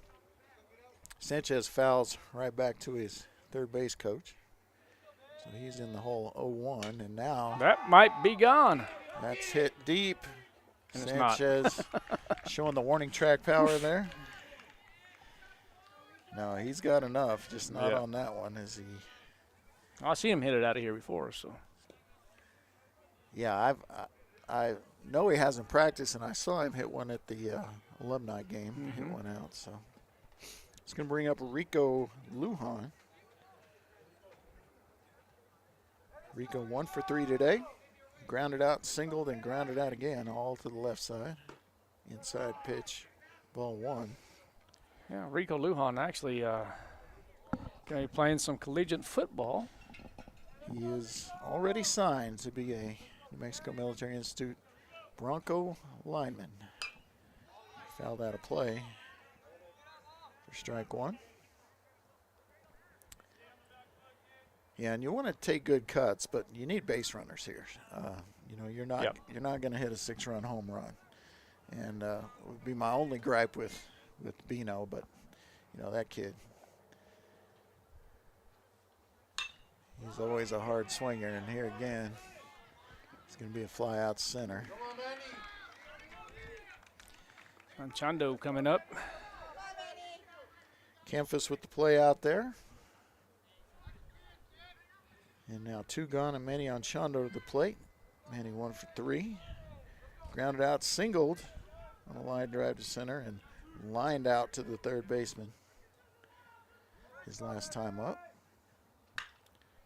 Sanchez fouls right back to his third base coach. So he's in the hole 0-1, and now that might be gone. That's hit deep. And Sanchez showing the warning track power there. No, he's got enough, just not on that one. I've seen him hit it out of here before, so. Yeah, I know he hasn't practiced, and I saw him hit one at the alumni game. Hit one out, so. It's going to bring up Rico Lujan. Rico 1 for 3 today. Grounded out, singled, and grounded out again, all to the left side. Inside pitch, ball 1. Yeah, Rico Lujan actually going to be playing some collegiate football. He is already signed to be a New Mexico Military Institute Bronco lineman. Fouled out of play for strike 1. Yeah, and you want to take good cuts, but you need base runners here. You're not going to hit a 6-run home run, and would be my only gripe with Bino. But that kid, he's always a hard swinger, and here again, it's going to be a fly out center. Chando coming up. Campus with the play out there. And now 2 gone and Manny on Chando to the plate. Manny 1 for 3. Grounded out, singled on a line drive to center and lined out to the third baseman. His last time up.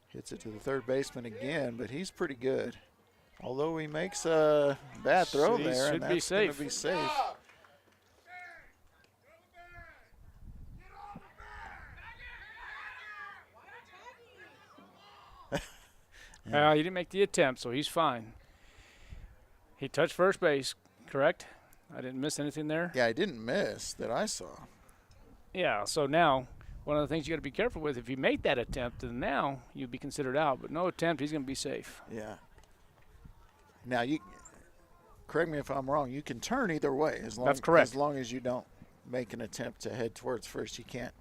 Hits it to the third baseman again, but he's pretty good. Although he makes a bad throw there, and that's going to be safe. He didn't make the attempt, so he's fine. He touched first base, correct? I didn't miss anything there? Yeah, I didn't miss that I saw. Yeah, so now one of the things you got to be careful with, if you make that attempt, then now you'd be considered out. But no attempt, he's going to be safe. Yeah. Now, you correct me if I'm wrong, you can turn either way. That's correct. As long as you don't make an attempt to head towards first. You can't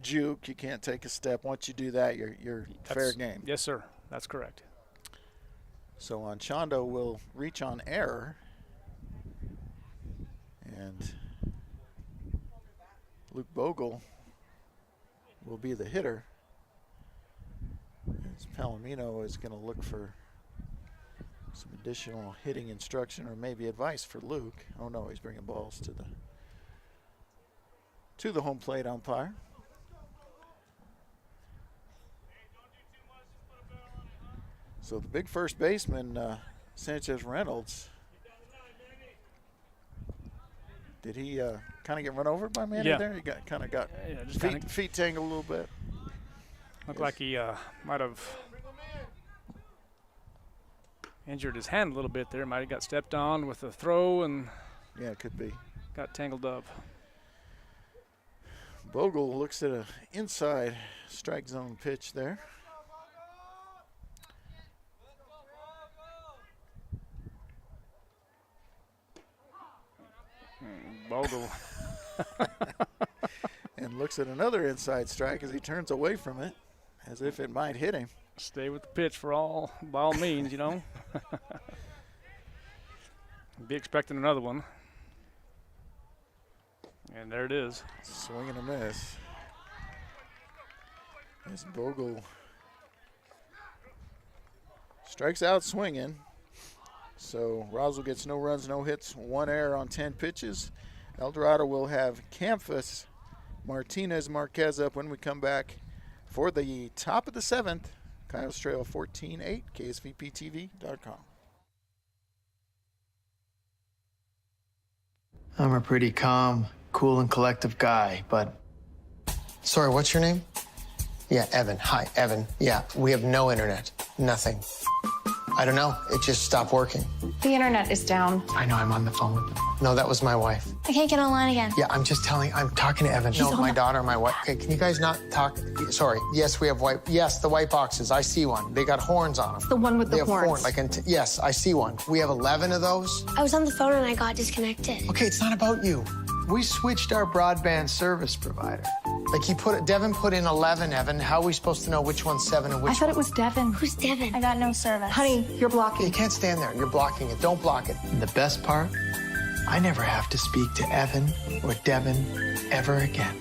juke, you can't take a step. Once you do that, you're fair game. Yes, sir. That's correct. So on Chando will reach on error. And Luke Bogle will be the hitter. As Palomino is going to look for some additional hitting instruction or maybe advice for Luke. Oh no, he's bringing balls to the home plate umpire. So the big first baseman, Sanchez Reynolds, did he kind of get run over by Manny there? He got feet tangled a little bit. Looked like he might have injured his hand a little bit there. Might have got stepped on with a throw and it could be. Got tangled up. Bogle looks at an inside strike zone pitch there. Bogle. And looks at another inside strike as he turns away from it, as if it might hit him. Stay with the pitch by all means, Be expecting another one. And there it is. Swing and a miss. As Bogle strikes out swinging. So Roswell gets no runs, no hits, 1 error on 10 pitches. Eldorado will have Campus, Martinez, Marquez up when we come back for the top of the 7th. Coyotes trail 14-8, KSVPTV.com. I'm a pretty calm, cool, and collective guy, but... Sorry, what's your name? Yeah, Evan. Hi, Evan. Yeah, we have no internet. Nothing. I don't know. It just stopped working. The internet is down. I know, I'm on the phone. No, that was my wife. I can't get online again. Yeah, I'm talking to Evan. No, my daughter, my wife. Okay, can you guys not talk? Sorry. Yes, we have the white boxes. I see one. They got horns on them. The one with the horns. Yes, I see one. We have 11 of those. I was on the phone and I got disconnected. Okay, it's not about you. We switched our broadband service provider. Devin put in 11, Evan. How are we supposed to know which one's 7 and which I thought it was Devin. Who's Devin? I got no service. Honey, you're blocking. You can't stand there. You're blocking it. Don't block it. And the best part, I never have to speak to Evan or Devin ever again.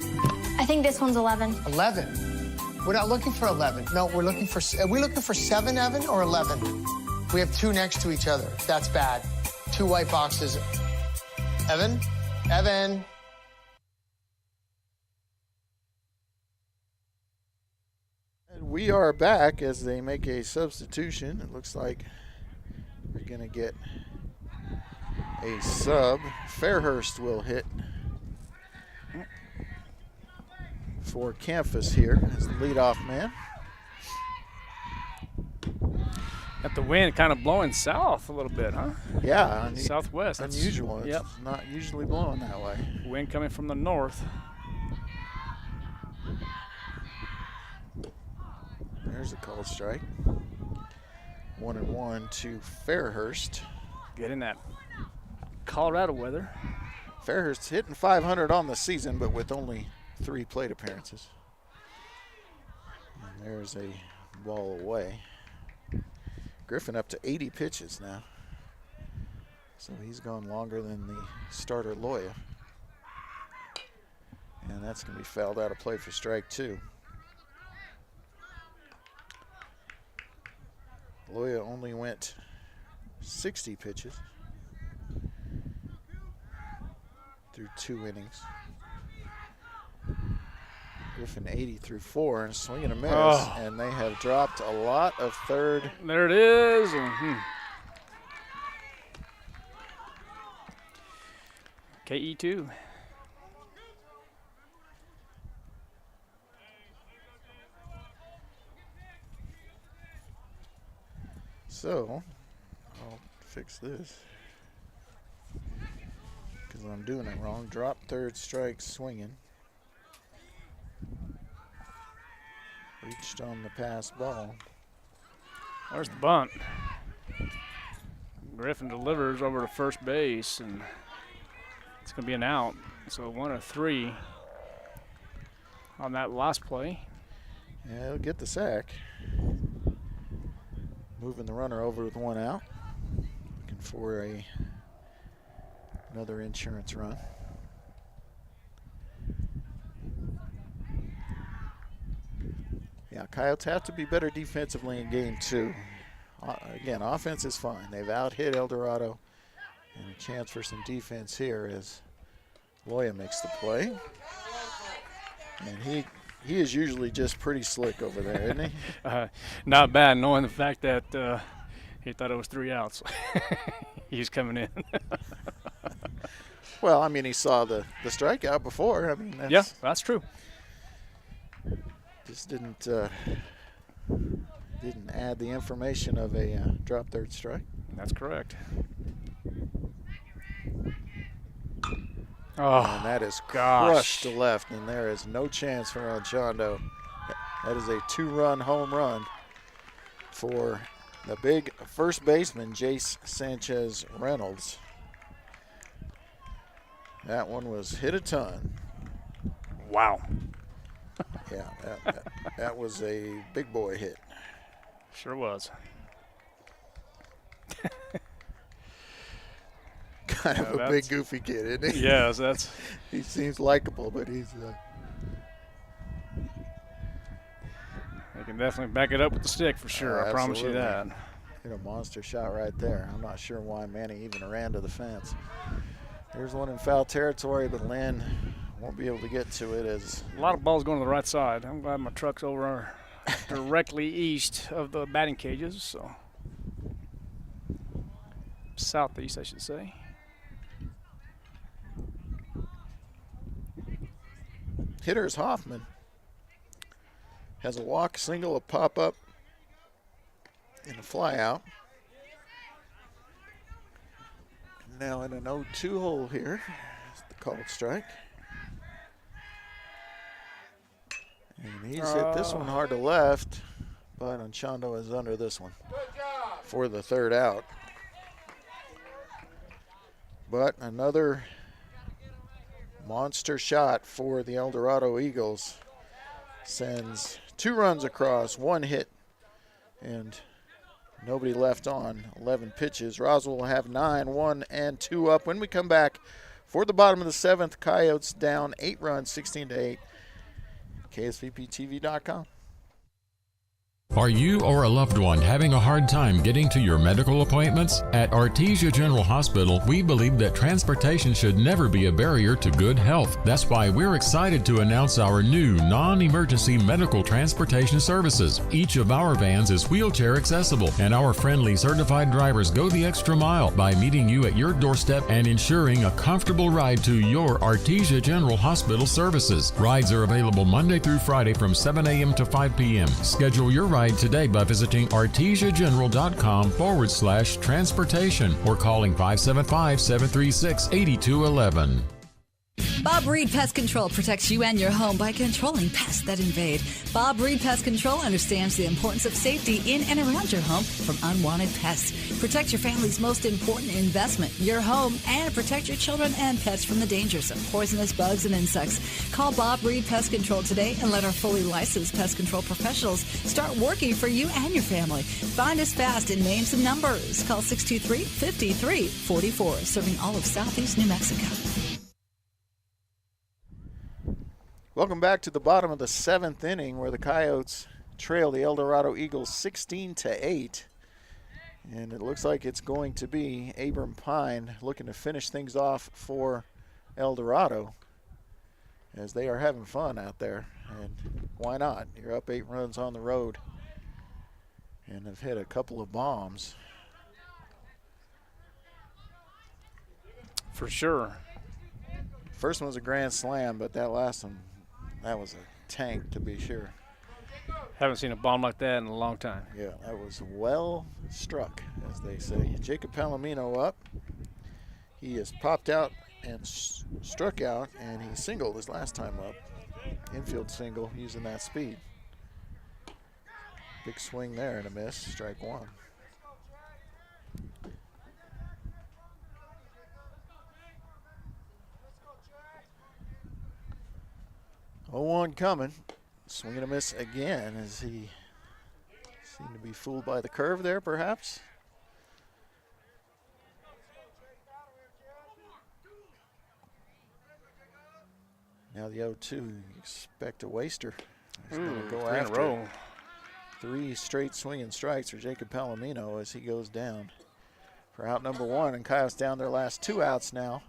I think this one's 11. 11? We're not looking for 11. No, are we looking for 7, Evan, or 11? We have 2 next to each other. That's bad. 2 white boxes. Evan? Evan? We are back as they make a substitution. It looks like we're going to get a sub. Fairhurst will hit for Campus here as the leadoff man. Got the wind kind of blowing south a little bit, huh? Yeah. Southwest. Unusual. It's not usually blowing that way. Wind coming from the north. There's There's a called strike. 1-1 to Fairhurst. Getting that Colorado weather. Fairhurst hitting .500 on the season, but with only 3 plate appearances. And there's a ball away. Griffin up to 80 pitches now. So he's gone longer than the starter Loya. And that's going to be fouled out of play for strike 2. Loya only went 60 pitches through 2 innings. Griffin 80 through 4 and swing and a miss. And they have dropped a lot of third. There it is. KE2. So, I'll fix this because I'm doing it wrong. Drop third strike swinging. Reached on the pass ball. There's the bunt. Griffin delivers over to first base, and it's going to be an out. So 1 of 3 on that last play. Yeah, he'll get the sack. Moving the runner over with 1 out. Looking for another insurance run. Yeah, Coyotes have to be better defensively in game 2. Again, offense is fine. They've out-hit Eldorado. And a chance for some defense here as Loya makes the play. And he is usually just pretty slick over there, isn't he? Not bad, knowing the fact that he thought it was 3 outs. He's coming in. Well, I mean, he saw the strikeout before. I mean, that's true. Just didn't add the information of a drop third strike. That's correct. And that is crushed to left, and there is no chance for Anchondo. That is a 2-run home run for the big first baseman, Jace Sanchez Reynolds. That one was hit a ton. Wow. Yeah, that was a big boy hit. Sure was. Kind of a big goofy kid, isn't he? Yes, he seems likable, but he's They can definitely back it up with the stick for sure. I promise you that. Hit a monster shot right there. I'm not sure why Manny even ran to the fence. There's one in foul territory, but Lynn won't be able to get to it. As a lot of balls going to the right side. I'm glad my truck's over directly east of the batting cages, so southeast, I should say. Hitter is Hoffman. Has a walk, single, a pop-up, and a fly-out. Now in an 0-2 hole here. It's the called strike. And he's hit this one hard to left, but Anchondo is under this one for the 3rd out. But another monster shot for the Eldorado Eagles. Sends 2 runs across, 1 hit, and nobody left on. 11 pitches. Roswell will have 9, 1 and 2 up. When we come back for the bottom of the 7th, Coyotes down 8 runs, 16-8. KSVPTV.com. Are you or a loved one having a hard time getting to your medical appointments? At Artesia General Hospital, we believe that transportation should never be a barrier to good health. That's why we're excited to announce our new non-emergency medical transportation services. Each of our vans is wheelchair accessible, and our friendly certified drivers go the extra mile by meeting you at your doorstep and ensuring a comfortable ride to your Artesia General Hospital services. Rides are available Monday through Friday from 7 a.m. to 5 p.m. Schedule your ride today by visiting artesiageneral.com/transportation or calling 575-736-8211. Bob Reed Pest Control protects you and your home by controlling pests that invade. Bob Reed Pest Control understands the importance of safety in and around your home from unwanted pests. Protect your family's most important investment, your home, and protect your children and pets from the dangers of poisonous bugs and insects. Call Bob Reed Pest Control today and let our fully licensed pest control professionals start working for you and your family. Find us fast in names and numbers. Call 623-5344, serving all of Southeast New Mexico. Welcome back to the bottom of the 7th inning, where the Coyotes trail the Eldorado Eagles 16-8. And it looks like it's going to be Abram Pine looking to finish things off for Eldorado, as they are having fun out there. And why not? You're up 8 runs on the road and have hit a couple of bombs. For sure. First one was a grand slam, but that last one, that was a tank to be sure. Haven't seen a bomb like that in a long time. Yeah, that was well struck, as they say. Jacob Palomino up. He has popped out and struck out, and he singled his last time up. Infield single using that speed. Big swing there and a miss, strike one. Oh, 1 coming. Swing and a miss again, as he seemed to be fooled by the curve there, perhaps. Now the 0-2, you expect a waster. He's going to go after row. 3 straight swinging strikes for Jacob Palomino as he goes down for out number 1. And Coyotes down their last 2 outs now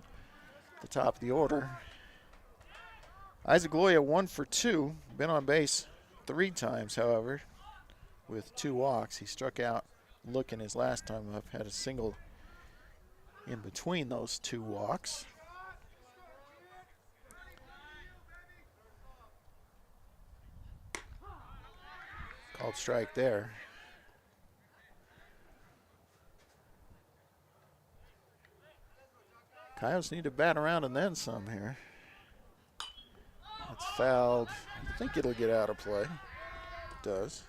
at the top of the order. Isaac Loya 1 for 2, been on base 3 times, however, with 2 walks. He struck out looking his last time up, had a single in between those 2 walks. Called strike there. Coyotes need to bat around and then some here. It's fouled. I think it'll get out of play. It does.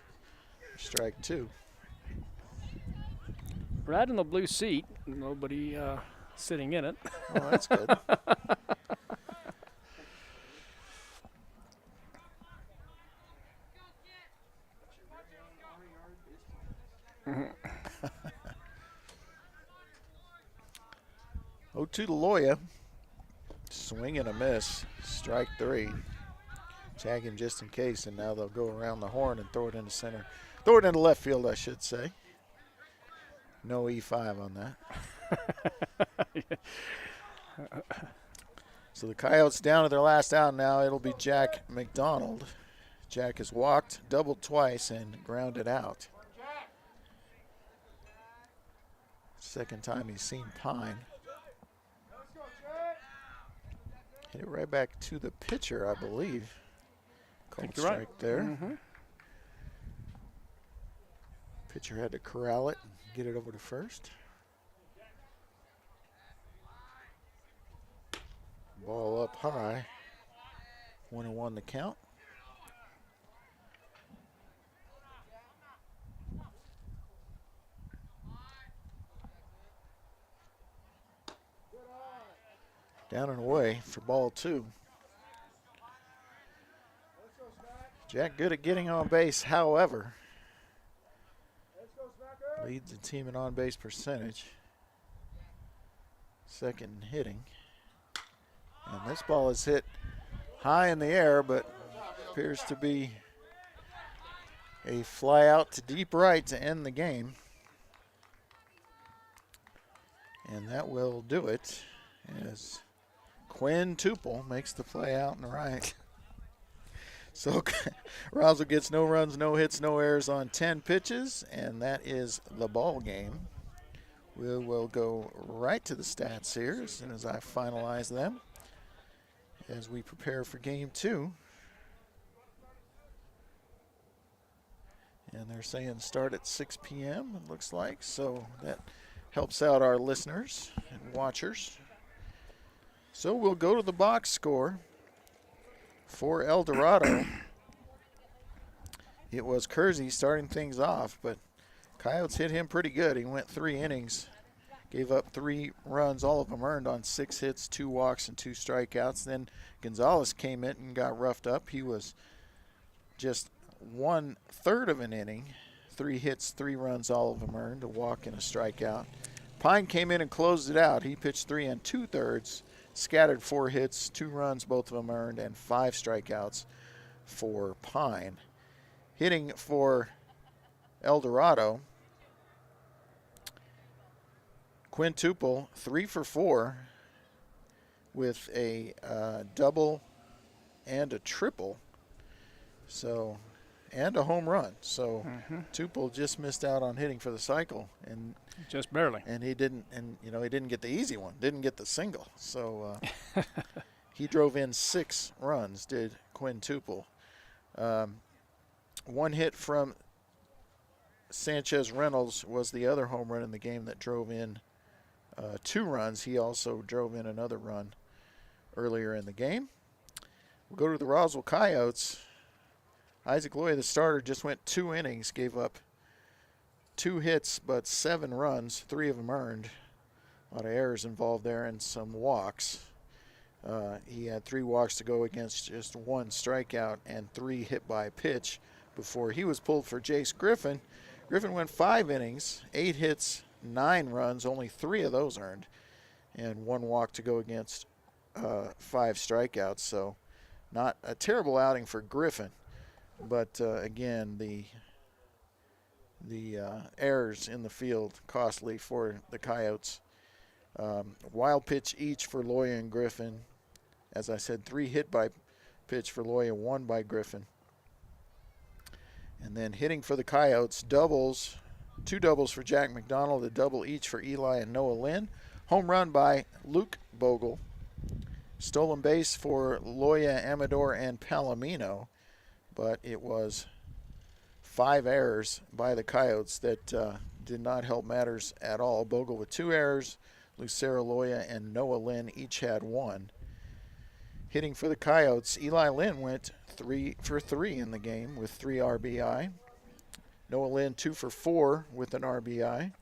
Strike 2. Right in the blue seat. Nobody sitting in it. Oh, that's good. Oh, to Loya. Swing and a miss. Strike 3. Tag him just in case, and now they'll go around the horn and throw it into center. Throw it into left field, I should say. No E5 on that. So the Coyotes down to their last out now. It'll be Jack McDonald. Jack has walked, doubled twice, and grounded out. Second time he's seen Pine. Hit it right back to the pitcher, I believe. Called strike right there. Mm-hmm. Pitcher had to corral it and get it over to first. Ball up high. 1-1 the count. Down and away for ball 2. Jack good at getting on base, however, leads the team in on-base percentage. Second in hitting. And this ball is hit high in the air, but appears to be a fly out to deep right to end the game. And that will do it, as Quinn Tupel makes the play out in the right. So Roswell gets no runs, no hits, no errors on 10 pitches, and that is the ball game. We will go right to the stats here as soon as I finalize them as we prepare for game 2. And they're saying start at 6 p.m., it looks like, so that helps out our listeners and watchers. So we'll go to the box score for Eldorado. It was Kersey starting things off, but Coyotes hit him pretty good. He went 3 innings, gave up 3 runs, all of them earned on 6 hits, 2 walks, and 2 strikeouts. Then Gonzalez came in and got roughed up. He was just 1/3 of an inning, 3 hits, 3 runs, all of them earned, a walk and a strikeout. Pine came in and closed it out. He pitched 3 2/3, scattered 4 hits, 2 runs, both of them earned, and 5 strikeouts for Pine. Hitting for Eldorado, Quintuple 3 for 4 with a double and a triple, so, and a home run. So Tuple just missed out on hitting for the cycle, and just barely. And he didn't, he didn't get the easy one, didn't get the single. So he drove in 6 runs, did Quintuple. 1 hit from Sanchez Reynolds was the other home run in the game that drove in 2 runs. He also drove in another run earlier in the game. We'll go to the Roswell Coyotes. Isaac Loya, the starter, just went 2 innings, gave up 2 hits but 7 runs, 3 of them earned. A lot of errors involved there and some walks. He had 3 walks to go against just 1 strikeout and 3 hit by pitch before he was pulled for Jace Griffin. Griffin went 5 innings, 8 hits, 9 runs, only 3 of those earned, and 1 walk to go against 5 strikeouts. So not a terrible outing for Griffin, but again, the errors in the field costly for the Coyotes. Wild pitch each for Loya and Griffin. As I said, 3 hit by pitch for Loya, 1 by Griffin. And then hitting for the Coyotes, doubles, 2 doubles for Jack McDonald, a double each for Eli and Noah Lynn. Home run by Luke Bogle. Stolen base for Loya, Amador, and Palomino. But it was 5 errors by the Coyotes that did not help matters at all. Bogle with 2 errors. Lucero, Loya, and Noah Lynn each had 1. Hitting for the Coyotes, Eli Lynn went 3 for 3 in the game with 3 RBI. Noah Lynn 2 for 4 with an RBI.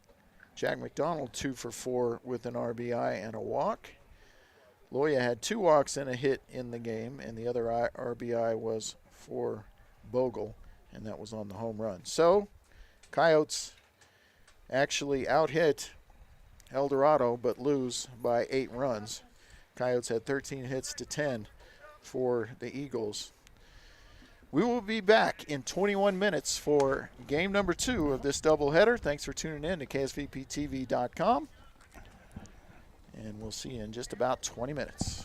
Jack McDonald 2 for 4 with an RBI and a walk. Loya had 2 walks and a hit in the game, and the other RBI was for Bogle, and that was on the home run. So, Coyotes actually out-hit Eldorado, but lose by 8 runs. Coyotes had 13 hits to 10 for the Eagles. We will be back in 21 minutes for game number 2 of this doubleheader. Thanks for tuning in to KSVPTV.com. And we'll see you in just about 20 minutes.